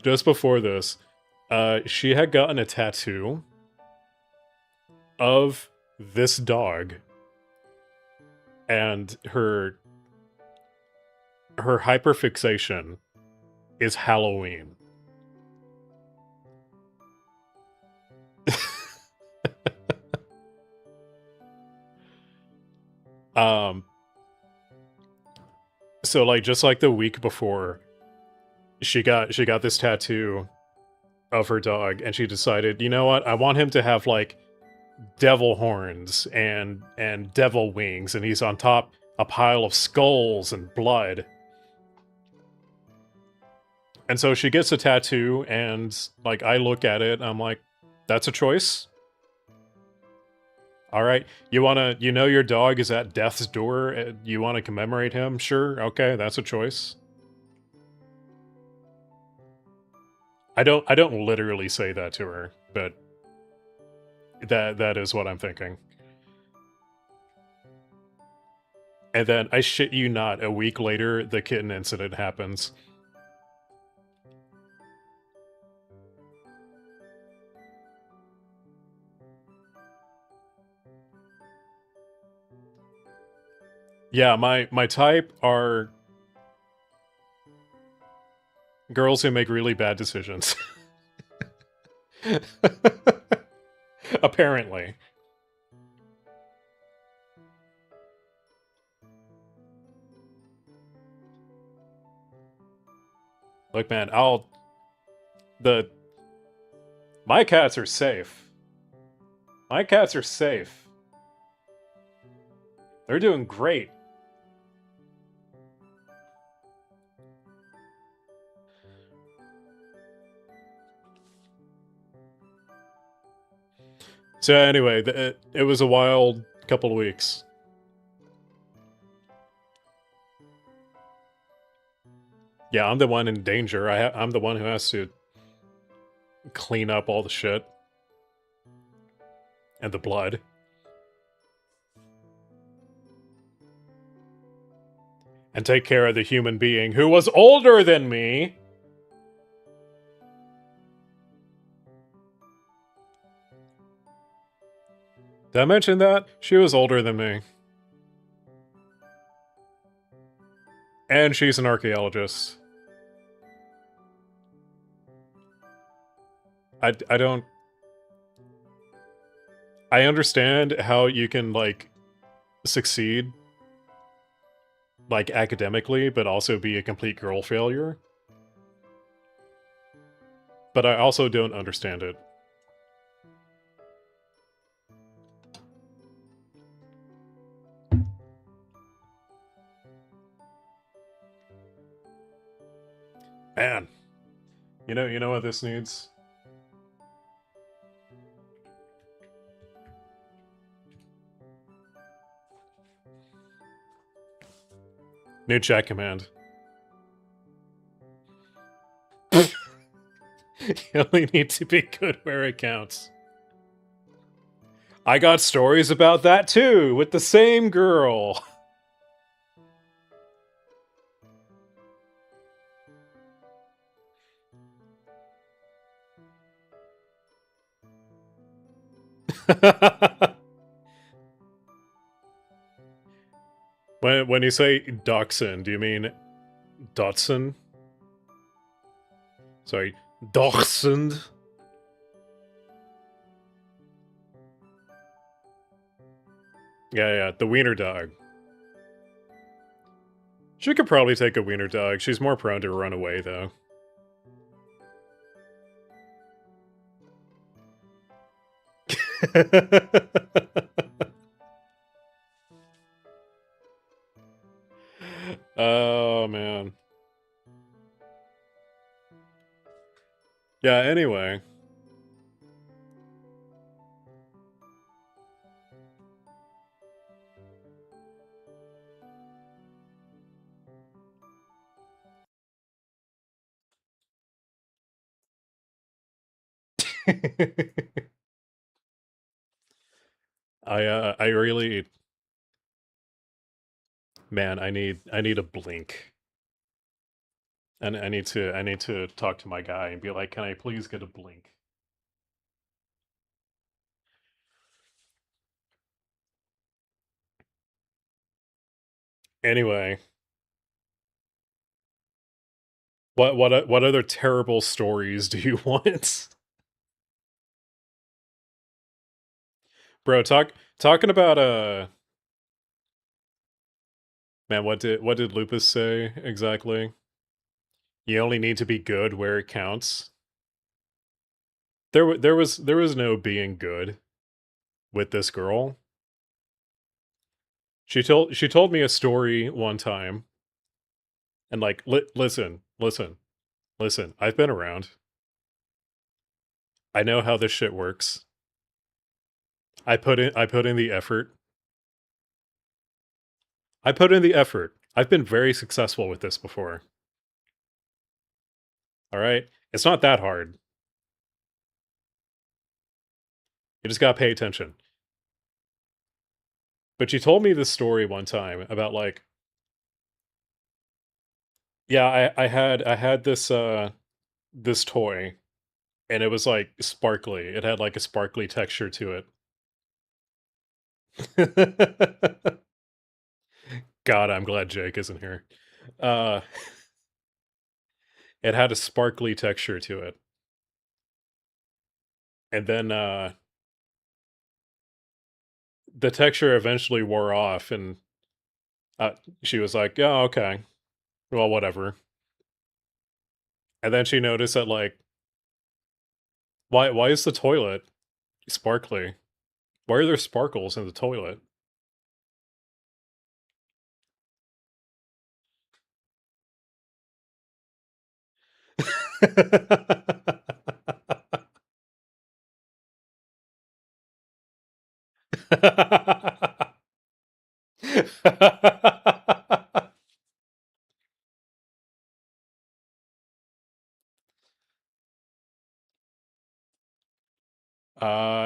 just before this, she had gotten a tattoo of this dog, and her hyperfixation is Halloween. So, like, just like the week before, she got this tattoo of her dog, and she decided, you know what, I want him to have, like, devil horns and devil wings, and he's on top a pile of skulls and blood. And so she gets a tattoo, and, like, I look at it, and I'm like, that's a choice? Alright, you know your dog is at death's door, you wanna commemorate him? Sure, okay, that's a choice. I don't literally say that to her, but that is what I'm thinking. And then, I shit you not, a week later, the kitten incident happens. Yeah, my type are girls who make really bad decisions. Apparently. Look, man, my cats are safe. My cats are safe. They're doing great. So anyway, it was a wild couple of weeks. Yeah, I'm the one in danger. I'm the one who has to clean up all the shit. And the blood. And take care of the human being who was older than me. Did I mention that? She was older than me. And she's an archaeologist. I don't... I understand how you can, like, succeed, like, academically, but also be a complete girl failure. But I also don't understand it. Man. You know what this needs? New chat command. You only need to be good where it counts. I got stories about that too, with the same girl. When you say dachshund, do you mean Dotson? Sorry, dachshund? Yeah, the wiener dog. She could probably take a wiener dog. She's more prone to run away, though. Oh, man. Yeah, anyway. I really... Man, I need a blink. And I need to talk to my guy and be like, can I please get a blink? Anyway. What other terrible stories do you want? Bro, talking about man, what did Lupus say exactly? You only need to be good where it counts. There was no being good with this girl. She told me a story one time. And like listen. I've been around. I know how this shit works. I put in the effort. I've been very successful with this before. All right? It's not that hard. You just gotta pay attention. But she told me this story one time about like, yeah, I had this this toy, and it was like sparkly. It had like a sparkly texture to it. God, I'm glad Jake isn't here. It had a sparkly texture to it. And then the texture eventually wore off, and she was like, "Oh, okay. Well, whatever." And then she noticed that, like, why is the toilet sparkly? Why are there sparkles in the toilet?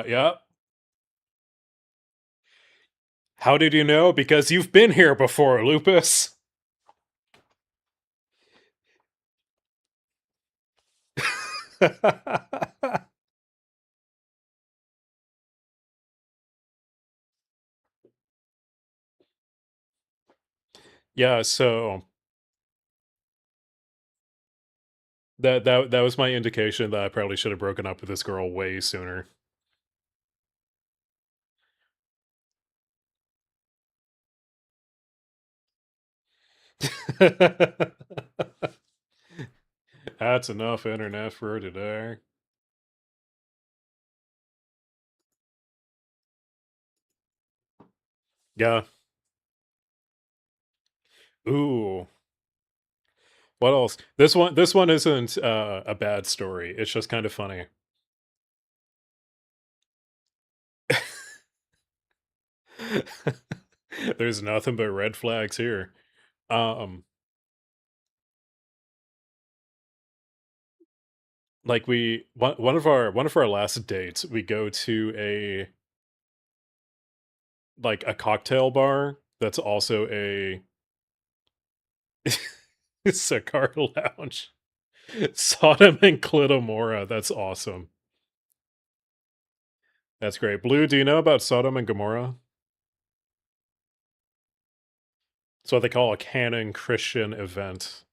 Yeah. How did you know? Because you've been here before, Lupus. Yeah, so that was my indication that I probably should have broken up with this girl way sooner. That's enough internet for today. Yeah. Ooh. What else? This one isn't a bad story. It's just kind of funny. There's nothing but red flags here. Um like one of our last dates, we go to a cocktail bar that's also a cigar lounge. Sodom and Clitomora. That's awesome. That's great. Blue, do you know about Sodom and Gomorrah? It's what they call a canon Christian event.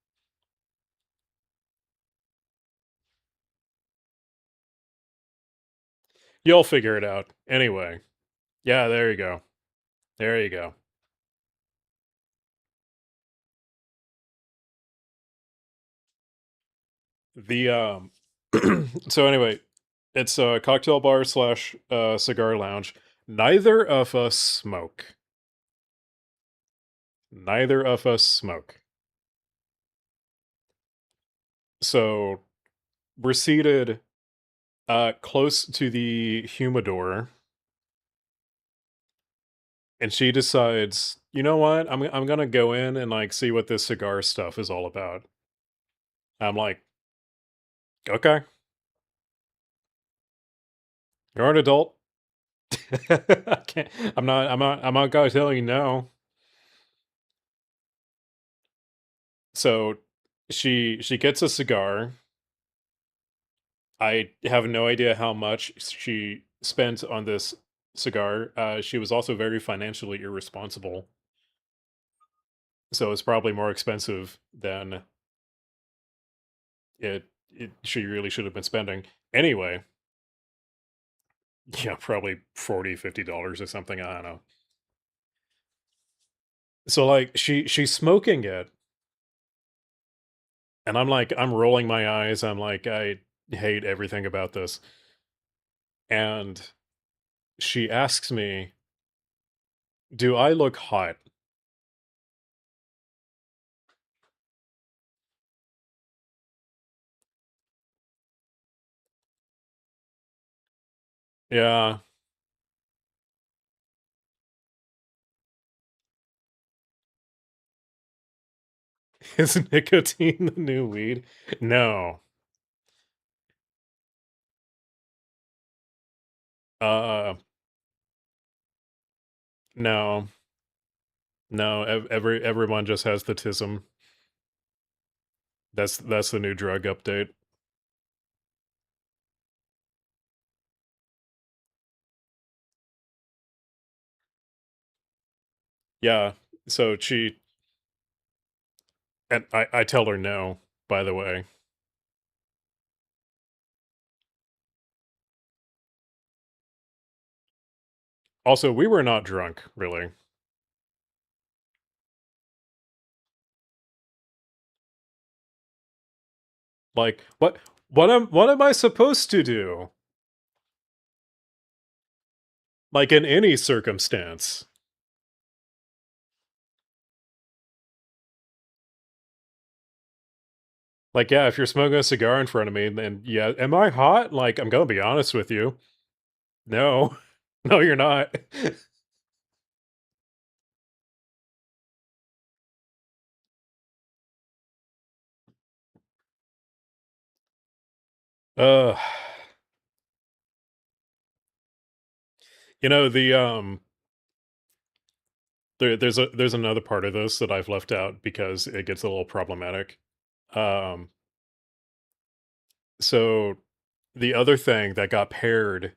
You'll figure it out. Anyway. Yeah, there you go. There you go. The so anyway, it's a cocktail bar slash cigar lounge. Neither of us smoke. Neither of us smoke. So we're seated close to the humidor, and she decides, you know what? I'm gonna go in and like see what this cigar stuff is all about. I'm like, okay, you're an adult. I can't, I'm not gonna tell you no. So she gets a cigar. I have no idea how much she spent on this cigar. She was also very financially irresponsible, so it's probably more expensive than it she really should have been spending. Anyway, yeah, probably $40-50 or something. I don't know. So like she's smoking it, and I'm like I'm rolling my eyes. I'm like I hate everything about this. And she asks me, "Do I look hot?" Yeah. Is nicotine the new weed? No. Uh, no. No, everyone just has the tism. That's the new drug update. Yeah. So she and I tell her no, by the way. Also, we were not drunk, really. Like, what am I supposed to do? Like in any circumstance. Like, yeah, if you're smoking a cigar in front of me, then yeah, am I hot? Like, I'm gonna be honest with you. No. No, you're not. Uh, you know, there's another part of this that I've left out because it gets a little problematic. Um, so the other thing that got paired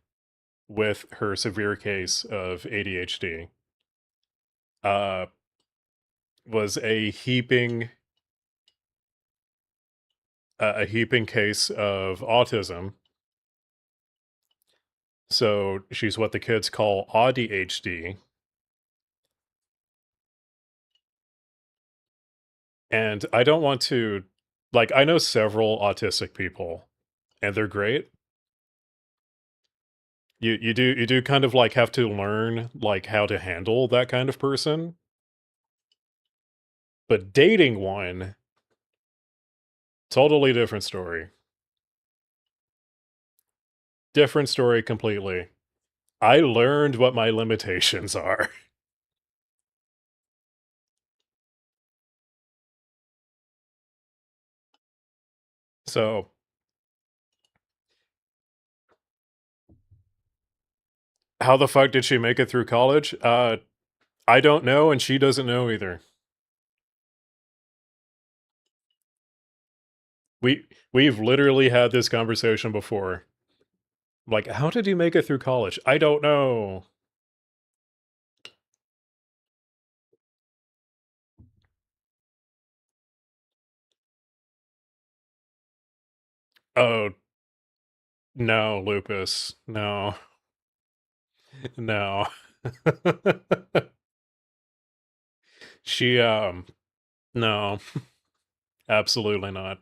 with her severe case of ADHD uh, was a heaping case of autism. So she's what the kids call ADHD. And I don't want to, like, I know several autistic people, and they're great. You do kind of like have to learn like how to handle that kind of person. But dating one, totally different story. Different story completely. I learned what my limitations are. So, how the fuck did she make it through college? I don't know, and she doesn't know either. We've literally had this conversation before. Like, how did you make it through college? I don't know. Oh, no, lupus. No. No. She no. Absolutely not.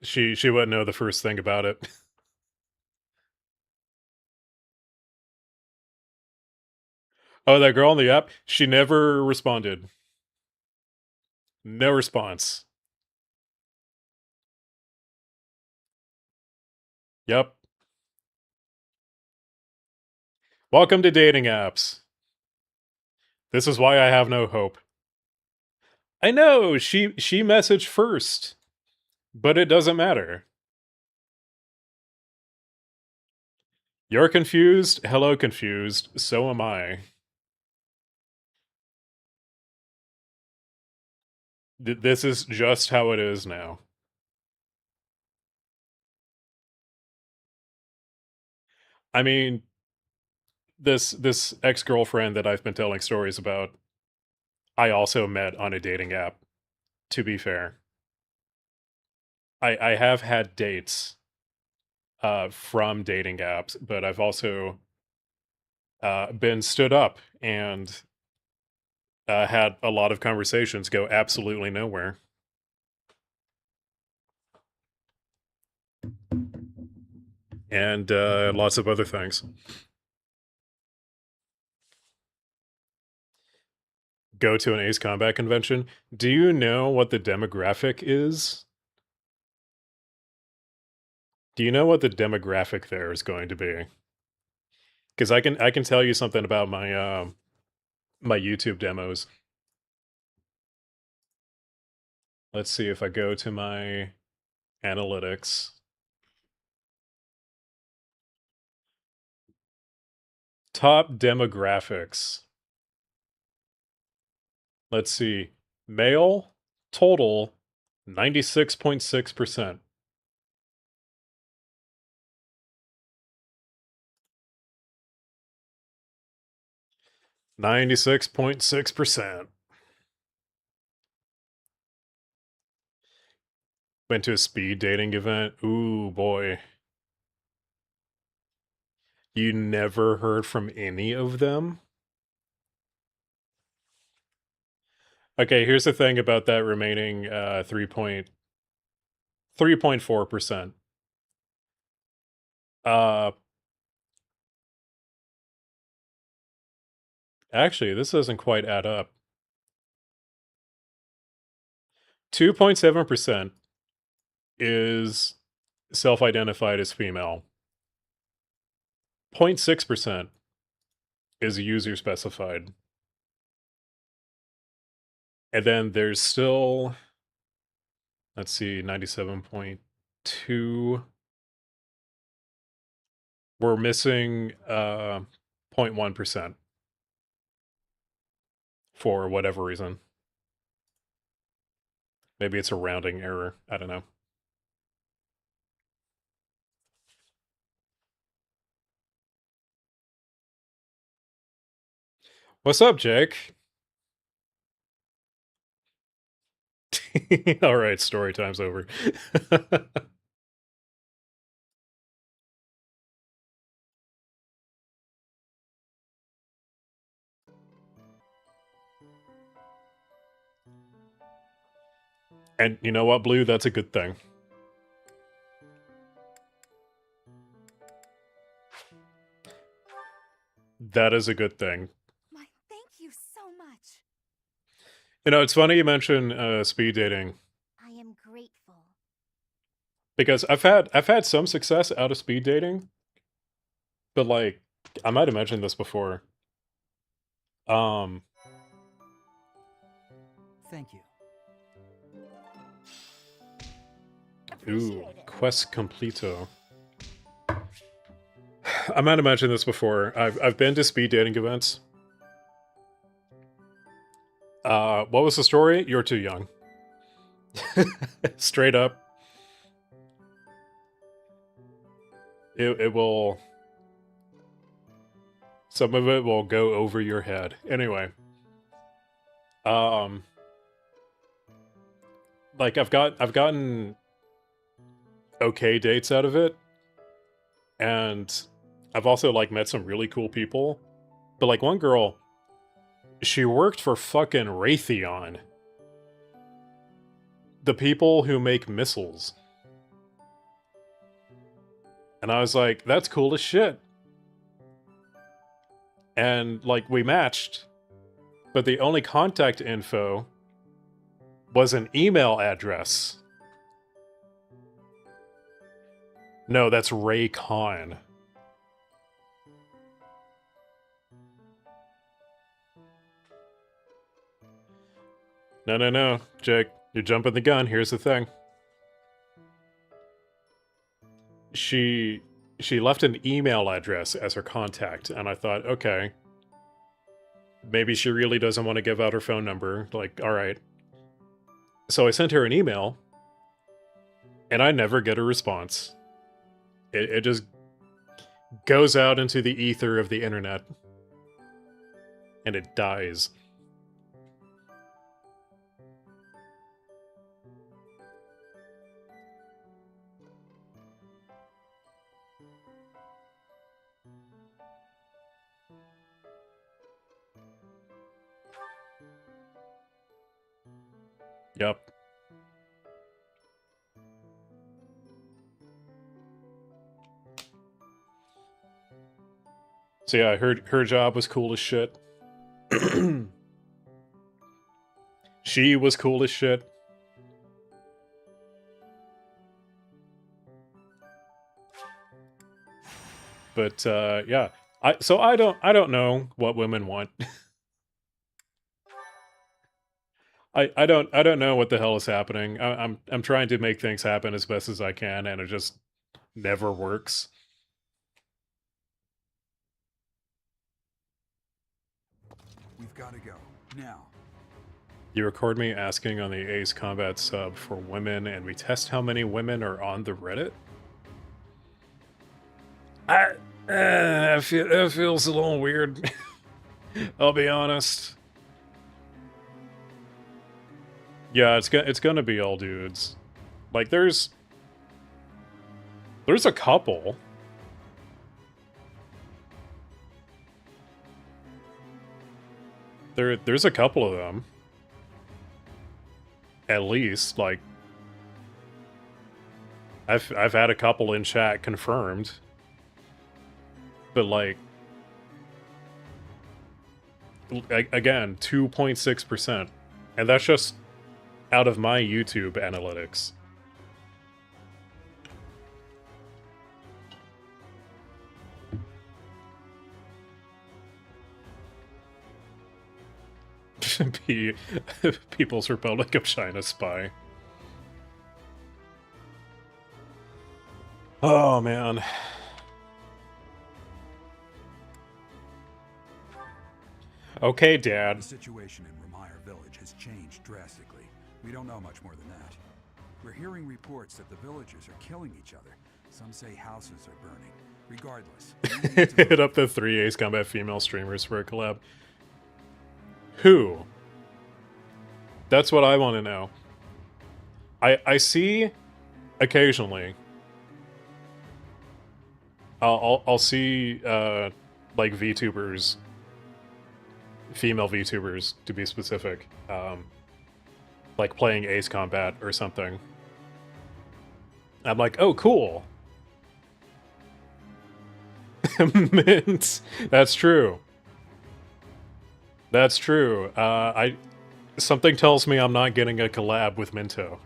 She wouldn't know the first thing about it. Oh, that girl on the app, she never responded. No response. Yep. Welcome to dating apps. This is why I have no hope. I know, she messaged first, but it doesn't matter. You're confused? Hello, confused. So am I. This is just how it is now. I mean, this ex-girlfriend that I've been telling stories about, I also met on a dating app, to be fair. I have had dates from dating apps, but I've also been stood up and had a lot of conversations go absolutely nowhere. And lots of other things. Go to an Ace Combat convention. Do you know what the demographic is? Do you know what the demographic there is going to be? Because I can tell you something about my my YouTube demos. Let's see if I go to my analytics. Top demographics. Let's see. Male total 96.6%. 96.6%. Went to a speed dating event. Ooh, boy. You never heard from any of them? Okay, here's the thing about that remaining 3.4%. Uh Actually, this doesn't quite add up. 2.7% is self-identified as female. 0.6% is user specified. And then there's still, let's see, 97.2. We're missing 0.1% for whatever reason. Maybe it's a rounding error. I don't know. What's up, Jake? All right, story time's over. And you know what, Blue? That's a good thing. That is a good thing. My thank you so much. You know, it's funny you mention speed dating. I am grateful. Because I've had some success out of speed dating. But like, I might have mentioned this before. Thank you. Ooh, quest completo. I might have mentioned this before. I've been to speed dating events. What was the story? You're too young. Straight up. It will... Some of it will go over your head. Anyway. Like, I've gotten okay dates out of it. And I've also, like, met some really cool people. But, like, one girl, she worked for fucking Raytheon. The people who make missiles. And I was like, that's cool as shit. And, like, we matched. But the only contact info was an email address. No, that's Raycon. No, Jake. You're jumping the gun. Here's the thing. She left an email address as her contact, and I thought, okay, maybe she really doesn't want to give out her phone number. Like, all right. So I sent her an email, and I never get a response. It just goes out into the ether of the internet, and it dies. Yep. So yeah, her job was cool as shit. She was cool as shit. But yeah, I don't know what women want. I don't know what the hell is happening. I'm trying to make things happen as best as I can, and it just never works. We've got to go now. You record me asking on the Ace Combat sub for women, and we test how many women are on the Reddit. That feels a little weird. I'll be honest. Yeah, it's gonna be all dudes. Like, there's a couple. There's a couple of them. At least, like, I've had a couple in chat confirmed. But like, again, 2.6%. And that's just out of my YouTube analytics. People's Republic of China spy. Oh, man. Okay, Dad. The situation in Ramire Village has changed drastically. We don't know much more than that. We're hearing reports that the villagers are killing each other. Some say houses are burning. Regardless. Hit up the 3 Ace Combat female streamers for a collab. Who? That's what I want to know. I see occasionally. I'll see like VTubers, female VTubers to be specific, like playing Ace Combat or something. I'm like, oh, cool. Mint. That's true. That's true. Something tells me I'm not getting a collab with Minto.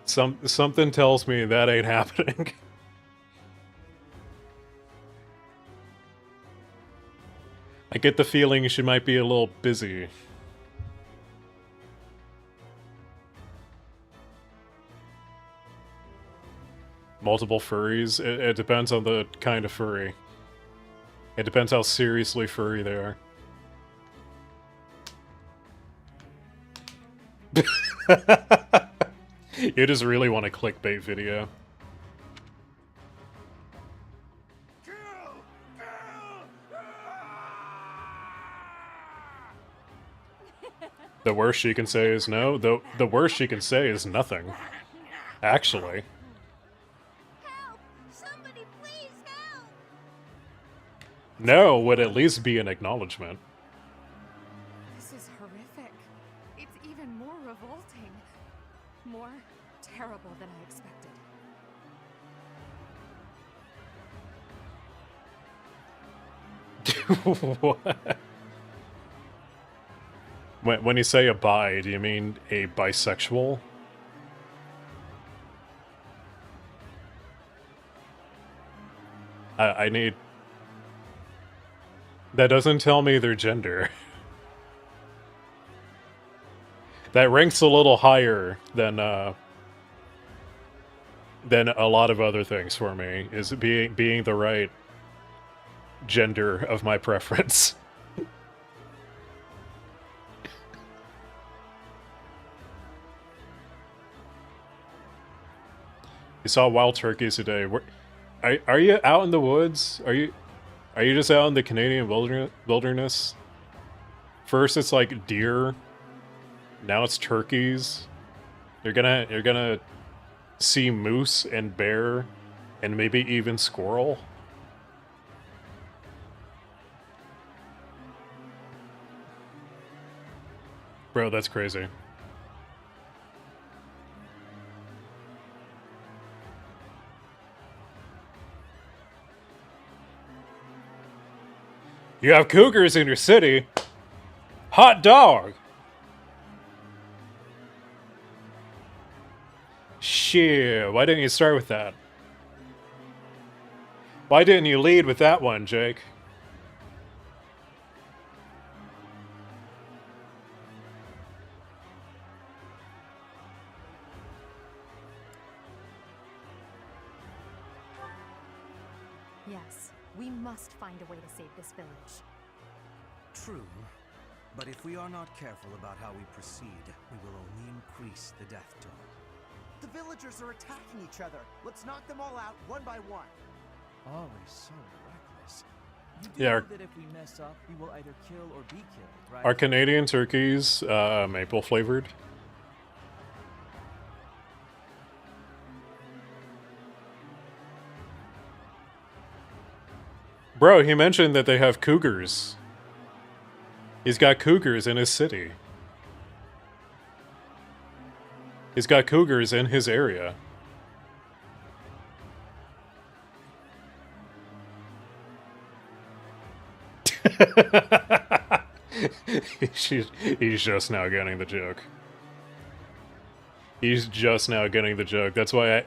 Something tells me that ain't happening. I get the feeling she might be a little busy. Multiple furries? It depends on the kind of furry. It depends how seriously furry they are. You just really want a clickbait video. The worst she can say is no. The worst she can say is nothing. Actually. Help! Somebody please help! No would at least be an acknowledgement. This is horrific. It's even more revolting. More terrible than I expected. What? When you say a bi, do you mean a bisexual? I need... That doesn't tell me their gender. That ranks a little higher than a lot of other things for me, is being the right gender of my preference. You saw wild turkeys today. Are you out in the woods? Are you just out in the Canadian wilderness? First it's like deer, now it's turkeys. You're gonna see moose and bear and maybe even squirrel. Bro, that's crazy. You have cougars in your city? Hot dog! Shit, why didn't you start with that? Why didn't you lead with that one, Jake? Yes, we must find a way to save this village. True, but if we are not careful about how we proceed, we will only increase the death toll. The villagers are attacking each other. Let's knock them all out one by one. Always so reckless. You do Yeah. know that if we mess up, we will either kill or be killed, right? Are Canadian turkeys maple flavored? Bro, he mentioned that they have cougars. He's got cougars in his city. He's got cougars in his area. He's just now getting the joke. He's just now getting the joke. That's why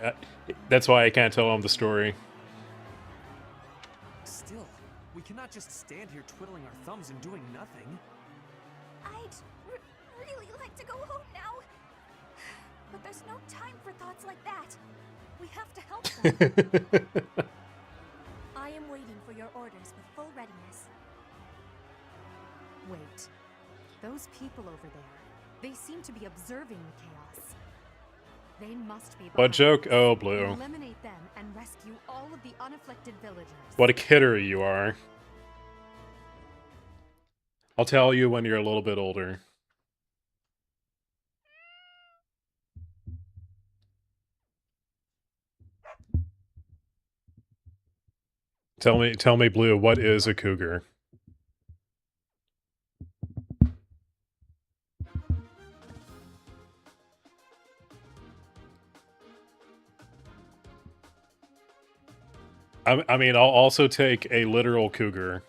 I can't tell him the story. Still, we cannot just stand here twiddling our thumbs and doing nothing. I'd really like to go home now. But there's no time for thoughts like that. We have to help them. I am waiting for your orders with full readiness. Wait. Those people over there, they seem to be observing the chaos. They must be What joke? us. Oh, Blue. Eliminate them and rescue all of the unafflicted villagers. What a kidder you are. I'll tell you when you're a little bit older. Tell me, Blue, what is a cougar? I mean, I'll also take a literal cougar.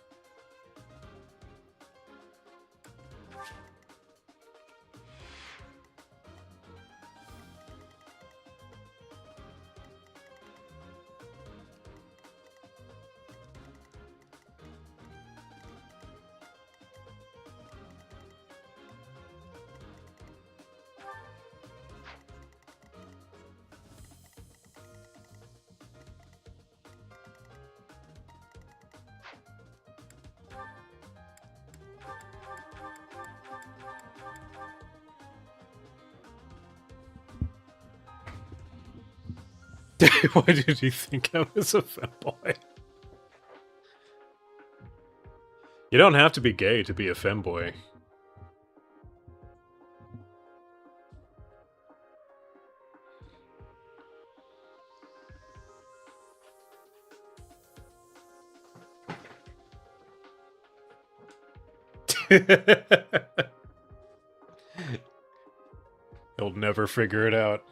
Why did you think I was a femboy? You don't have to be gay to be a femboy. He'll never figure it out.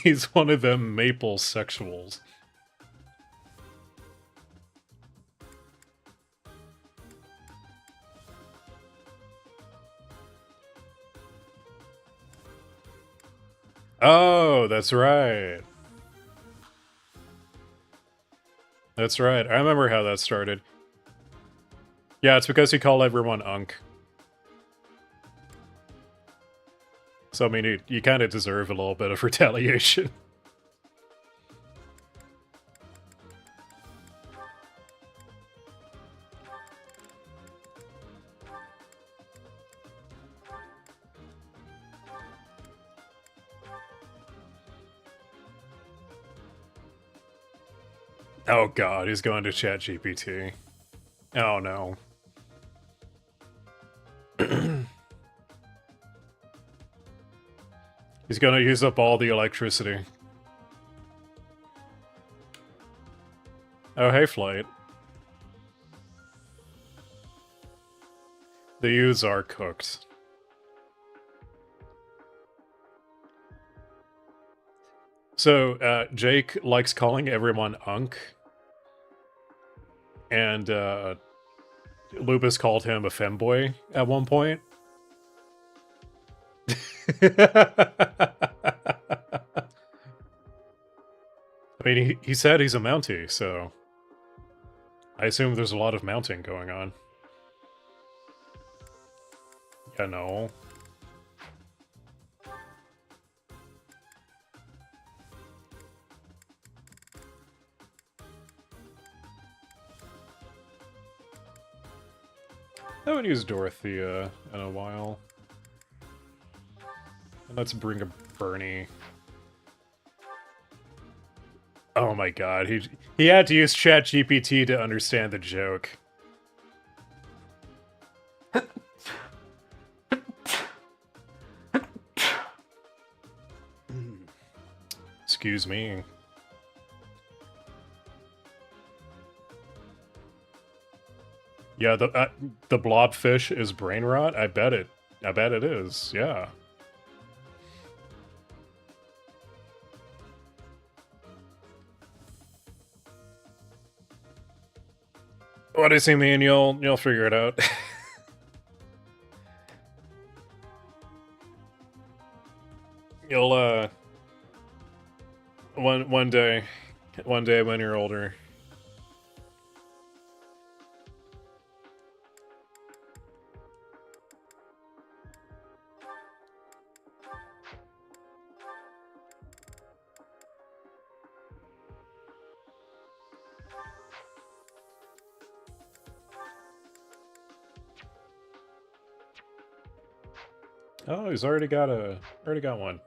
He's one of them maple sexuals. Oh, that's right. That's right. I remember how that started. Yeah, it's because he called everyone Unk. So, I mean, you kind of deserve a little bit of retaliation. Oh god, he's going to ChatGPT. Oh no. He's gonna use up all the electricity. Oh, hey, Flight. The youths are cooked. So, Jake likes calling everyone Unk. And, Lupus called him a femboy at one point. I mean, he said he's a Mountie, so I assume there's a lot of mounting going on. Yeah, no. I haven't used Dorothea in a while. And let's bring a Bernie. Oh my god, he had to use ChatGPT to understand the joke. Excuse me. Yeah, the blobfish is brain rot? I bet it is, yeah. What does he mean? You'll figure it out. You'll one day when you're older. Oh, he's already got one.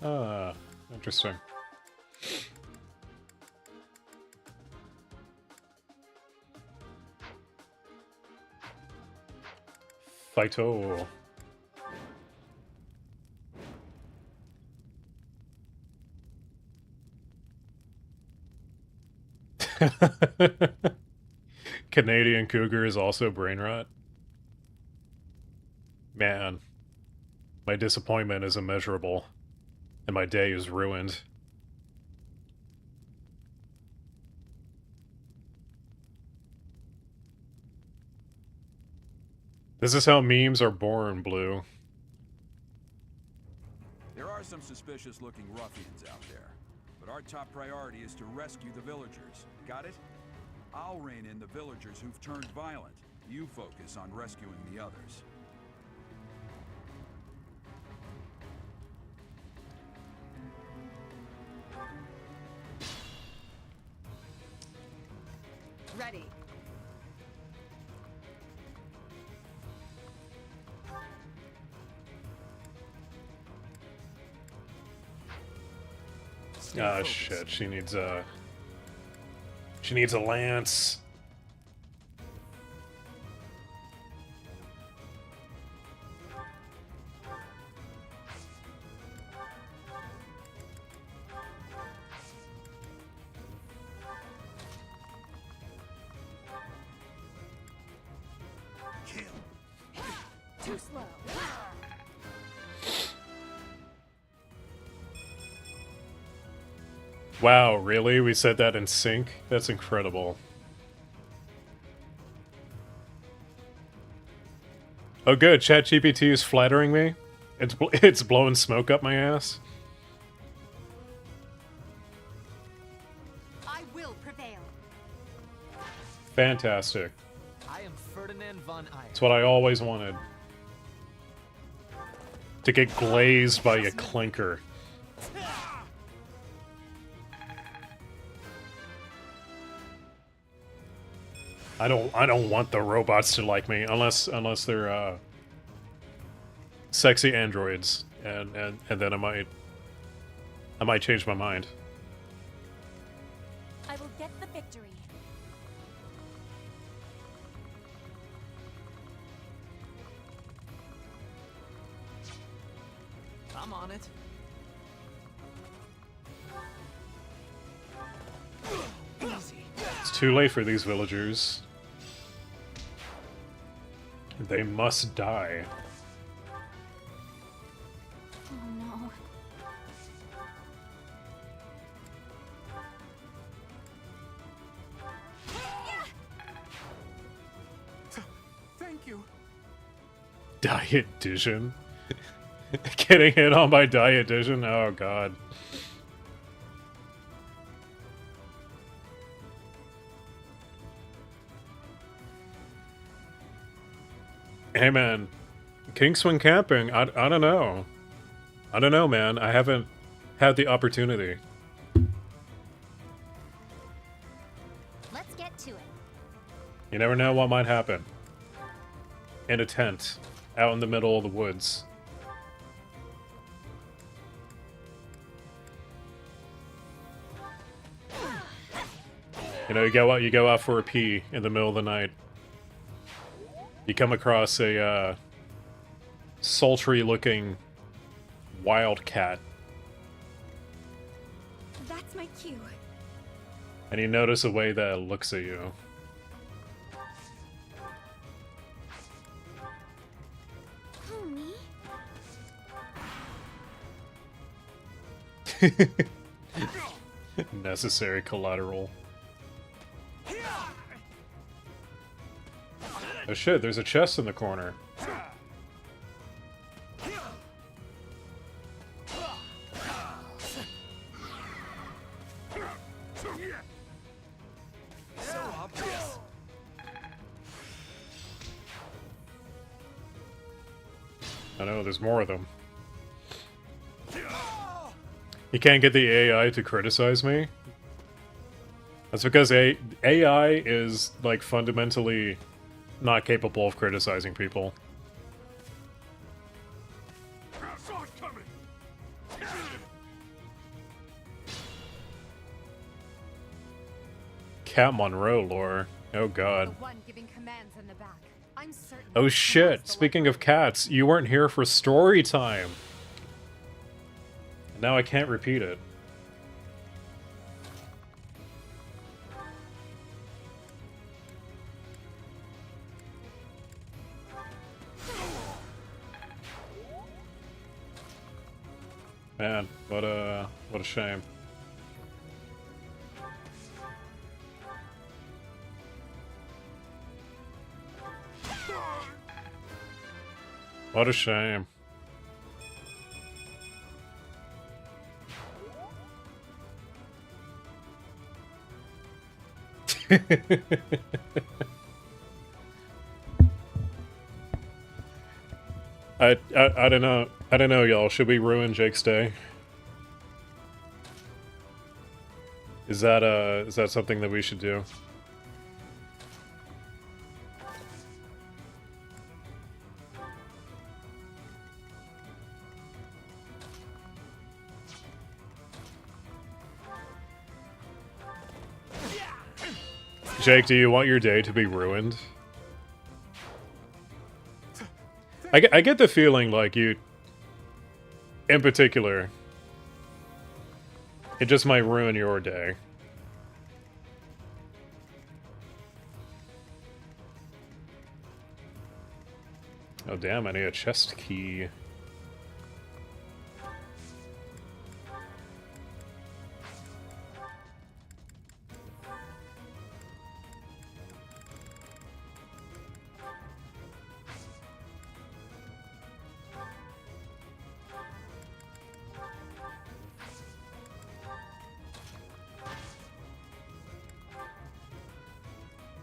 Ah, interesting. Fighto. Canadian cougar is also brain rot. Man, my disappointment is immeasurable, and my day is ruined. This is how memes are born, Blue. There are some suspicious-looking ruffians out there, but our top priority is to rescue the villagers. Got it? I'll rein in the villagers who've turned violent. You focus on rescuing the others. Ready. Ah, shit. She needs a lance. Too slow. Wow, really? We said that in sync? That's incredible. Oh good, ChatGPT is flattering me. It's blowing smoke up my ass. I will prevail. Fantastic. I am Ferdinand von Eyre. It's what I always wanted. To get glazed by a clinker. I don't want the robots to like me unless they're sexy androids, and then I might change my mind. I will get the victory. I'm on it. Easy. It's too late for these villagers. They must die. Oh no. Thank you. Dietitian? Getting hit on by dietitian? Oh god. Hey man, Kingswing camping, I don't know. I don't know, man. I haven't had the opportunity. Let's get to it. You never know what might happen. In a tent, out in the middle of the woods. You know, you go out for a pee in the middle of the night. You come across a sultry-looking wildcat. That's my cue. And you notice a way that it looks at you. Necessary collateral. Oh shit, there's a chest in the corner. So obvious. I know, there's more of them. You can't get the AI to criticize me? That's because AI is, like, fundamentally not capable of criticizing people. Cat Monroe lore. Oh god. The one giving commands in the back. I'm certain. Oh shit, speaking of cats, you weren't here for story time. Now I can't repeat it. Man, what a shame. What a shame. I don't know. I don't know, y'all. Should we ruin Jake's day? Is that something that we should do? Jake, do you want your day to be ruined? I get the feeling like you, in particular, it just might ruin your day. Oh damn, I need a chest key.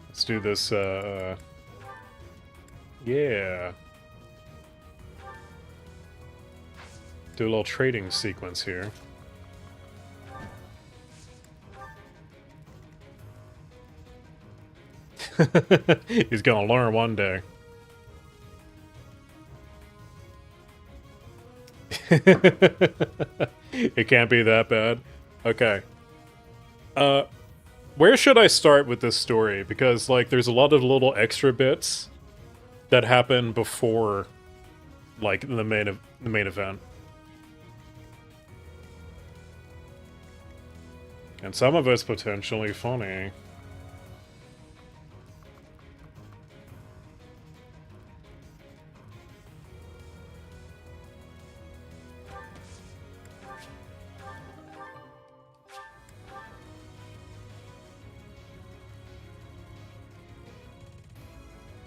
Let's do this, yeah. Do a little trading sequence here. He's gonna learn one day. It can't be that bad. Okay. Where should I start with this story? Because, like, there's a lot of little extra bits that happen before, like, the main event. And some of it's potentially funny.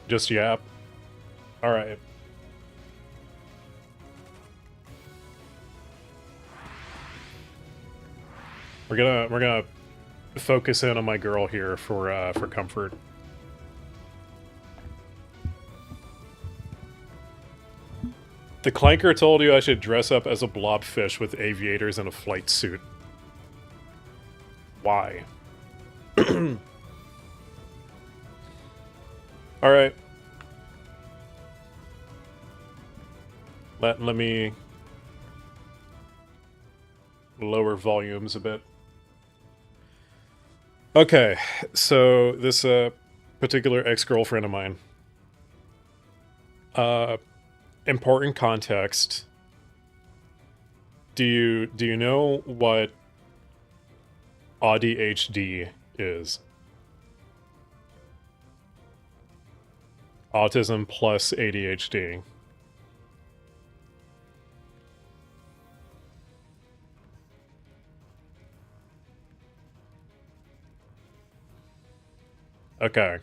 Just yap. Alright. We're gonna focus in on my girl here for comfort. The Clanker told you I should dress up as a blobfish with aviators and a flight suit. Why? Alright. Let me lower volumes a bit. Okay, so this particular ex-girlfriend of mine important context. Do you know what ADHD is? Autism plus ADHD. Okay.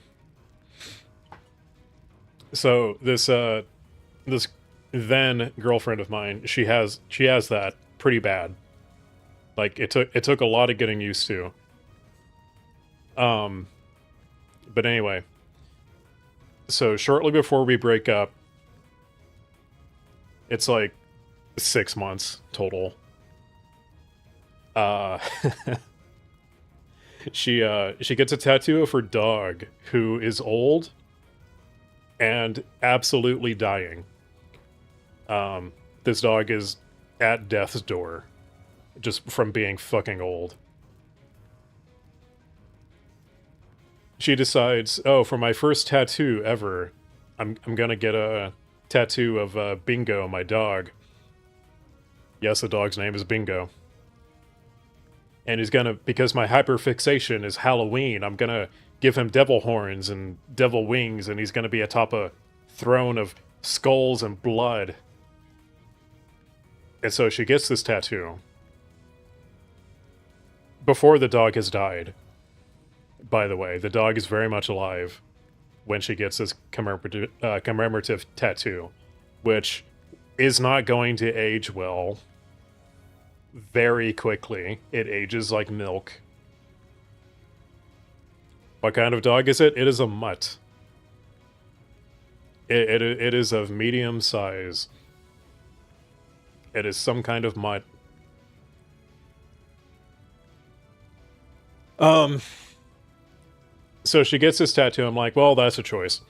So this then girlfriend of mine, she has that pretty bad. Like it took a lot of getting used to. But anyway, so shortly before we break up, it's like 6 months total. She gets a tattoo of her dog, who is old and absolutely dying. This dog is at death's door, just from being fucking old. She decides, oh, for my first tattoo ever, I'm gonna get a tattoo of Bingo, my dog. Yes, the dog's name is Bingo. And he's gonna, because my hyperfixation is Halloween, I'm gonna give him devil horns and devil wings, and he's gonna be atop a throne of skulls and blood. And so she gets this tattoo before the dog has died. By the way, the dog is very much alive when she gets this commemorative tattoo, which is not going to age well. Very quickly. It ages like milk. What kind of dog is it? It is a mutt. It is of medium size. It is some kind of mutt. So she gets this tattoo. I'm like, well, that's a choice.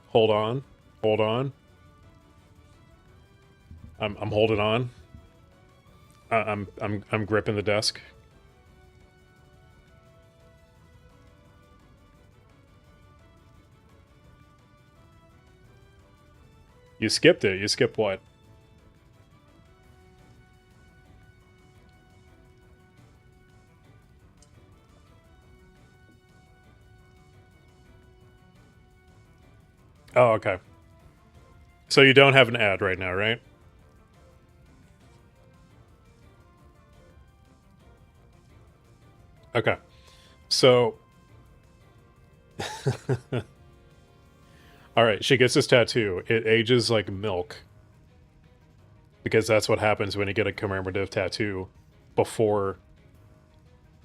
Hold on. Hold on. I'm holding on. I'm gripping the desk. You skipped it. You skipped what? Oh, okay. So you don't have an ad right now, right? Okay. So... Alright, she gets this tattoo. It ages like milk. Because that's what happens when you get a commemorative tattoo before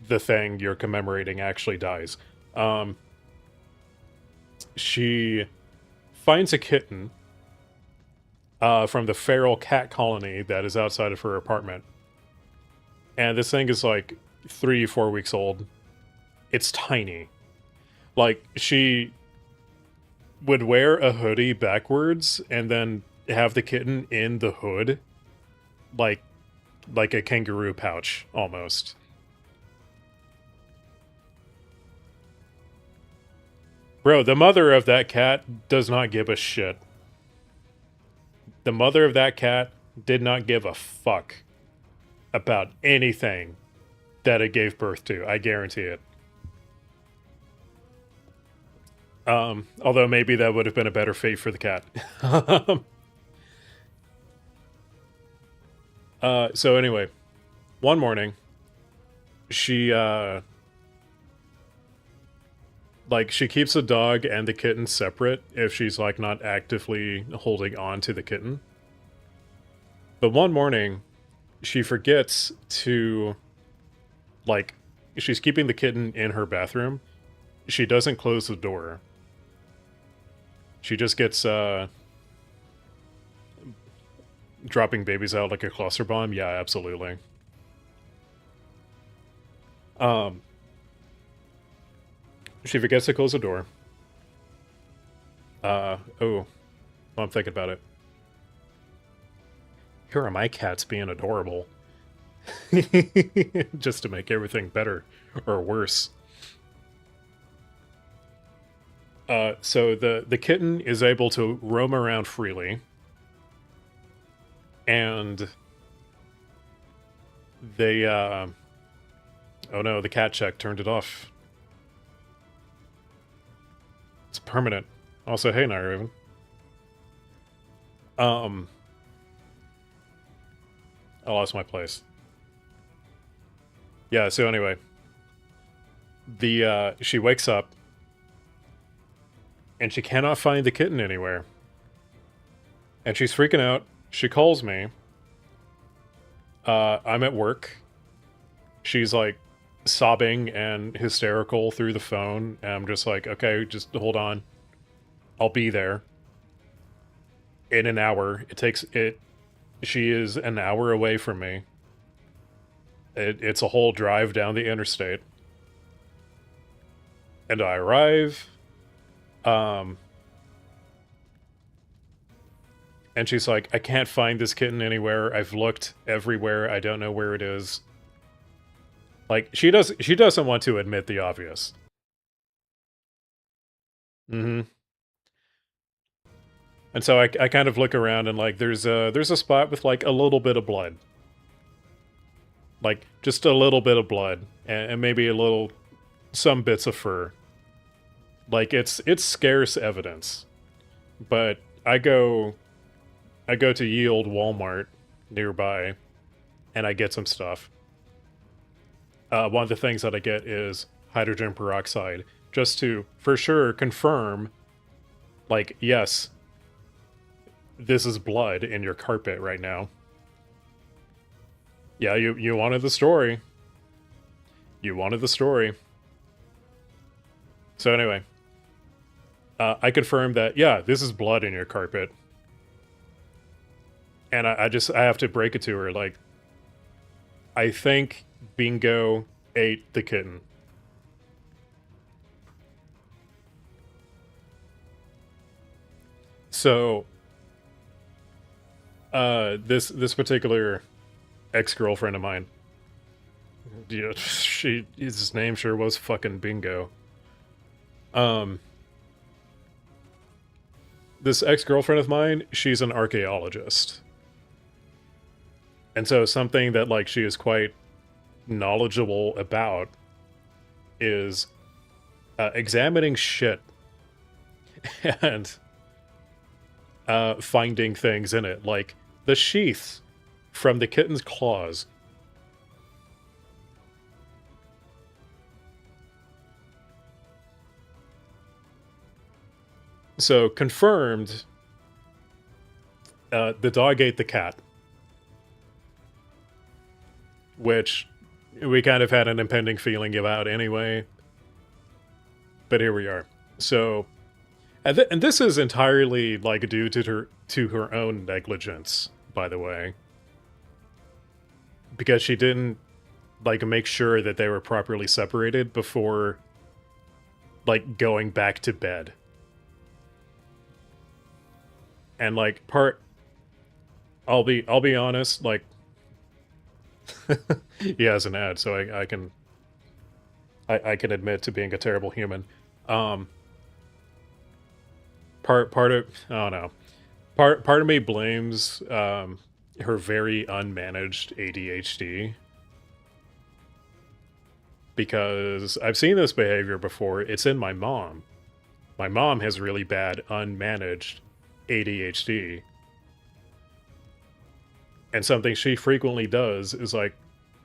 the thing you're commemorating actually dies. She finds a kitten from the feral cat colony that is outside of her apartment. And this thing is like 3-4 weeks old. It's tiny. Like, she would wear a hoodie backwards and then have the kitten in the hood. Like a kangaroo pouch, almost. Bro, the mother of that cat does not give a shit. The mother of that cat did not give a fuck about anything that it gave birth to. I guarantee it. Although maybe that would have been a better fate for the cat. So anyway, one morning, she, she keeps the dog and the kitten separate if she's, like, not actively holding on to the kitten. But one morning, she forgets to, like, she's keeping the kitten in her bathroom. She doesn't close the door. She just gets, dropping babies out like a cluster bomb? Yeah, absolutely. She forgets to close the door. Oh. Well, I'm thinking about it. Here are my cats being adorable. Just to make everything better. Or worse. So the kitten is able to roam around freely, and they oh no, the cat check turned it off. It's permanent. Also, hey, Night Raven. I lost my place. Yeah, so anyway. She wakes up, and she cannot find the kitten anywhere. And she's freaking out. She calls me. I'm at work. She's like sobbing and hysterical through the phone. And I'm just like, okay, just hold on. I'll be there. In an hour. She is an hour away from me. It's a whole drive down the interstate. And I arrive. And she's like, I can't find this kitten anywhere. I've looked everywhere. I don't know where it is. Like, she doesn't want to admit the obvious. Mm-hmm. And so I kind of look around and, like, there's a spot with, like, a little bit of blood. Like, just a little bit of blood. And maybe some bits of fur. Like, it's scarce evidence. But I go to ye old Walmart nearby, and I get some stuff. One of the things that I get is hydrogen peroxide, just to, for sure, confirm, like, yes, this is blood in your carpet right now. Yeah, you wanted the story. You wanted the story. So anyway, I confirmed that, yeah, this is blood in your carpet. And I have to break it to her, like, I think Bingo ate the kitten. So, this particular ex-girlfriend of mine, yeah, his name sure was fucking Bingo. This ex-girlfriend of mine, she's an archaeologist. And so something that, like, she is quite knowledgeable about is examining shit and finding things in it, like the sheath from the kitten's claws. So, confirmed, the dog ate the cat. Which we kind of had an impending feeling about anyway. But here we are. So, and this is entirely, like, due to her own negligence, by the way. Because she didn't, like, make sure that they were properly separated before, like, going back to bed. And, like, I'll be honest, like, he has an ad, so I can admit to being a terrible human. Part of oh no, part of me blames her very unmanaged ADHD, because I've seen this behavior before. It's in my mom. My mom has really bad unmanaged ADHD. And something she frequently does is, like,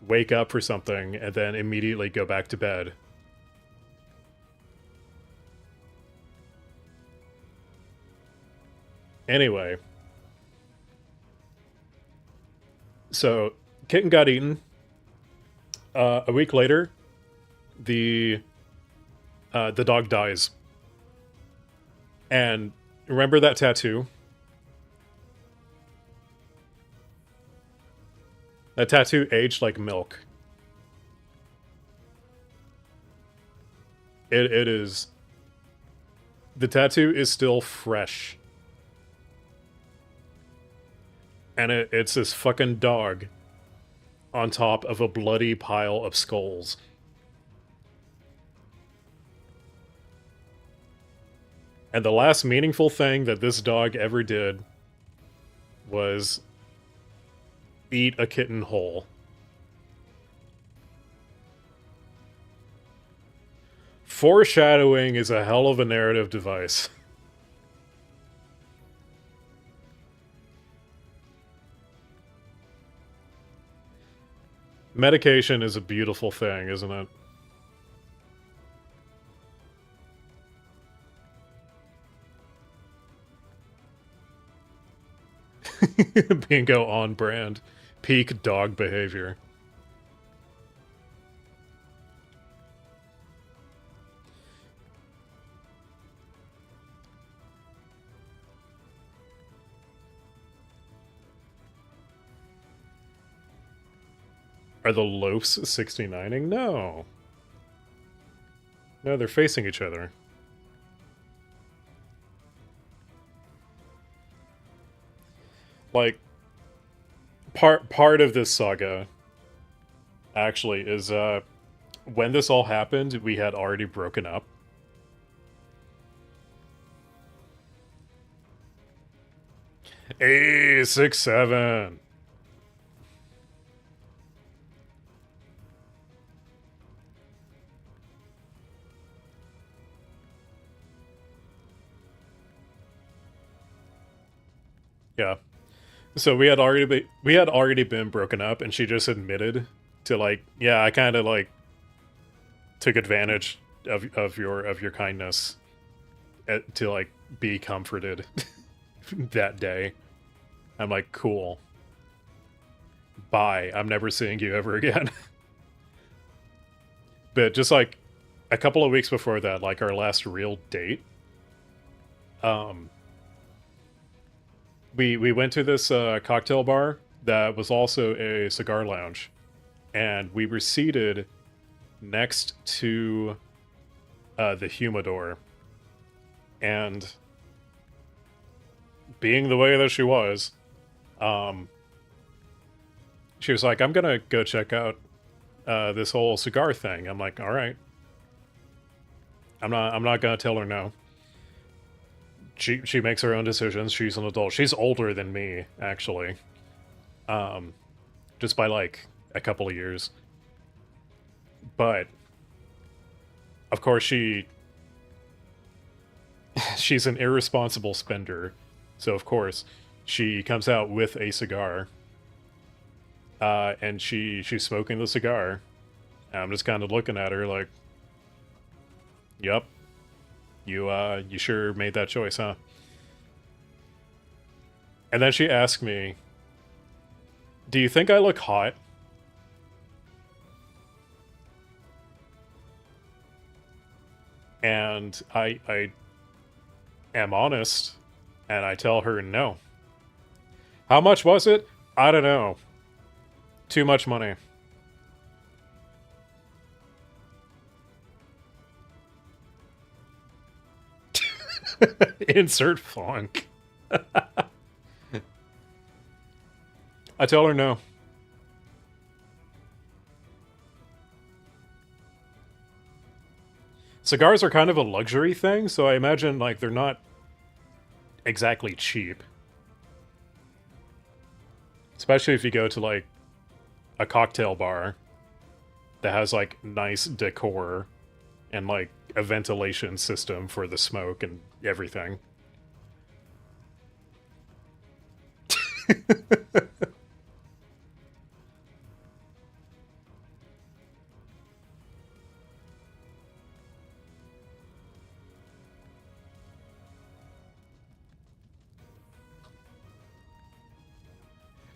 wake up for something and then immediately go back to bed. Anyway. So, kitten got eaten. A week later, the dog dies. And remember that tattoo? That tattoo aged like milk. It is... The tattoo is still fresh. And it's this fucking dog on top of a bloody pile of skulls. And the last meaningful thing that this dog ever did was eat a kitten whole. Foreshadowing is a hell of a narrative device. Medication is a beautiful thing, isn't it? Bingo on brand. Peak dog behavior. Are the loafs 69ing? No. No, they're facing each other. Like, part of this saga, actually, is, when this all happened, we had already broken up. Hey, 6-7. Yeah. So we had already been broken up, and she just admitted to, like, yeah, I kind of, like, took advantage of your kindness to, like, be comforted that day. I'm like, cool. Bye. I'm never seeing you ever again. But just, like, a couple of weeks before that, like, our last real date, we went to this cocktail bar that was also a cigar lounge, and we were seated next to the humidor. And being the way that she was like, I'm gonna go check out this whole cigar thing. I'm like, all right. I'm not gonna tell her no. She makes her own decisions. She's an adult. She's older than me, actually. Just by, like, a couple of years. But, of course, she's an irresponsible spender. So, of course, she comes out with a cigar. And she's smoking the cigar. And I'm just kind of looking at her like, yep. You sure made that choice, huh? And then she asked me, do you think I look hot? And I am honest, and I tell her no. How much was it? I don't know. Too much money. Insert funk. I tell her no. Cigars are kind of a luxury thing, so I imagine, like, they're not exactly cheap. Especially if you go to, like, a cocktail bar that has, like, nice decor and, like, a ventilation system for the smoke and everything.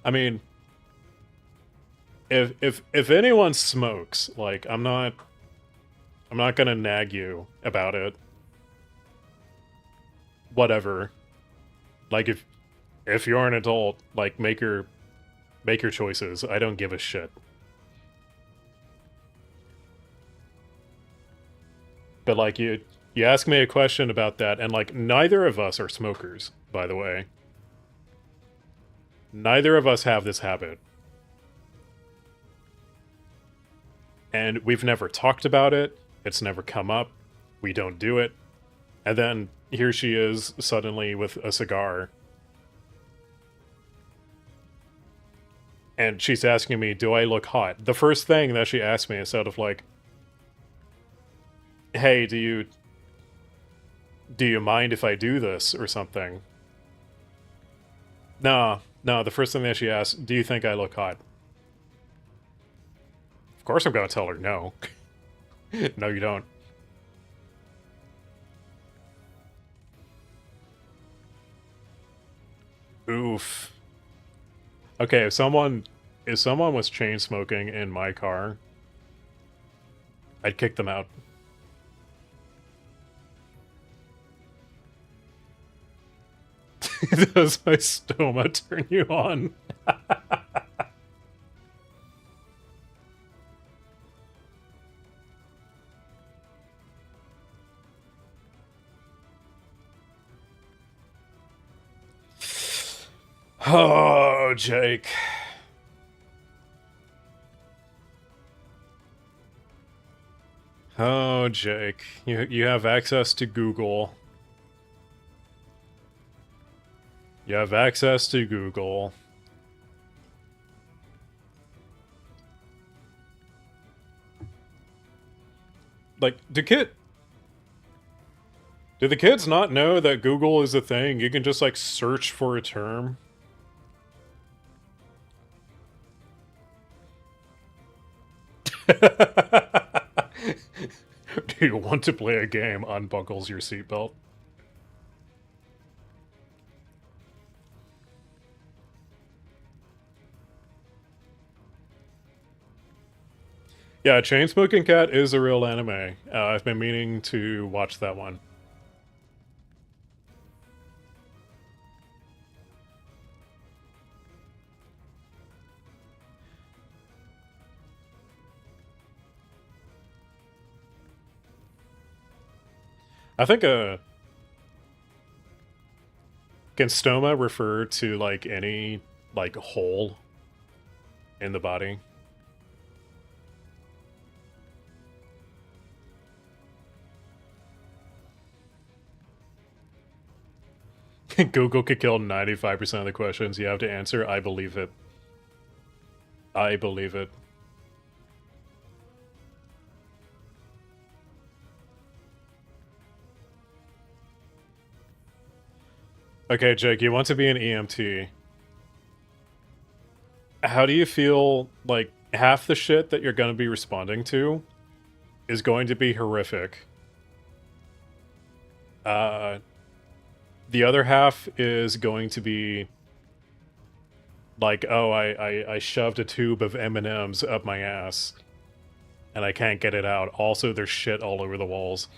I mean, if anyone smokes, like, I'm not gonna nag you about it. Whatever. Like, if you're an adult, like, make your choices. I don't give a shit. But, like, you ask me a question about that, and, like, neither of us are smokers, by the way. Neither of us have this habit. And we've never talked about it. It's never come up. We don't do it. And then here she is suddenly with a cigar. And she's asking me, do I look hot? The first thing that she asked me instead of like, hey, do you mind if I do this or something? No, the first thing that she asked, do you think I look hot? Of course I'm gonna tell her no. No, you don't. Oof. Okay, if someone was chain smoking in my car, I'd kick them out. Does my stoma turn you on? Oh, Jake. Oh, Jake. You have access to Google. You have access to Google. Like, do the kids not know that Google is a thing? You can just, like, search for a term. Do you want to play a game? Unbuckles your seatbelt. Yeah, Chainsmoking Cat is a real anime. I've been meaning to watch that one. I think can stoma refer to like any like hole in the body? Google could kill 95% of the questions you have to answer. I believe it. I believe it. Okay, Jake, you want to be an EMT. How do you feel like half the shit that you're going to be responding to is going to be horrific? The other half is going to be like, oh, I shoved a tube of M&Ms up my ass and I can't get it out. Also, there's shit all over the walls.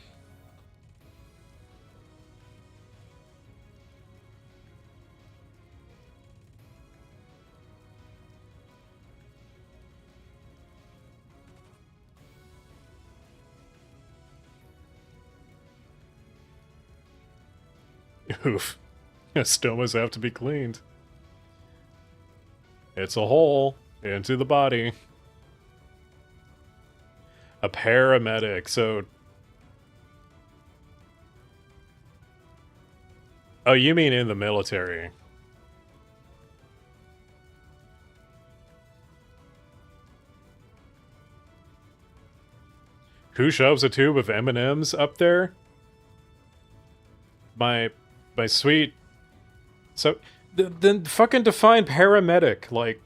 Oof. Stomas have to be cleaned. It's a hole into the body. A paramedic, so... Oh, you mean in the military? Who shoves a tube of M&Ms up there? My sweet... So, then fucking define paramedic, like...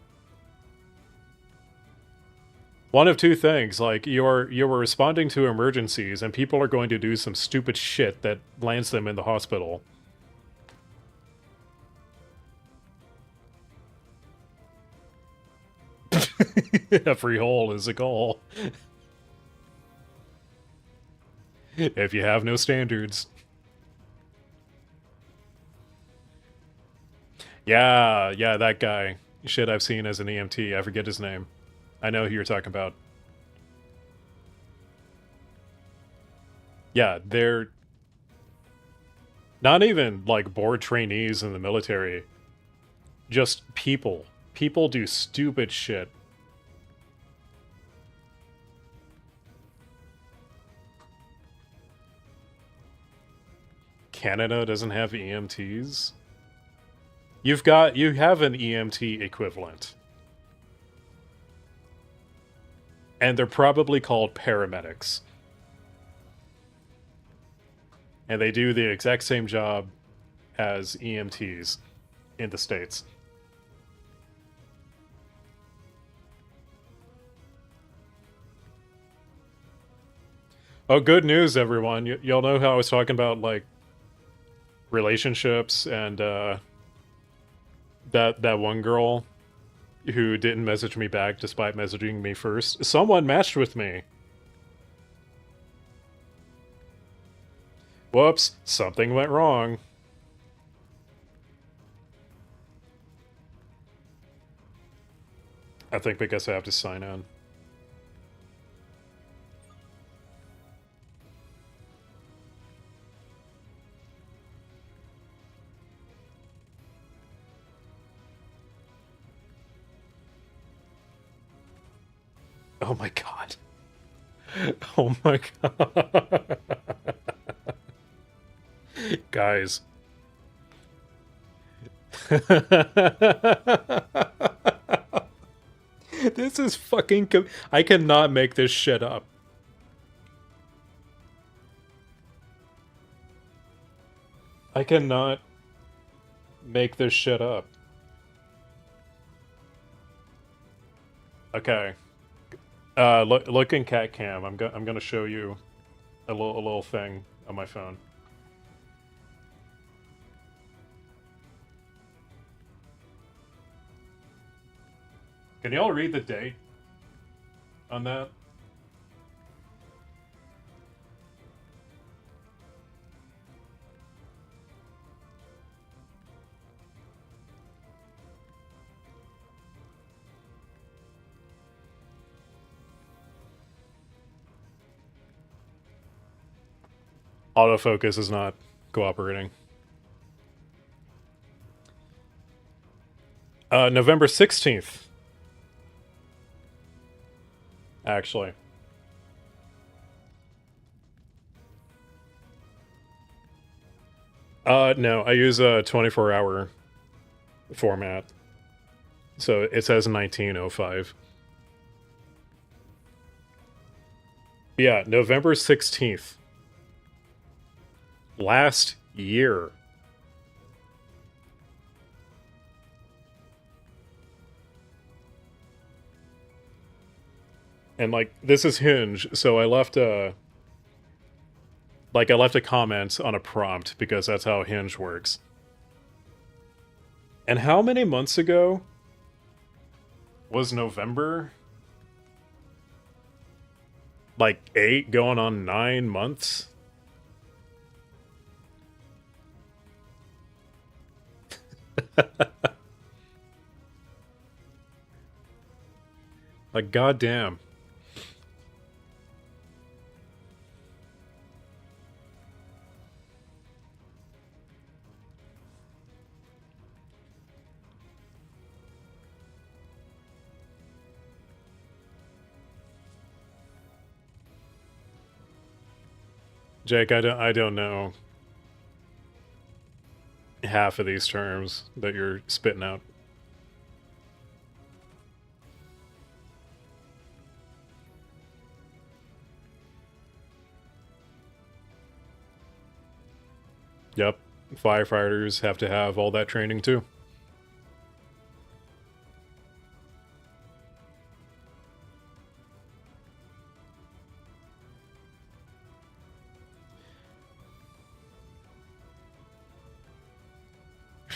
One of two things, like, you're responding to emergencies and people are going to do some stupid shit that lands them in the hospital. Every hole is a goal. If you have no standards. Yeah, that guy. Shit I've seen as an EMT. I forget his name. I know who you're talking about. Yeah, they're not even, like, bored trainees in the military. Just people. People do stupid shit. Canada doesn't have EMTs? You have an EMT equivalent. And they're probably called paramedics. And they do the exact same job as EMTs in the States. Oh, good news, everyone. Y'all know how I was talking about, like, relationships and, that one girl who didn't message me back despite messaging me first? Someone matched with me. Whoops, something went wrong. I think because I have to sign in. Oh my god. Oh my god. Guys. This is fucking... I cannot make this shit up. I cannot make this shit up. Okay. Look in cat cam. I'm gonna show you a little thing on my phone. Can y'all read the date on that? Autofocus is not cooperating. November 16th. Actually. No, I use a 24-hour format. So it says 1905. Yeah, November 16th. Last year. And, like, this is Hinge, so I left a... Like, I left a comment on a prompt, because that's how Hinge works. And how many months ago was November? Like, 8 going on 9 months? Like, goddamn. Jake, I don't know half of these terms that you're spitting out. Yep, firefighters have to have all that training too.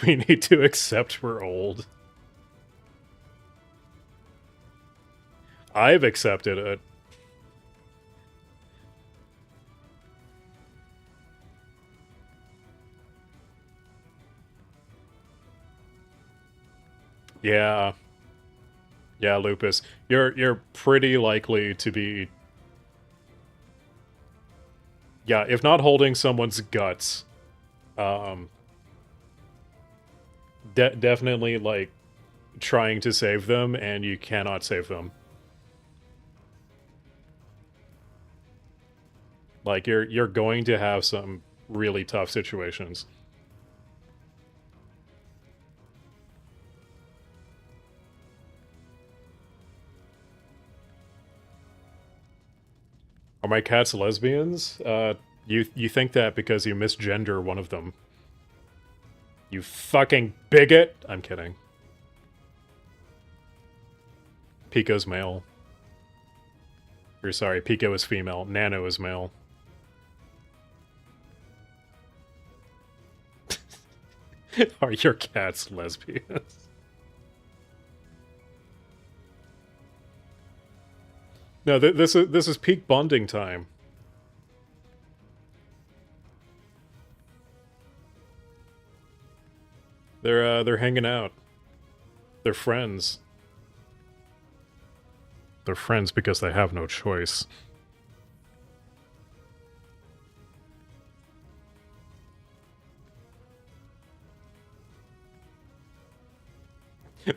We need to accept we're old. I've accepted it. Yeah. Yeah, Lupus. You're pretty likely to be... Yeah, if not holding someone's guts, definitely, like, trying to save them, and you cannot save them. Like, you're going to have some really tough situations. Are my cats lesbians? You think that because you misgender one of them. You fucking bigot! I'm kidding. Pico's male. Or sorry, Pico is female. Nano is male. Are your cats lesbians? No, this is peak bonding time. They're hanging out. They're friends. They're friends because they have no choice.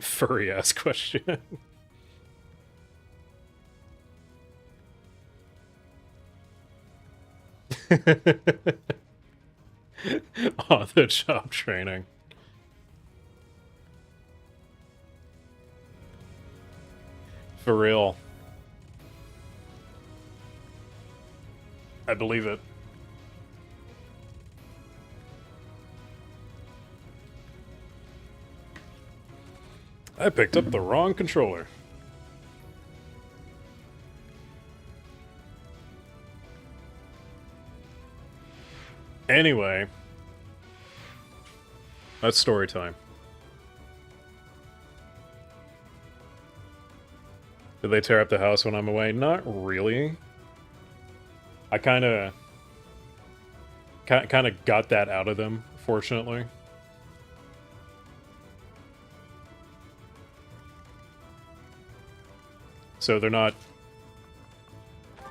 Furry ass question. Oh, the job training. For real. I believe it. I picked up the wrong controller. Anyway. That's story time. Did they tear up the house when I'm away? Not really. I kind of got that out of them, fortunately. So they're not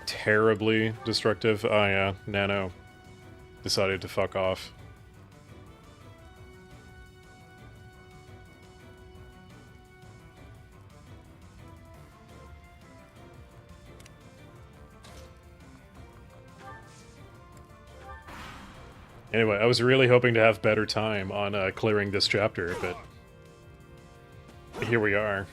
terribly destructive. Oh yeah, Nano decided to fuck off. Anyway, I was really hoping to have better time on clearing this chapter, but here we are.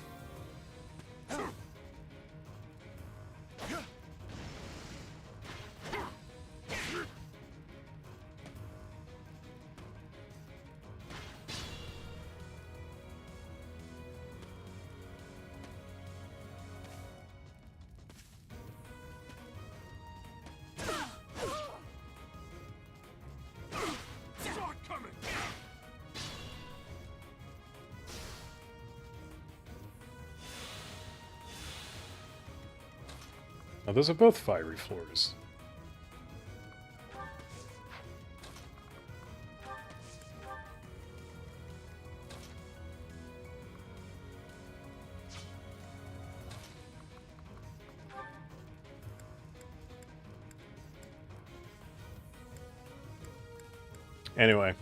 Now, those are both fiery floors. Anyway.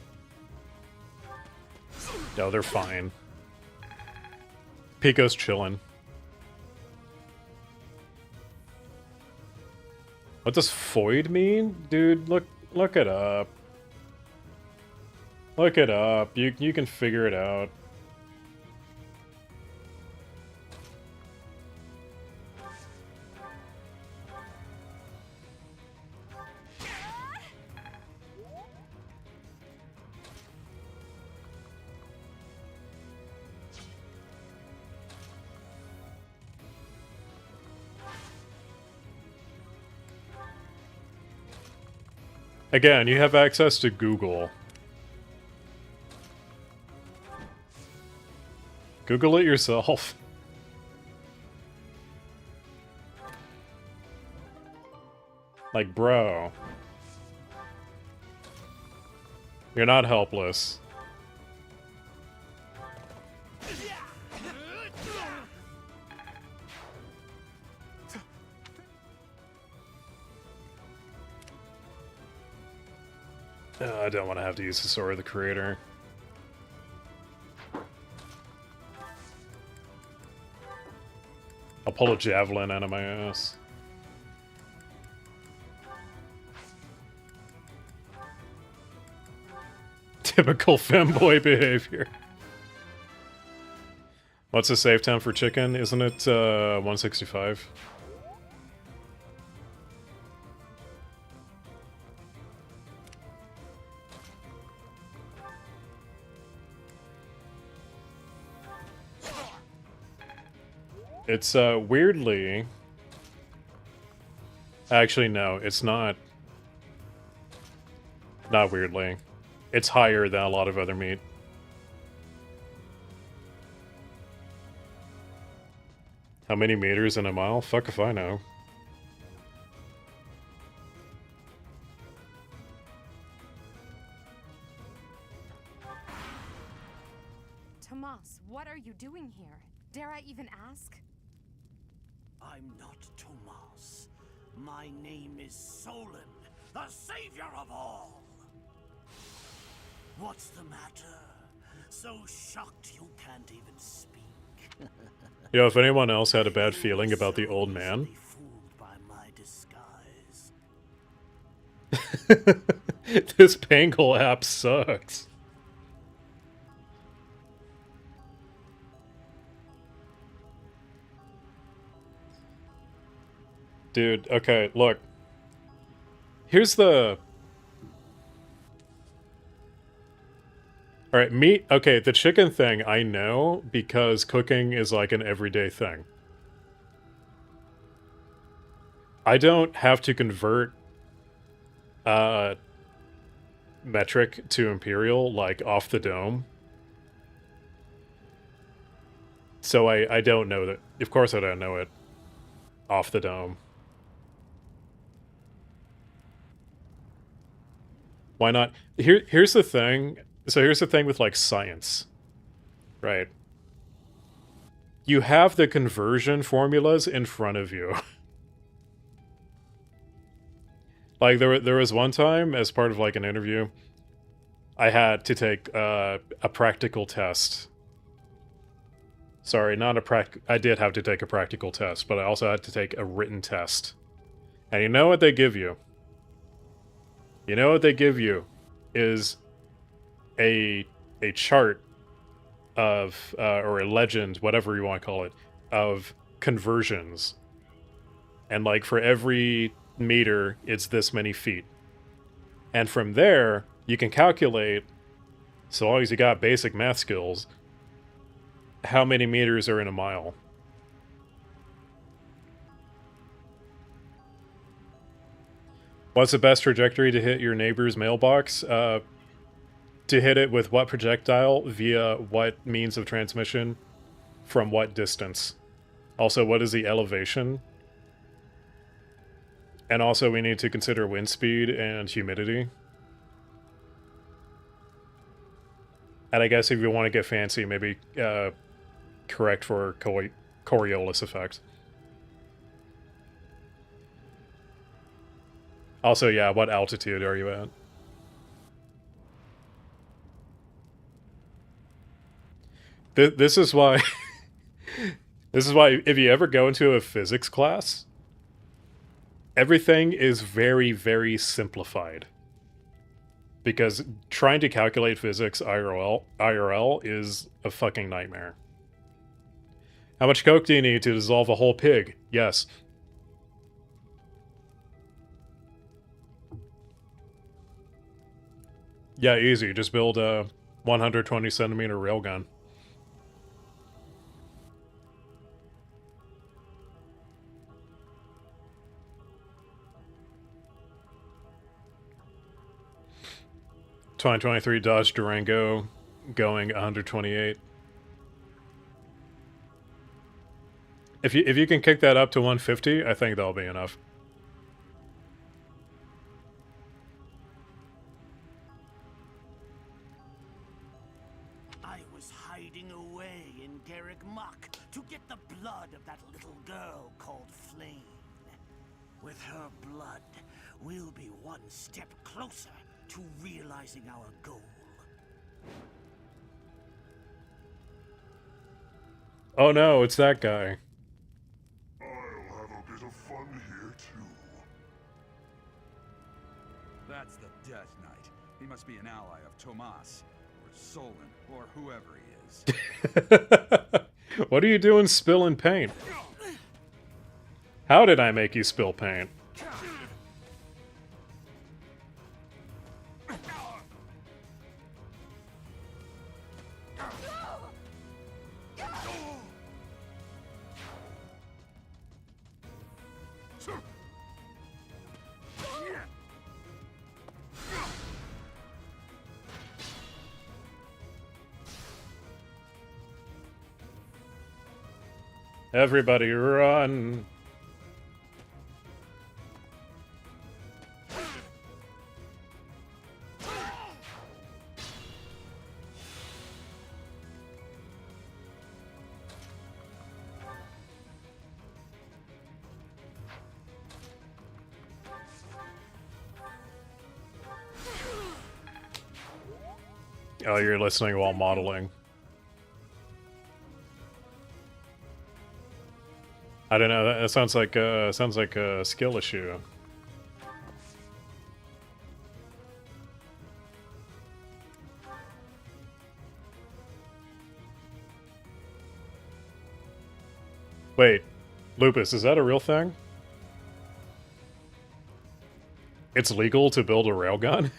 No, they're fine. Pico's chillin'. What does Foid mean? Dude, look it up. Look it up. You can figure it out. Again, you have access to Google. Google it yourself. Like, bro. You're not helpless. I don't want to have to use the Sword of the Creator. I'll pull a javelin out of my ass. Typical femboy behavior. What's the save time for chicken? Isn't it 165? It's weirdly... Actually, no, it's not. Not weirdly. It's higher than a lot of other meat. How many meters in a mile? Fuck if I know. Tomas, what are you doing here? Dare I even ask? I'm not Tomas. My name is Solon, the savior of all. What's the matter? So shocked you can't even speak. Yo, if anyone else had a bad feeling about the old man... By my disguise. This Pangle app sucks. Dude, okay, look. Here's the... Alright, meat... Okay, the chicken thing I know because cooking is like an everyday thing. I don't have to convert metric to imperial, like, off the dome. So I don't know that. Of course I don't know it off the dome. Why not? Here's the thing. So here's the thing with, like, science. Right? You have the conversion formulas in front of you. Like, there was one time, as part of, like, an interview, I had to take a practical test. Sorry, not a I did have to take a practical test, but I also had to take a written test. And you know what they give you? You know what they give you is a chart of, or a legend, whatever you want to call it, of conversions. And, like, for every meter, it's this many feet. And from there, you can calculate, so long as you got basic math skills, how many meters are in a mile. What's the best trajectory to hit your neighbor's mailbox? To hit it with what projectile, via what means of transmission, from what distance. Also, what is the elevation? And also, we need to consider wind speed and humidity. And I guess if you want to get fancy, maybe correct for Coriolis effect. Also, yeah, what altitude are you at? This is why... This is why, if you ever go into a physics class, everything is very, very simplified. Because trying to calculate physics IRL is a fucking nightmare. How much coke do you need to dissolve a whole pig? Yes. Yeah, easy. Just build a 120 centimeter railgun. ...2023 Dodge Durango going 128. If you can kick that up to 150, I think that'll be enough. I was hiding away in Garrick Muck to get the blood of that little girl called Flame. With her blood, we'll be one step closer to realizing our goal. Oh no, it's that guy. I'll have a bit of fun here too. That's the Death Knight. He must be an ally of Tomas, or Solon, or whoever he is. What are you doing spilling paint? How did I make you spill paint? Everybody run! Oh, you're listening while modeling. I don't know. That sounds like a skill issue. Wait, Lupus, is that a real thing? It's legal to build a railgun?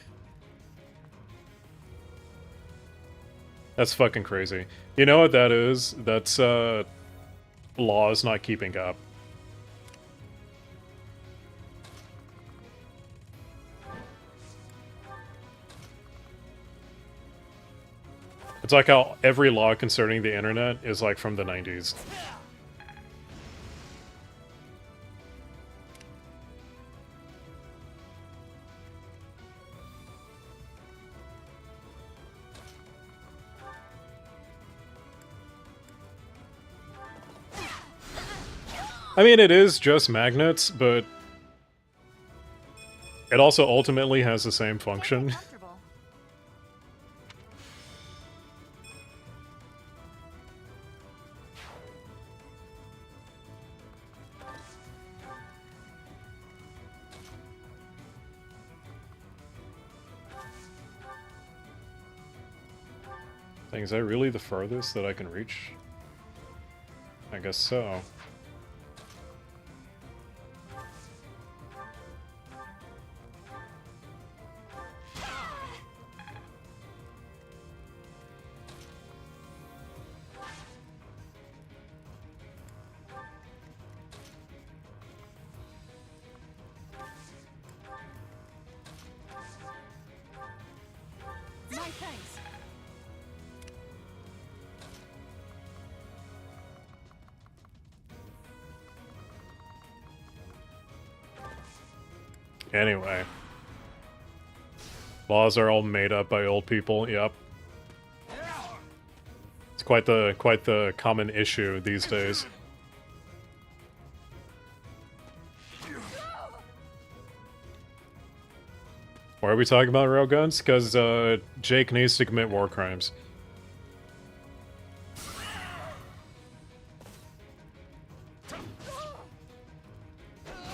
That's fucking crazy. You know what that is? That's laws not keeping up. It's like how every law concerning the internet is like from the 90s. I mean, it is just magnets, but it also ultimately has the same function. Is that really the furthest that I can reach? I guess so. Anyway. Laws are all made up by old people, yep. It's quite the common issue these days. Why are we talking about railguns? Because Jake needs to commit war crimes.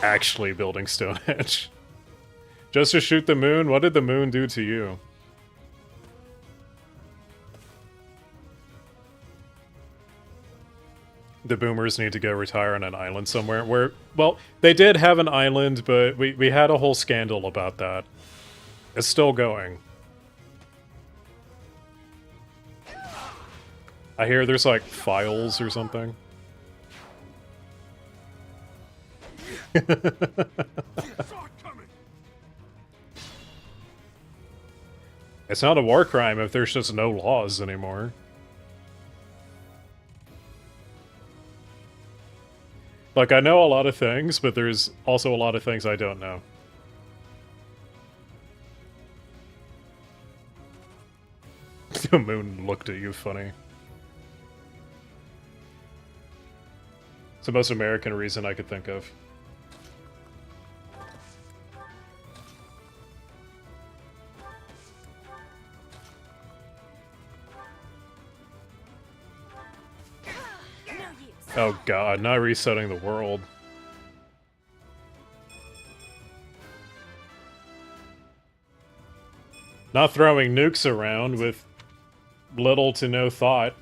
Actually building Stonehenge. Just to shoot the moon? What did the moon do to you? The boomers need to go retire on an island somewhere where, well, they did have an island, but we had a whole scandal about that. It's still going. I hear there's like files or something. It's not a war crime if there's just no laws anymore. Like, I know a lot of things, but there's also a lot of things I don't know. The moon looked at you funny. It's the most American reason I could think of. Oh god, not resetting the world. Not throwing nukes around with little to no thought.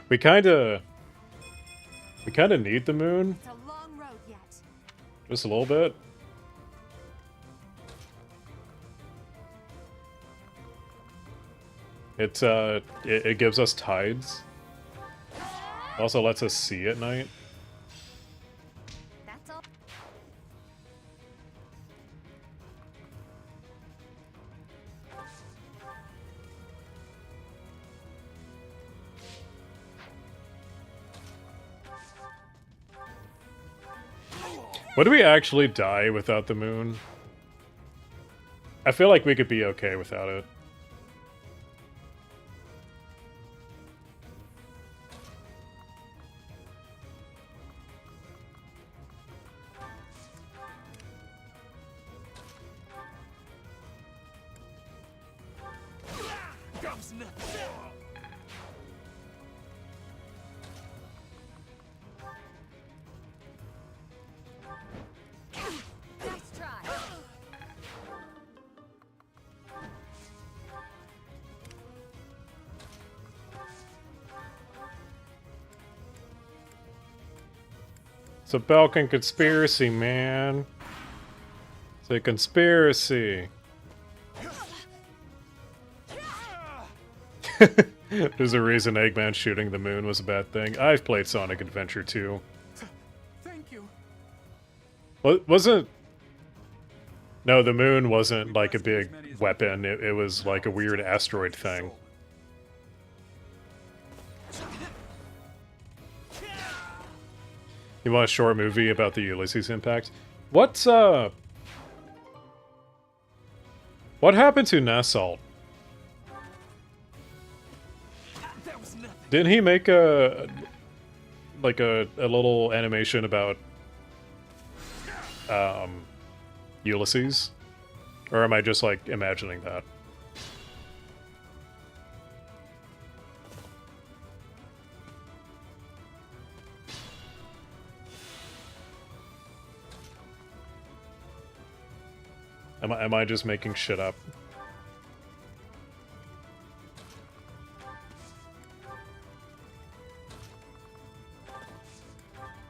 We kind of need the moon. It's a long road yet. Just a little bit. It gives us tides. Also lets us see at night. That's all. Would we actually die without the moon? I feel like we could be okay without it. Nice try. It's a Balkan conspiracy, man. It's a conspiracy. There's a reason Eggman shooting the moon was a bad thing. I've played Sonic Adventure 2. Thank you. What wasn't? No, the moon wasn't like a big weapon. It was like a weird asteroid thing. You want a short movie about the Ulysses impact? What happened to Nassau? Didn't he make a little animation about Ulysses? Or am I just like imagining that? Am I just making shit up?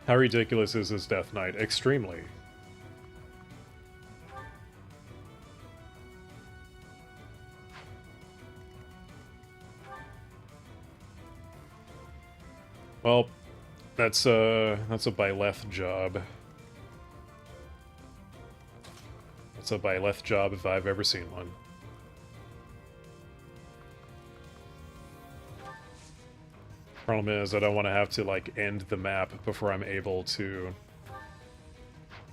How ridiculous is this Death Knight? Extremely. Well, that's a Byleth job. That's a Byleth job if I've ever seen one. Problem is, I don't want to have to, like, end the map before I'm able to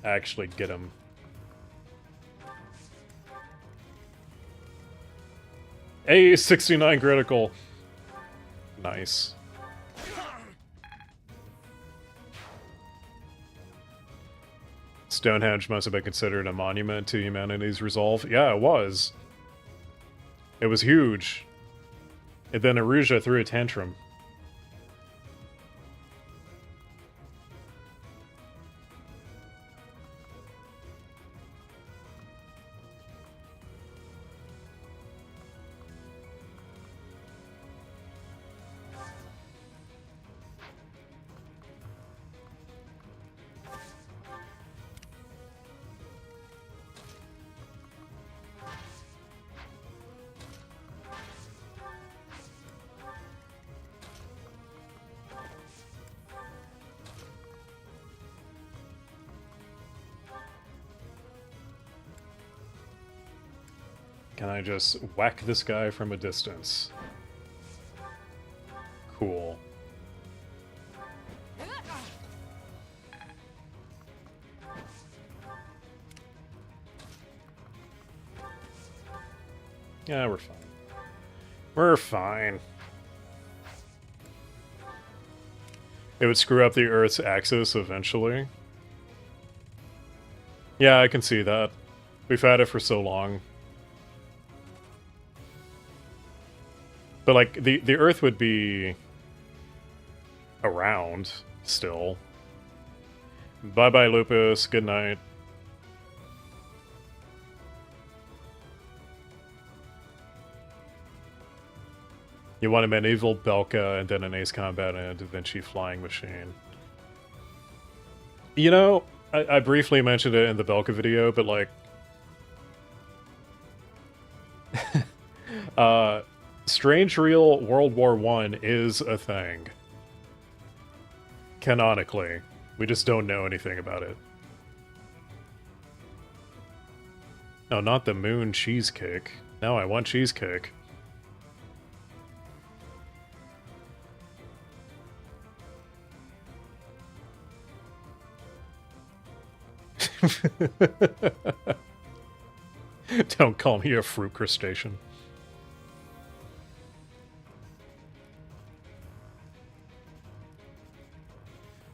actually get him. Hey, 69 critical! Nice. Stonehenge must have been considered a monument to humanity's resolve. Yeah, it was. It was huge. And then Aruja threw a tantrum. Can I just whack this guy from a distance? Cool. Yeah, we're fine. We're fine. It would screw up the Earth's axis eventually. Yeah, I can see that. We've had it for so long. But, like, the Earth would be around still. Bye-bye, Lupus. Good night. You want a medieval Belka and then an Ace Combat and a Da Vinci flying machine. You know, I briefly mentioned it in the Belka video, but, like... Strange Real World War I is a thing. Canonically. We just don't know anything about it. No, not the moon cheesecake. No, I want cheesecake. Don't call me a fruit crustacean.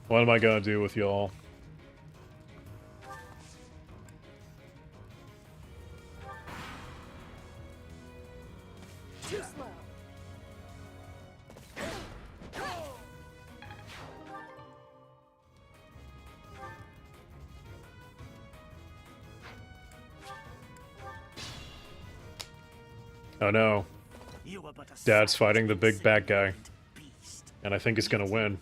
What am I gonna do with y'all? Too slow. Oh no. Dad's fighting the big bad guy. And I think he's gonna win.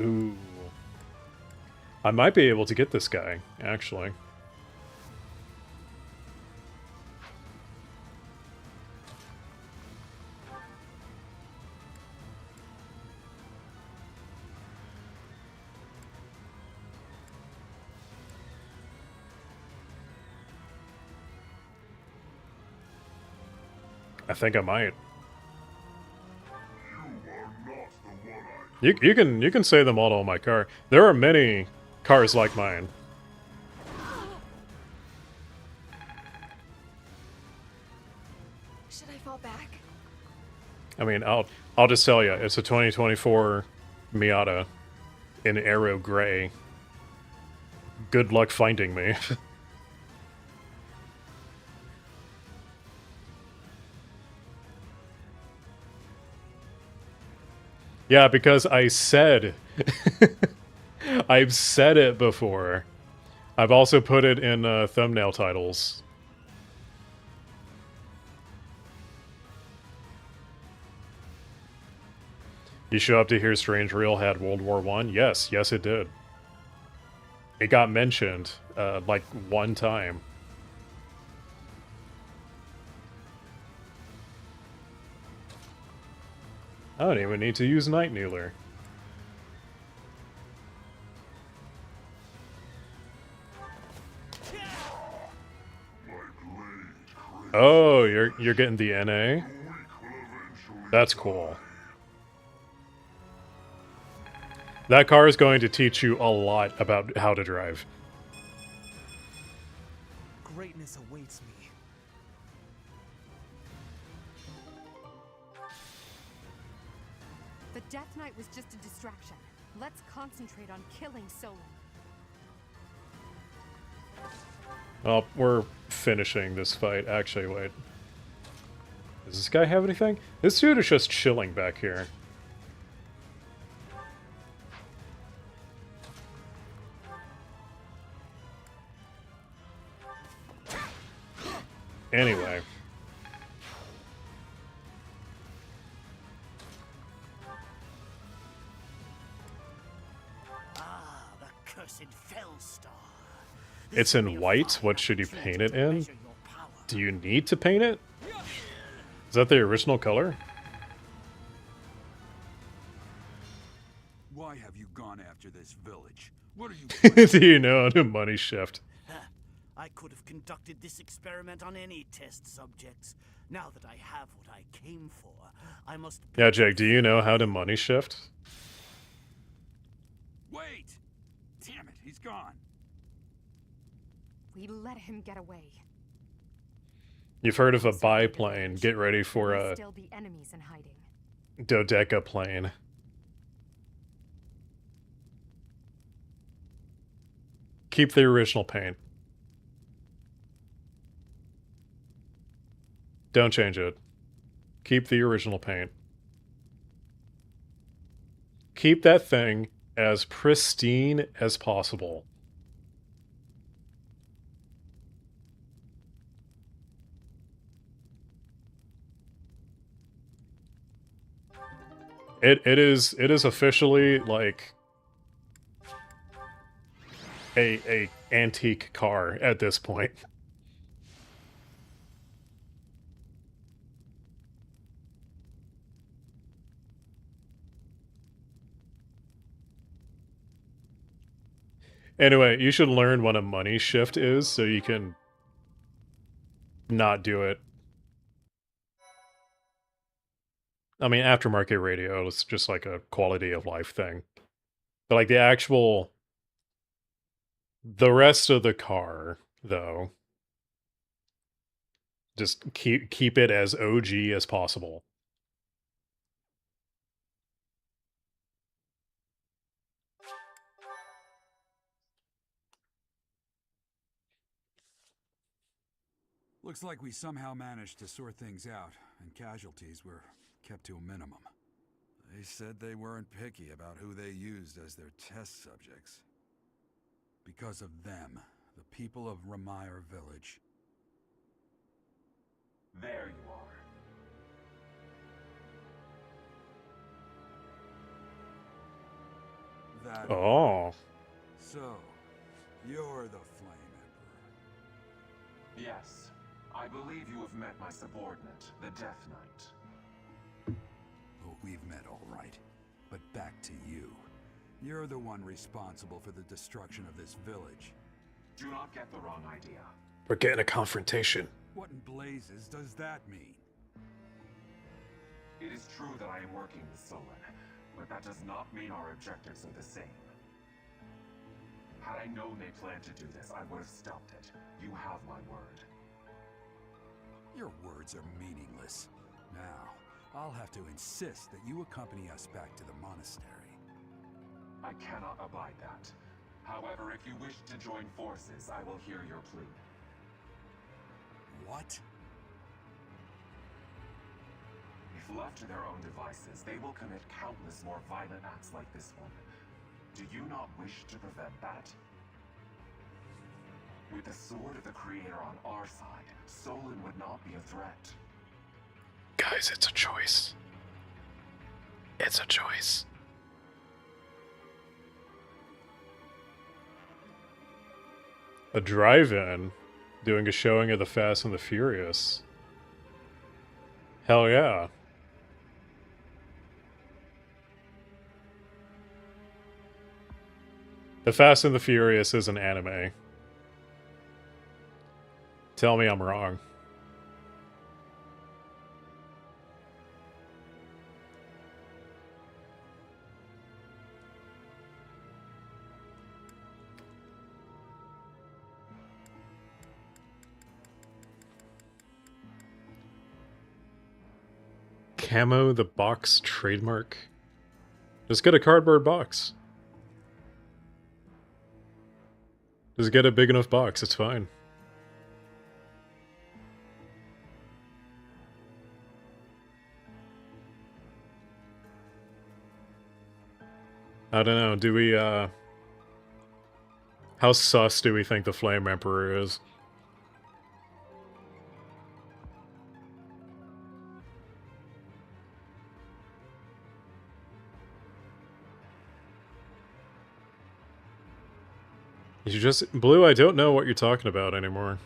Ooh. I might be able to get this guy, actually. I think I might. You can say the model of my car. There are many cars like mine. Should I fall back? I mean, I'll just tell you, it's a 2024 Miata in Aero Gray. Good luck finding me. Yeah, because I said... I've said it before. I've also put it in thumbnail titles. You show up to hear Strange Real had World War I? Yes, yes it did. It got mentioned, like, one time. I don't even need to use Night Kneeler. Oh, you're getting the NA? That's cool. That car is going to teach you a lot about how to drive. Greatness awaits me. The Death Knight was just a distraction. Let's concentrate on killing Solon. Well, we're finishing this fight. Actually, wait. Does this guy have anything? This dude is just chilling back here. Anyway. It's in white? What should you paint it in? Do you need to paint it? Is that the original color? Why have you gone after this village? What are you... Do you know how to money shift? I could have conducted this experiment on any test subjects. Now that I have what I came for, I must... Yeah, Jake, do you know how to money shift? Wait! Damn it, he's gone. We let him get away. You've heard of a biplane. Get ready for a Still be enemies in hiding. dodecaplane. Keep the original paint. Don't change it. Keep the original paint. Keep that thing as pristine as possible. It is officially like a antique car at this point. Anyway, you should learn what a money shift is so you can not do it. I mean, aftermarket radio is just like a quality of life thing. But like the rest of the car, though, just keep it as OG as possible. Looks like we somehow managed to sort things out, and casualties were kept to a minimum. They said they weren't picky about who they used as their test subjects. Because of them, the people of Ramire Village. There you are. That. Oh. So, you're the Flame Emperor. Yes. I believe you have met my subordinate, the Death Knight. Oh, we've met all right. But back to you. You're the one responsible for the destruction of this village. Do not get the wrong idea. We're getting a confrontation. What in blazes does that mean? It is true that I am working with Solon, but that does not mean our objectives are the same. Had I known they planned to do this, I would have stopped it. You have my word. Your words are meaningless. Now, I'll have to insist that you accompany us back to the monastery. I cannot abide that. However, if you wish to join forces, I will hear your plea. What? If left to their own devices, they will commit countless more violent acts like this one. Do you not wish to prevent that? With the sword of the Creator on our side, Solon would not be a threat. Guys, it's a choice. It's a choice. A drive-in doing a showing of the Fast and the Furious. Hell yeah. The Fast and the Furious is an anime. Tell me I'm wrong. Camo the box trademark. Just get a cardboard box. Just get a big enough box, it's fine. I don't know, do we, how sus do we think the Flame Emperor is? You just... Blue, I don't know what you're talking about anymore.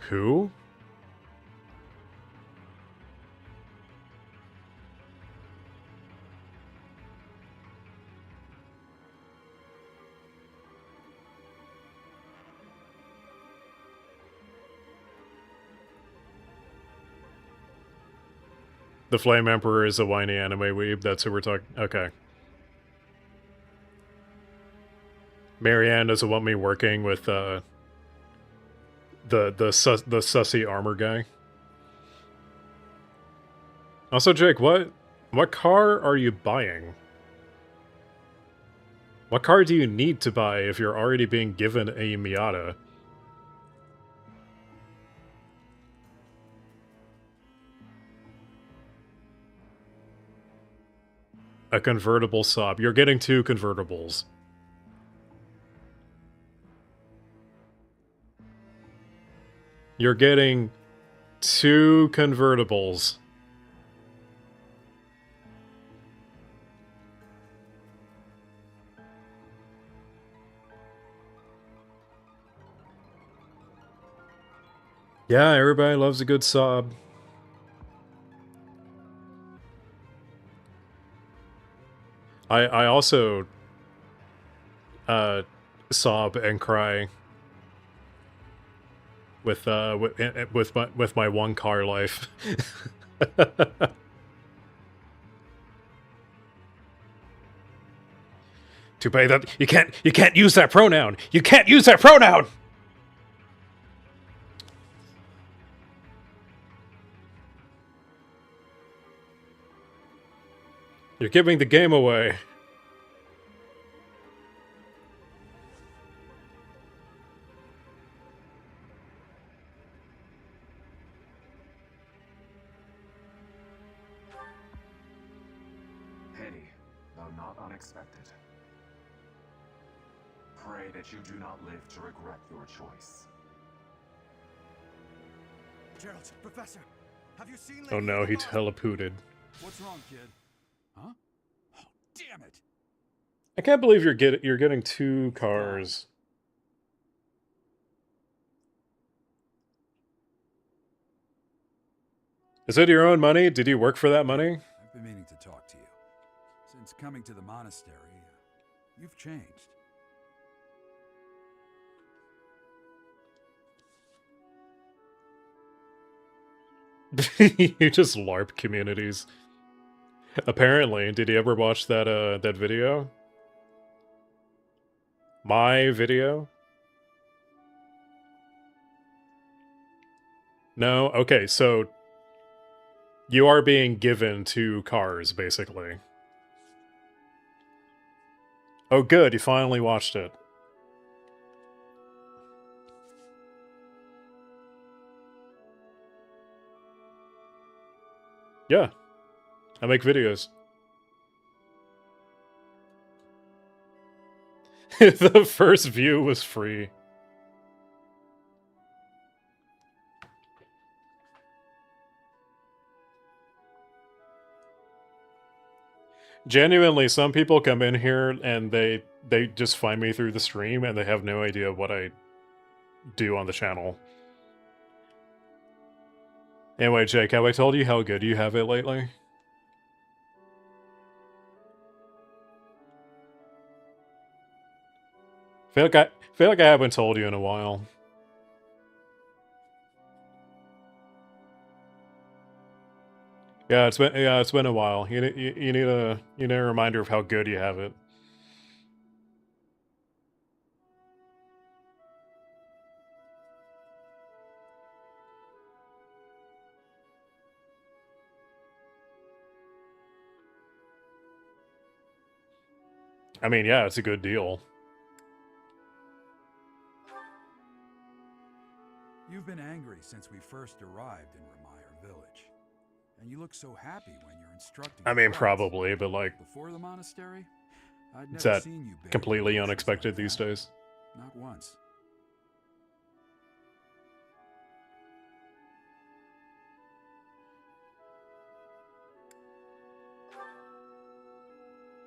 Who? The Flame Emperor is a whiny anime weeb. That's who we're talking. Okay. Marianne doesn't want me working with the sussy armor guy. Also, Jake, what car are you buying? What car do you need to buy if you're already being given a Miata? A convertible Saab. You're getting 2 convertibles. You're getting 2 convertibles. Yeah, everybody loves a good Saab. I also sob and cry with my one car life. Too bad that you can't use that pronoun. You can't use that pronoun. You're giving the game away. Pity, though not unexpected. Pray that you do not live to regret your choice. Gerald, Professor, have you seen? Oh no, he telepooted. What's wrong, kid? Huh? Oh, damn it! I can't believe you're getting 2 cars. Is it your own money? Did you work for that money? I've been meaning to talk to you. Since coming to the monastery, you've changed. You just LARP communities. Apparently, did you ever watch that that video? My video? No? Okay, so you are being given 2 cars, basically. Oh good, you finally watched it. Yeah. I make videos. The first view was free. Genuinely, some people come in here and they just find me through the stream and they have no idea what I do on the channel. Anyway, Jake, have I told you how good you have it lately? Feel like I haven't told you in a while. Yeah, it's been a while. You need a reminder of how good you have it. I mean, yeah, it's a good deal. You've been angry since we first arrived in Ramire Village. And you look so happy when you're instructing. I mean, probably, but like, before the monastery, I'd is never that seen you completely unexpected these days? Not once.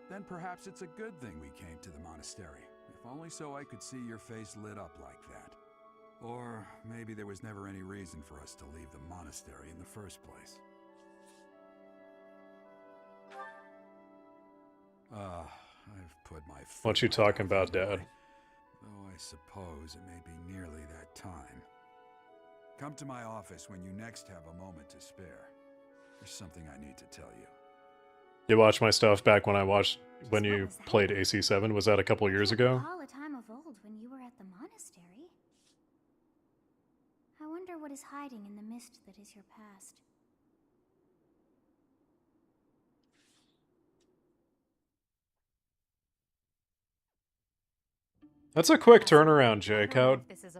Then perhaps it's a good thing we came to the monastery. If only so I could see your face lit up like that. Or maybe there was never any reason for us to leave the monastery in the first place. I've put my foot What you talking about, Dad? Though I suppose it may be nearly that time. Come to my office when you next have a moment to spare. There's something I need to tell you. You watched my stuff back when you played AC7? Was that a couple years ago? Recall a time of old when you were at the monastery. I wonder what is hiding in the mist that is your past. That's a quick turnaround, Jake.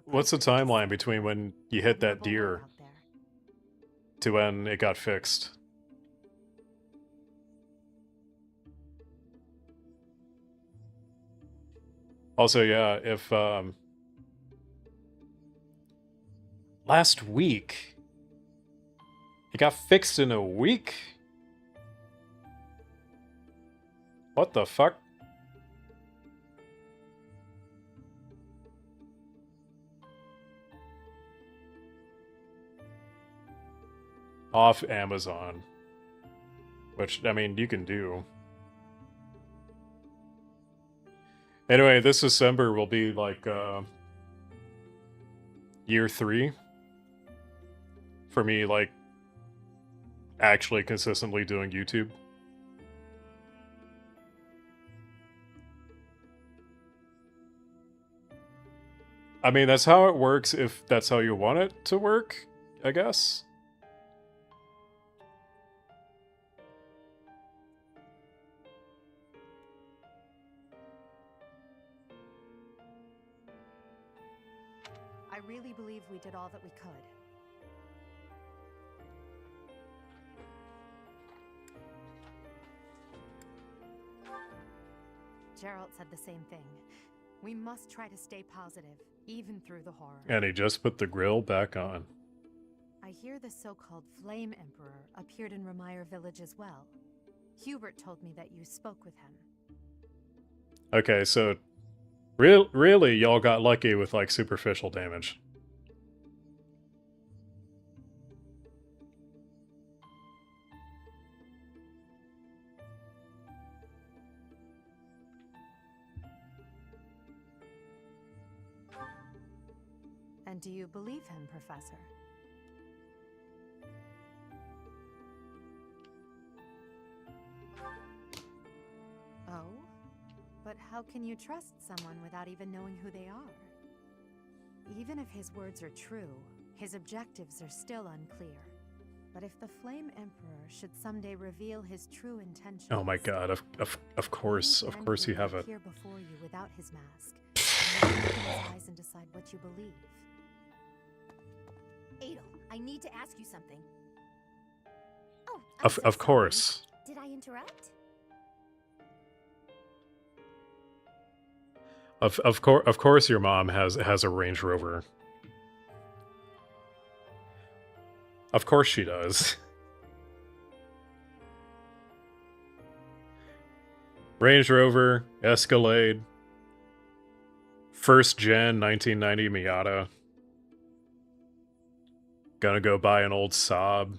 What's the timeline between when you hit that deer to when it got fixed? Also, yeah, if last week it got fixed in a week? What the fuck? Off Amazon. Which, I mean, you can do. Anyway, this December will be like year 3 for me, like actually consistently doing YouTube. I mean, that's how it works if that's how you want it to work, I guess. I really believe we did all that we could. Gerald said the same thing. We must try to stay positive, even through the horror. And he just put the grill back on. I hear the so-called Flame Emperor appeared in Remire Village as well. Hubert told me that you spoke with him. Okay, so really y'all got lucky with like superficial damage. And do you believe him, Professor? Oh? But how can you trust someone without even knowing who they are? Even if his words are true, his objectives are still unclear. But if the Flame Emperor should someday reveal his true intentions... Oh my god, of course you have it. ...appear before you without his mask, and you look in his eyes and decide what you believe. Adel, I need to ask you something. Oh, Of course. Did I interrupt? Of course your mom has a Range Rover. Of course she does. Range Rover, Escalade, first gen 1990 Miata. Gonna go buy an old Saab.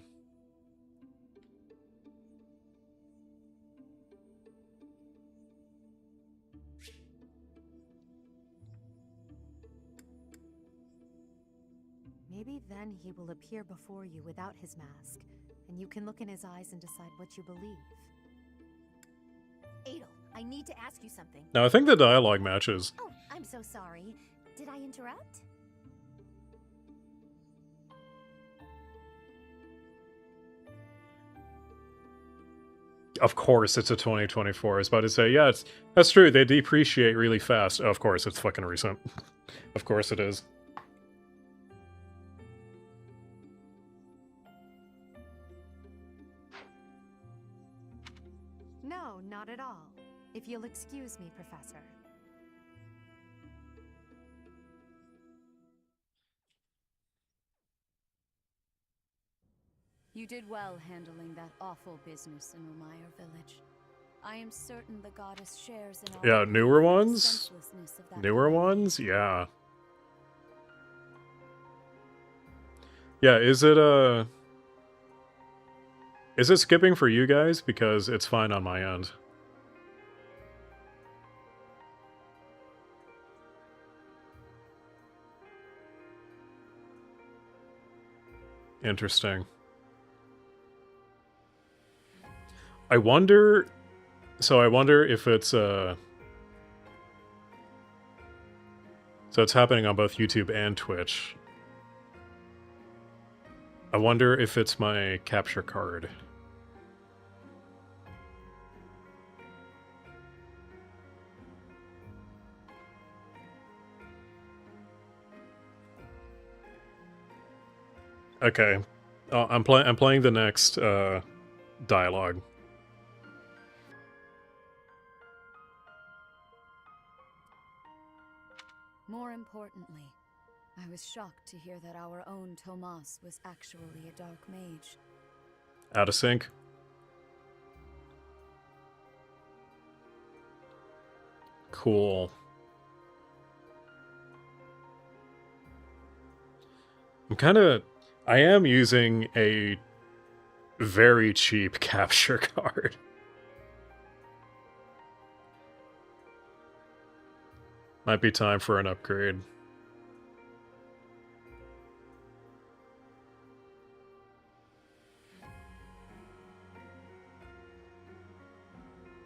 Maybe then he will appear before you without his mask, and you can look in his eyes and decide what you believe. Adel, I need to ask you something. Now I think the dialogue matches. Oh, I'm so sorry. Did I interrupt? Of course it's a 2024. I was about to say, yeah, that's true. They depreciate really fast. Of course, it's fucking recent. Of course it is. No, not at all. If you'll excuse me, Professor. You did well handling that awful business in Remire Village. I am certain the goddess shares in all Yeah, newer the ones? senselessness of that Newer ones? Yeah. Yeah, is it skipping for you guys? Because it's fine on my end. Interesting. I wonder... So I wonder if it's, So it's happening on both YouTube and Twitch. I wonder if it's my capture card. Okay. I'm playing the next, dialogue. More importantly, I was shocked to hear that our own Tomas was actually a dark mage. Out of sync. Cool. I am using a very cheap capture card. Might be time for an upgrade.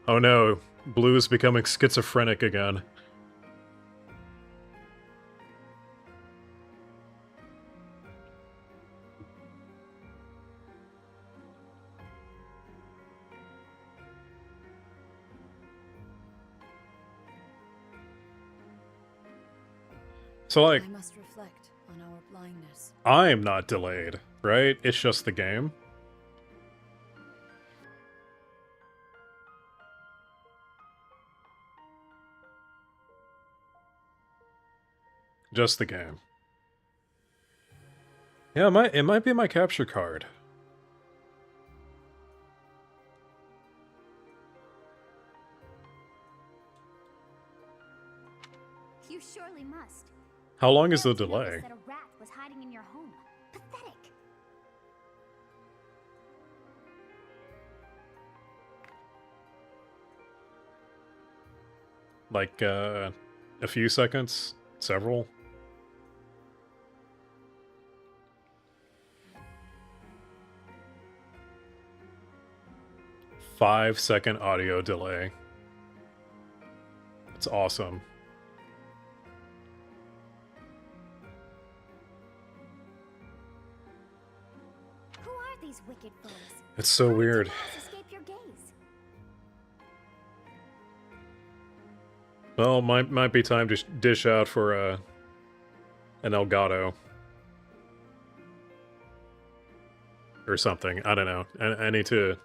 Oh no, Blue is becoming schizophrenic again. So, like, I must reflect on our blindness. I'm not delayed, right? It's just the game. Just the game. Yeah, it might be my capture card. You surely must. How long is the You delay? noticed that a rat was hiding in your home. Pathetic. Like, a few seconds? Several? Five-second audio delay. It's awesome. Who are these wicked foes? It's so weird. Escape your gaze. Well, might be time to dish out for an Elgato. Or something. I don't know. I need to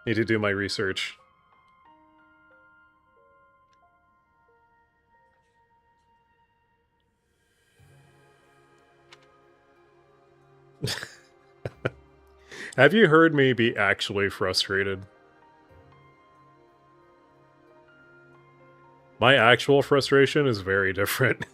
do my research. Have you heard me be actually frustrated? My actual frustration is very different.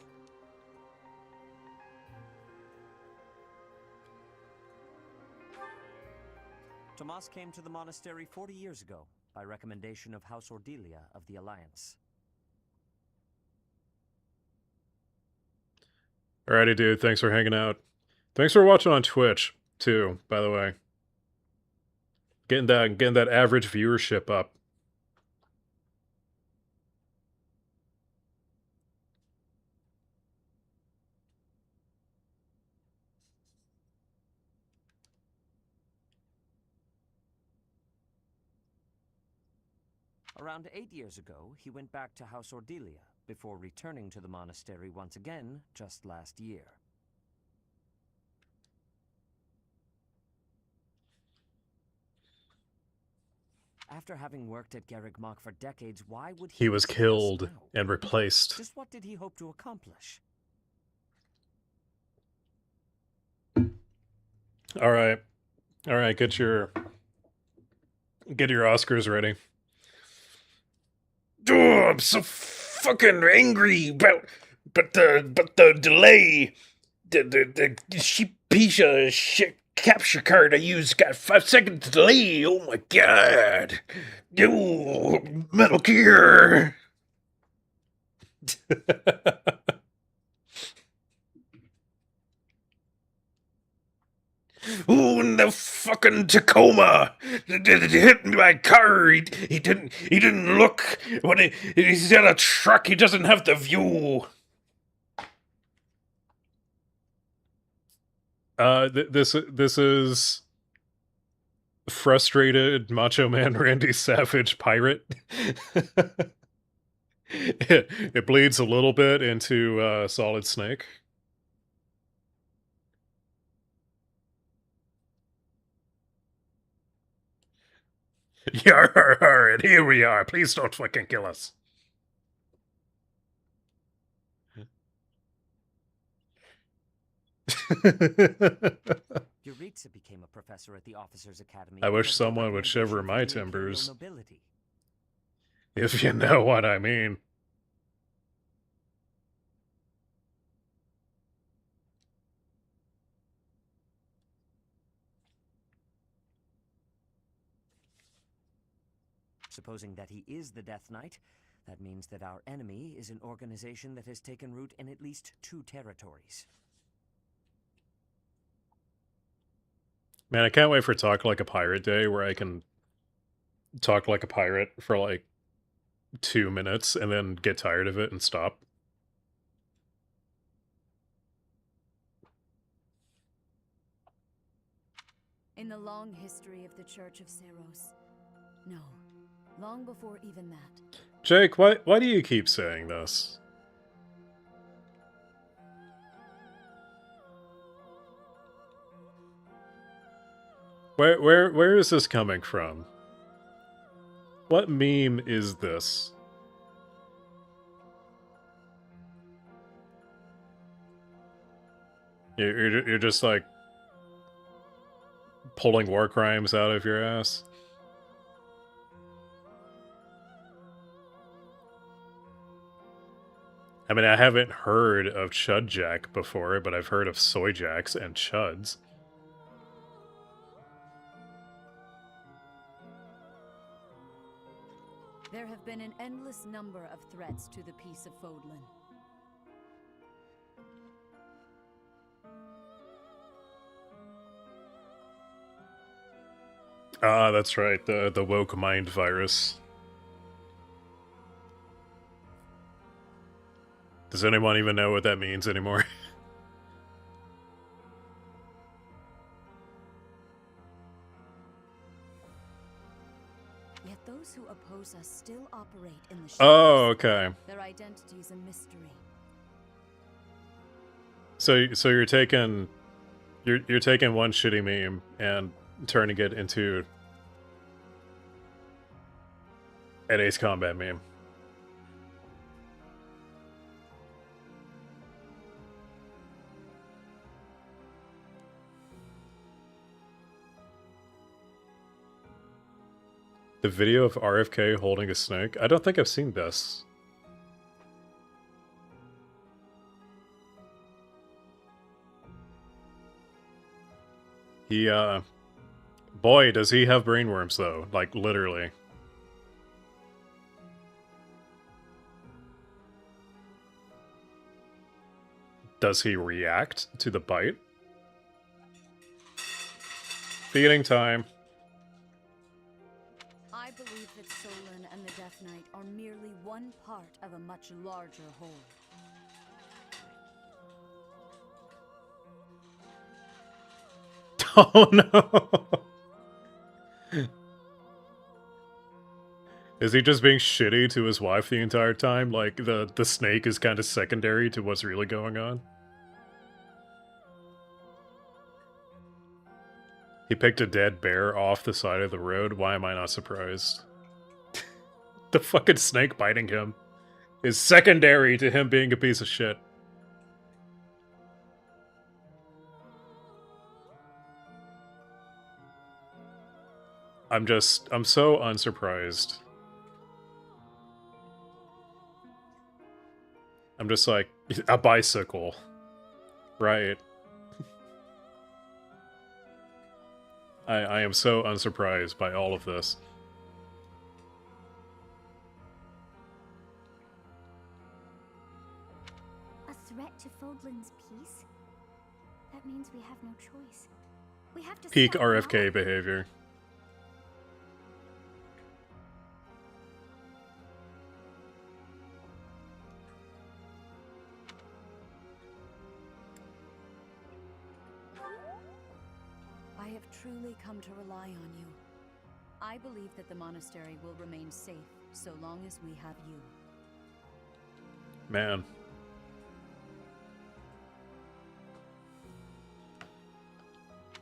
Tomas came to the monastery 40 years ago, by recommendation of House Ordelia of the Alliance. Alrighty, dude. Thanks for hanging out. Thanks for watching on Twitch, too, by the way. Getting that average viewership up. Around 8 years ago, he went back to House Ordelia, before returning to the monastery once again just last year. After having worked at Garreg Mach for decades, why would He was betray us killed now? and replaced. Just what did he hope to accomplish? Alright. Alright, get your Oscars ready. Oh, I'm so fucking angry about the delay. The cheap piece of shit capture card I used got 5 seconds delay. Oh my god. Oh, Metal Gear. Oh, and the fucking Tacoma. Hit my car. He didn't look when he's got a truck. He doesn't have the view. This is frustrated Macho Man Randy Savage pirate. It bleeds a little bit into Solid Snake. Yarr, and here we are. Please don't fucking kill us. Yuritsa became a professor at the Officers' Academy. I wish because of her someone would shiver recommendation my from the Imperial timbers. nobility. If you know what I mean. Supposing that he is the Death Knight, that means that our enemy is an organization that has taken root in at least 2 territories. Man, I can't wait for Talk Like a Pirate Day, where I can talk like a pirate for like 2 minutes and then get tired of it and stop. In the long history of the Church of Seros, no, long before even that. Jake, why do you keep saying this? Where is this coming from? What meme is this? You're just like pulling war crimes out of your ass? I mean, I haven't heard of Chud Jack before, but I've heard of Soy Jacks and Chuds. There have been an endless number of threats to the peace of Fodlan. Ah, that's right, the woke mind virus. Does anyone even know what that means anymore? Yet those who oppose us still operate in the shadows. Oh, okay. Their identity is a mystery. So you're taking one shitty meme and turning it into an Ace Combat meme. The video of RFK holding a snake? I don't think I've seen this. He, boy, does he have brainworms, though. Like, literally. Does he react to the bite? Feeding time. I believe that Solon and the Death Knight are merely one part of a much larger whole. Oh no! Is he just being shitty to his wife the entire time? Like, the snake is kind of secondary to what's really going on? He picked a dead bear off the side of the road. Why am I not surprised? The fucking snake biting him is secondary to him being a piece of shit. I'm so unsurprised. I'm just like, a bicycle. Right. I am so unsurprised by all of this. A threat to Fodlan's peace? That means we have no choice. We have to Peak stop RFK now. behavior. I have truly come to rely on you. I believe that the monastery will remain safe so long as we have you. Man.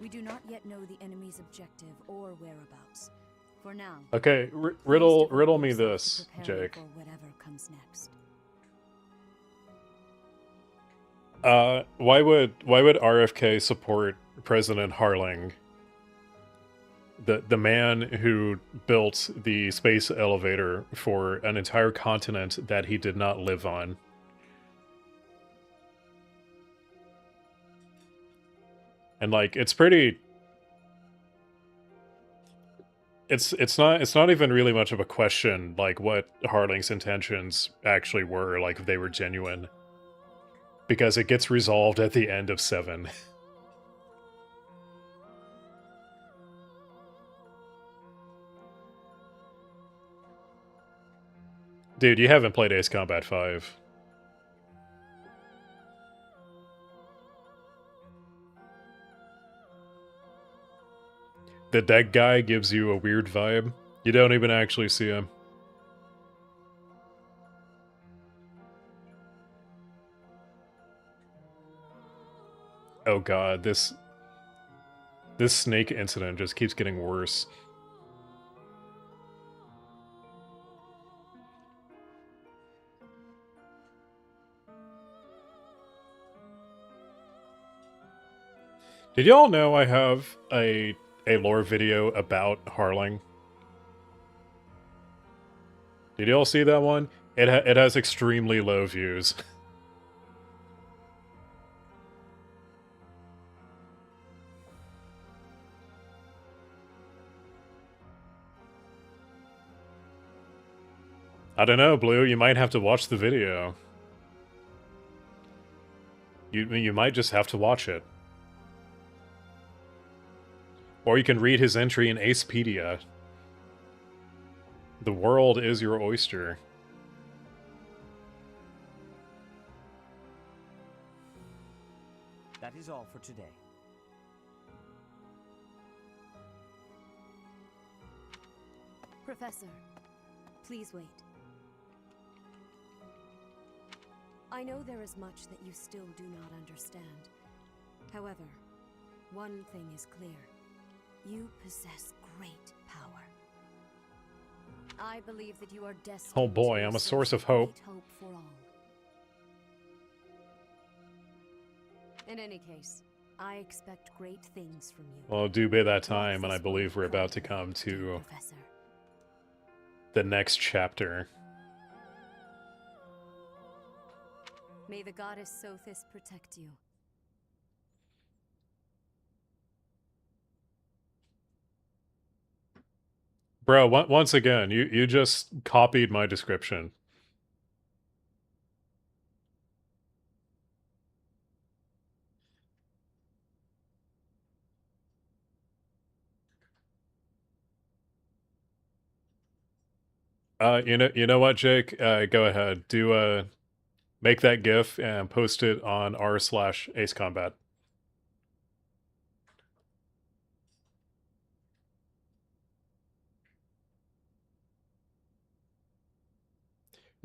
We do not yet know the enemy's objective or whereabouts. For now. Okay, riddle me this, Jake. For whatever comes next. Why would RFK support President Harling, the man who built the space elevator for an entire continent that he did not live on? And like, it's pretty. It's not even really much of a question like what Harling's intentions actually were, like if they were genuine, because it gets resolved at the end of 7. Dude, you haven't played Ace Combat 5. The deck guy gives you a weird vibe. You don't even actually see him. Oh god, this snake incident just keeps getting worse. Did y'all know I have a lore video about Harling? Did y'all see that one? It has extremely low views. I don't know, Blue. You might have to watch the video. You might just have to watch it. Or you can read his entry in Acepedia. The world is your oyster. That is all for today. Professor, please wait. I know there is much that you still do not understand. However, one thing is clear. You possess great power. I believe that you are destined. Oh boy, I'm a source of hope. Hope for all. In any case, I expect great things from you. Well, do be that time, and I believe we're about to come to the next chapter. May the goddess Sothis protect you. Bro, once again, you just copied my description. You know what, Jake? Go ahead. Make that GIF and post it on r/AceCombat.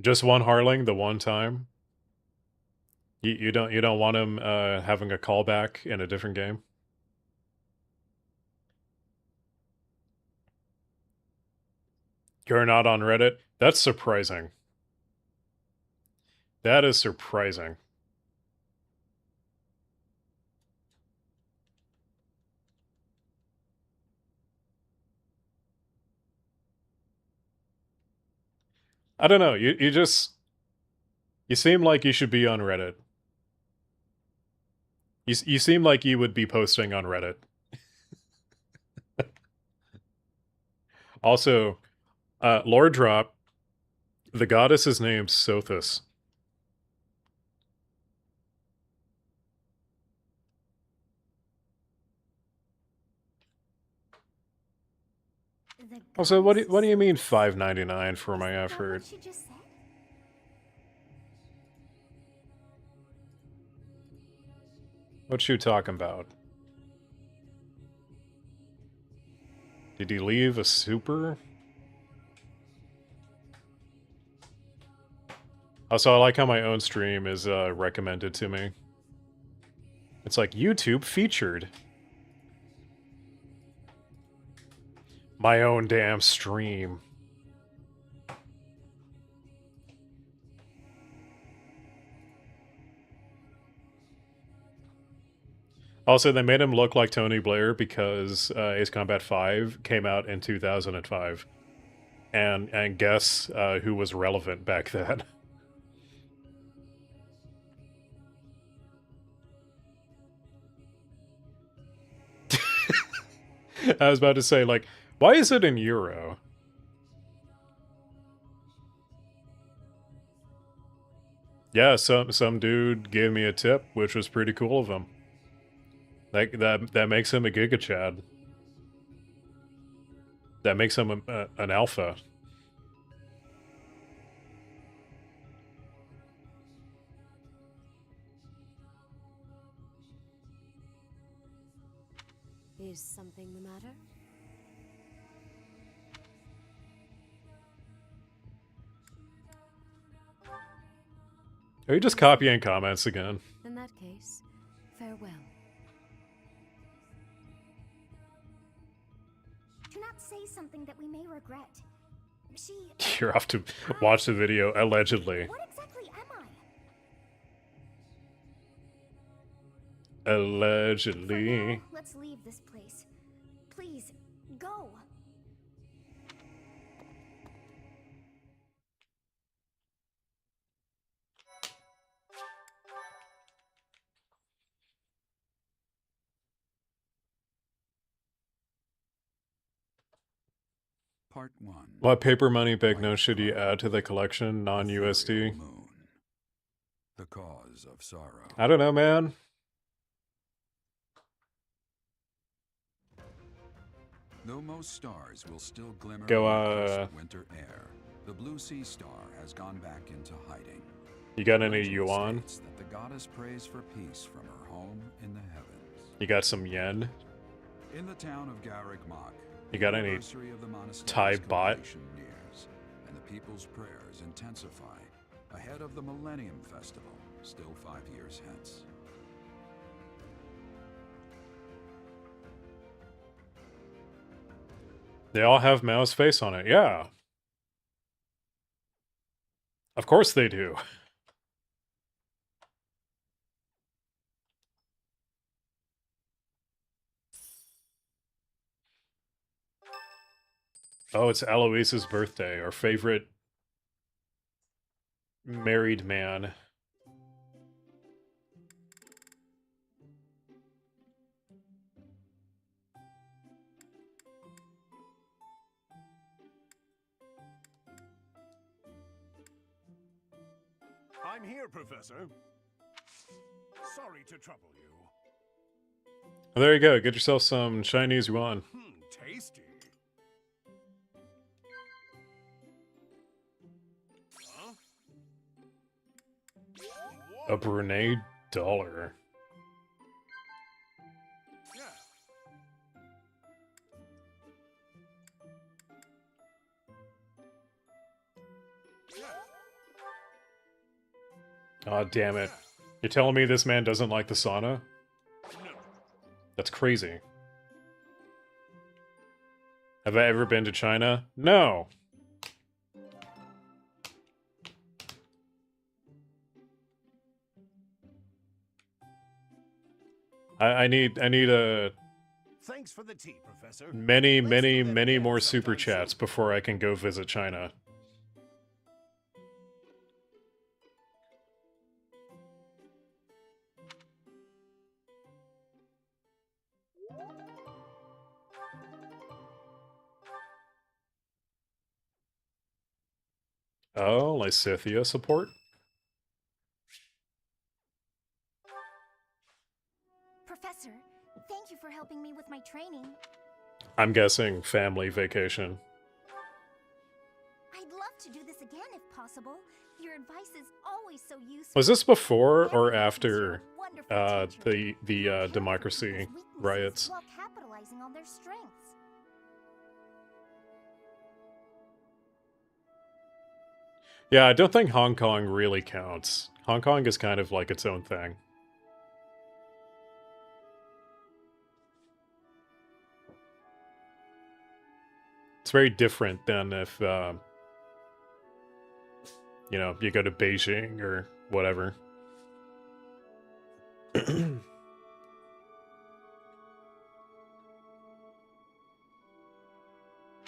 Just one Harling, the one time. You don't want him having a callback in a different game. You're not on Reddit? That's surprising. That is surprising. I don't know. You seem like you should be on Reddit. You seem like you would be posting on Reddit. Also, lore drop. The goddess is named Sothis. Also, what do you mean $5.99 for my effort? She just said? What you talking about? Did he leave a super? Also, I like how my own stream is recommended to me. It's like YouTube featured. My own damn stream. Also, they made him look like Tony Blair because Ace Combat 5 came out in 2005. And guess who was relevant back then? I was about to say, like, why is it in Euro? Yeah, some dude gave me a tip, which was pretty cool of him. That makes him a Giga Chad. That makes him an alpha. Is something the matter? Are you just copying comments again? In that case, farewell. Do not say something that we may regret. You're off to watch the video, allegedly. What exactly am I? Allegedly. Let's leave this place. Please, go. Part 1. What paper money banknotes should you add to the collection, non-USD? The cause of sorrow. I don't know, man. Though most stars will still glimmer Go, in the crisp winter air, the Blue Sea Star has gone back into hiding. You got any Legend yuan? states that the goddess prays for peace from her home in the heavens. You got some yen? In the town of Garrick Mach, You got any Thai bot? nears, and the people's prayers intensify ahead of the Millennium Festival, still 5 years hence. They all have Mao's face on it, yeah. Of course they do. Oh, it's Aloise's birthday, our favorite married man. I'm here, Professor. Sorry to trouble you. Oh, there you go. Get yourself some Chinese yuan. Tasty. Huh? A Brunei dollar. Oh, damn it. You're telling me this man doesn't like the sauna? That's crazy. Have I ever been to China? No. I need a Thanks for the tea, Professor. many more super chats before I can go visit China. Oh, Lysithia support? Professor, thank you for helping me with my training. I'm guessing family vacation. I'd love to do this again if possible. Your advice is always so useful. Was this before or after the democracy riots? While capitalizing on their strengths. Yeah, I don't think Hong Kong really counts. Hong Kong is kind of like its own thing. It's very different than if, you know, you go to Beijing or whatever.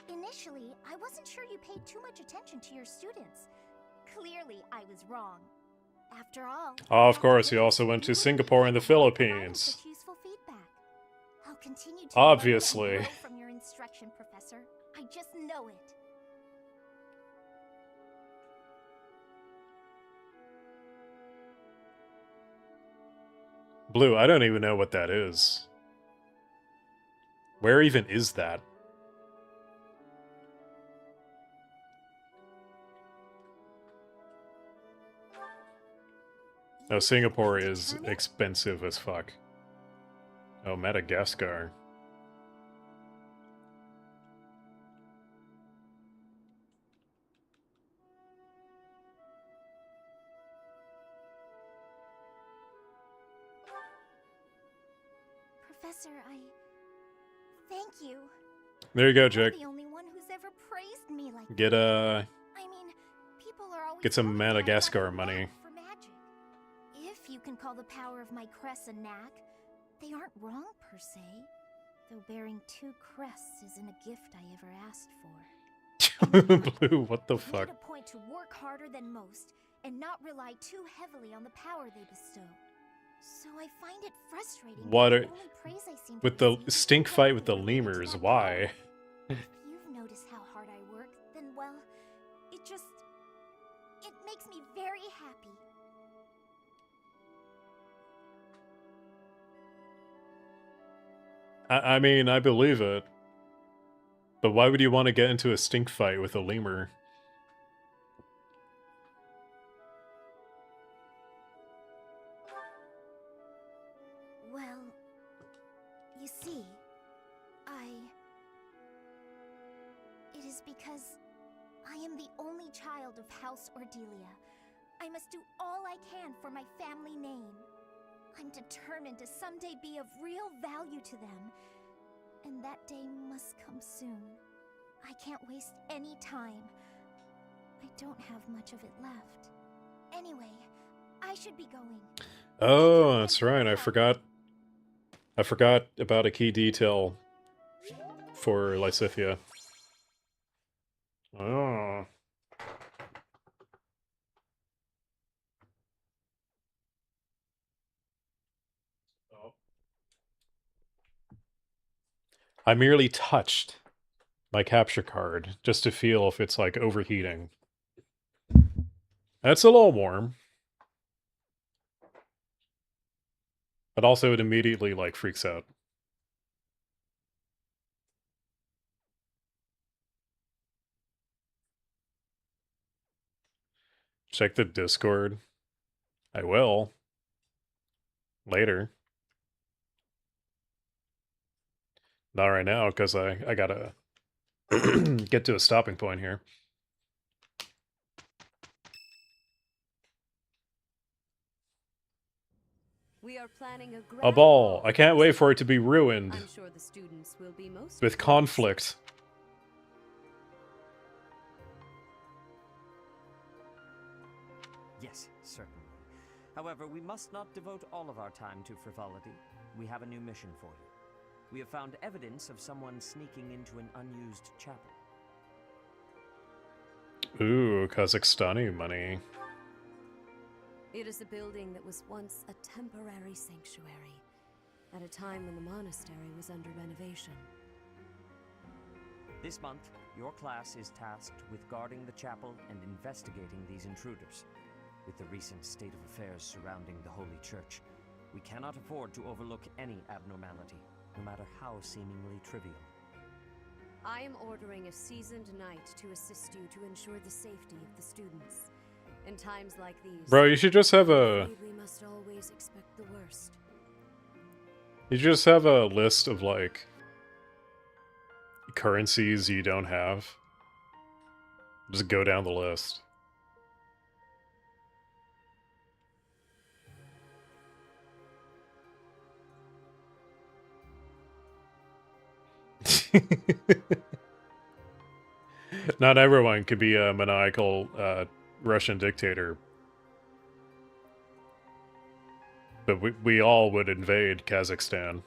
Initially, I wasn't sure you paid too much attention to your students. Clearly, I was wrong. After all, Oh, of course, he also went to Singapore and the Philippines. useful feedback. I'll continue to Obviously. learn and grow from your instruction, Professor. I just know it. Blue, I don't even know what that is. Where even is that? Oh, Singapore is expensive as fuck. Oh, Madagascar. Professor, thank you. There you go, Jake. You're the only one who's ever praised me like Get I mean, people are always get some wondering what Madagascar I'm money. for magic. If you can call the power of my crests a knack, they aren't wrong per se. Though bearing 2 crests isn't a gift I ever asked for. Blue, what the I've fuck? made a point to work harder than most and not rely too heavily on the power they bestow. So I find it frustrating. What that are, the only praise I seem to with the receive is stink from fight with the people related to lemurs? that Why? If you've noticed how hard I work, then well, it makes me very happy. I mean, I believe it. But why would you want to get into a stink fight with a lemur? Well, you see, it is because I am the only child of House Ordelia. I must do all I can for my family name. I'm determined to someday be of real value to them. And that day must come soon. I can't waste any time. I don't have much of it left. Anyway, I should be going. Oh, that's right. I forgot about a key detail for Lysithia. Oh. I merely touched my capture card just to feel if it's like overheating. That's a little warm. But also it immediately like freaks out. Check the Discord. I will. Later. Not right now, because I gotta get to a stopping point here. We are planning A ball. I can't wait for it to be ruined. I'm sure the students will be most With conflict. Yes, certainly. However, we must not devote all of our time to frivolity. We have a new mission for you. We have found evidence of someone sneaking into an unused chapel. Ooh, Kazakhstani money. It is a building that was once a temporary sanctuary, at a time when the monastery was under renovation. This month, your class is tasked with guarding the chapel and investigating these intruders. With the recent state of affairs surrounding the Holy Church, we cannot afford to overlook any abnormality, no matter how seemingly trivial. I am ordering a seasoned knight to assist you to ensure the safety of the students. In times like these, Bro, you should just have I'm a... afraid we must always expect the worst. You just have a list of, like, currencies you don't have. Just go down the list. Not everyone could be a maniacal Russian dictator. But we all would invade Kazakhstan.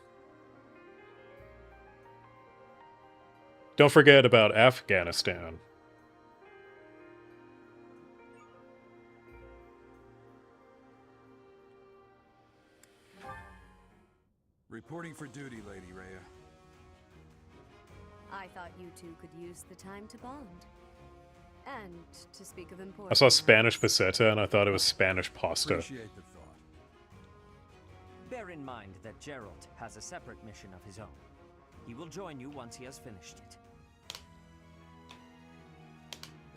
Don't forget about Afghanistan. Reporting for duty, Lady Rhea. I thought you two could use the time to bond. And to speak of I importance. saw Spanish peseta and I thought it was Spanish pasta. Appreciate the thought. Bear in mind that Gerald has a separate mission of his own. He will join you once he has finished it.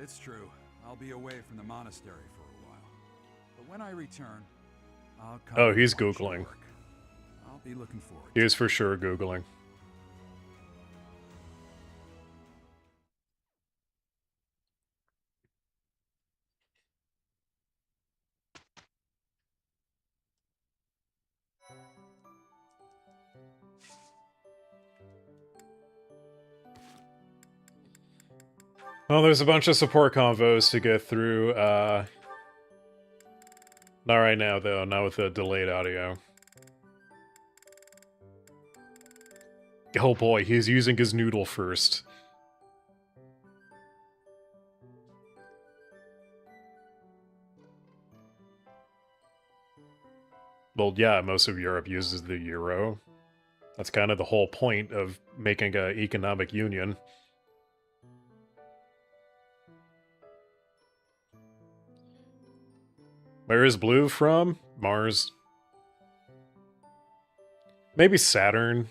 It's true. I'll be away from the monastery for a while. But when I return, I'll come. Oh, he's and watch you Googling. work. I'll be looking forward. He is for sure Googling. Well, there's a bunch of support convos to get through. Not right now, though. Not with the delayed audio. Oh boy, he's using his noodle first. Well, yeah, most of Europe uses the euro. That's kind of the whole point of making an economic union. Where is Blue from? Mars. Maybe Saturn.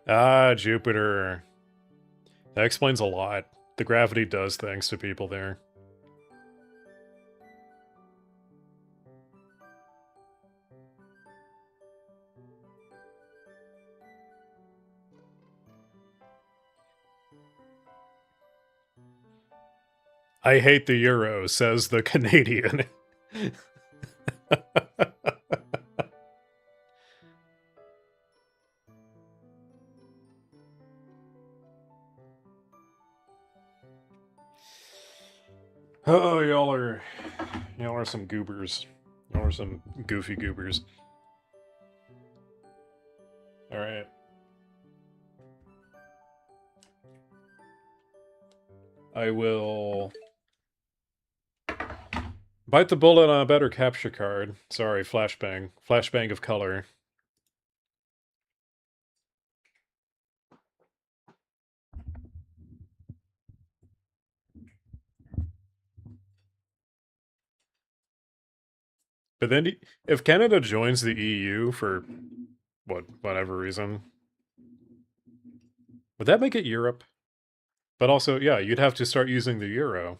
Ah, Jupiter. That explains a lot. The gravity does things to people there. I hate the euro, says the Canadian. Oh, y'all are some goobers. Y'all are some goofy goobers. All right. I will bite the bullet on a better capture card. Sorry, flashbang. Flashbang of color. But then, if Canada joins the EU for whatever reason, would that make it Europe? But also, yeah, you'd have to start using the euro.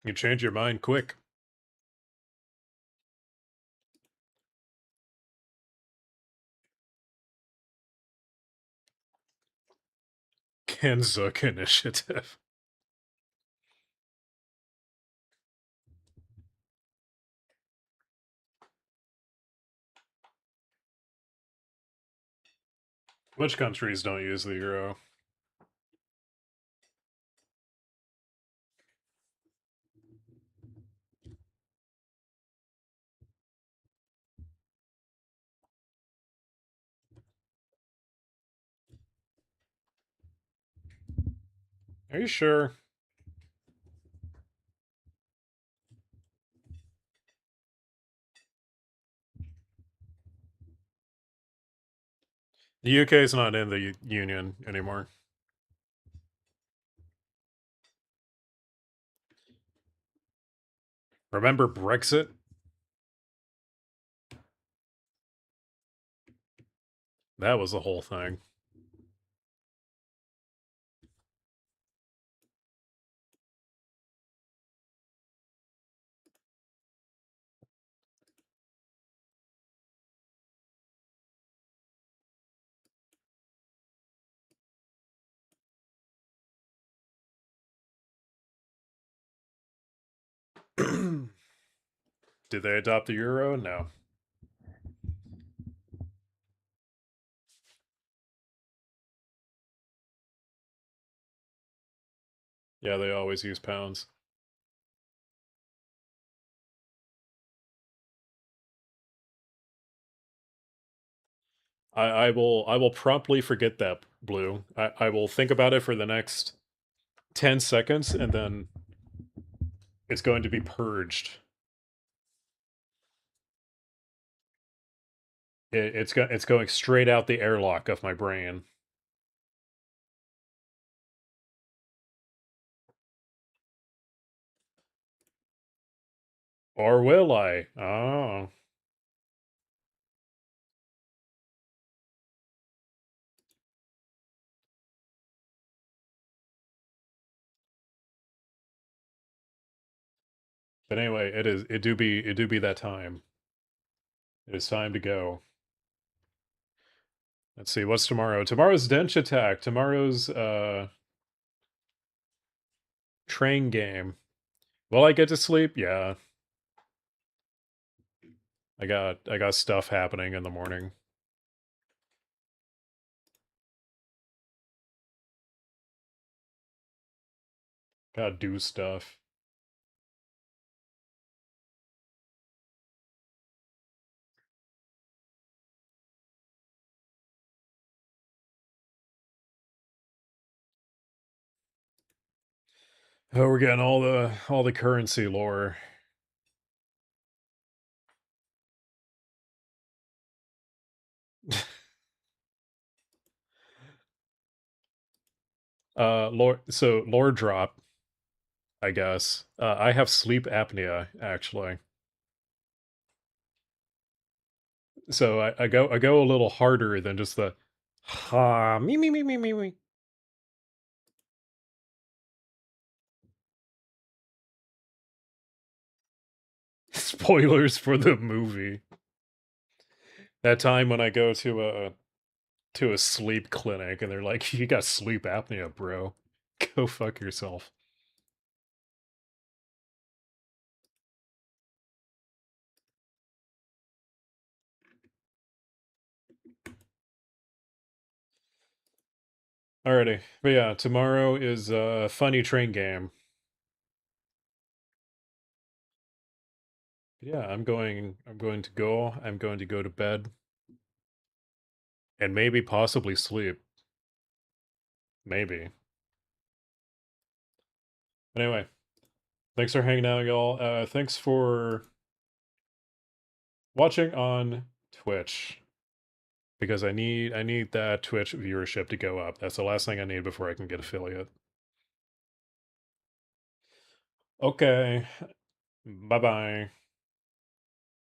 You change your mind quick. Kanzuk Initiative. Which countries don't use the euro? Are you sure? The UK is not in the Union anymore. Remember Brexit? That was the whole thing. Did they adopt the euro? No. Yeah, they always use pounds. I will promptly forget that, Blue. I will think about it for the next 10 seconds and then it's going to be purged. It's going straight out the airlock of my brain. Or will I? Oh. But anyway, it do be that time. It is time to go. Let's see, what's tomorrow? Tomorrow's Dench Attack. Tomorrow's train game. Will I get to sleep? Yeah. I got stuff happening in the morning. Gotta do stuff. Oh, we're getting all the currency lore. lore drop, I guess. I have sleep apnea, actually. So I go a little harder than just the ha me. Spoilers for the movie. That time when I go to a sleep clinic and they're like, "You got sleep apnea, bro. Go fuck yourself." Alrighty. But yeah, tomorrow is a funny train game. Yeah, I'm going to go. I'm going to go to bed. And maybe possibly sleep. Maybe. Anyway, thanks for hanging out, y'all. Thanks for watching on Twitch. Because I need that Twitch viewership to go up. That's the last thing I need before I can get affiliate. Okay. Bye-bye.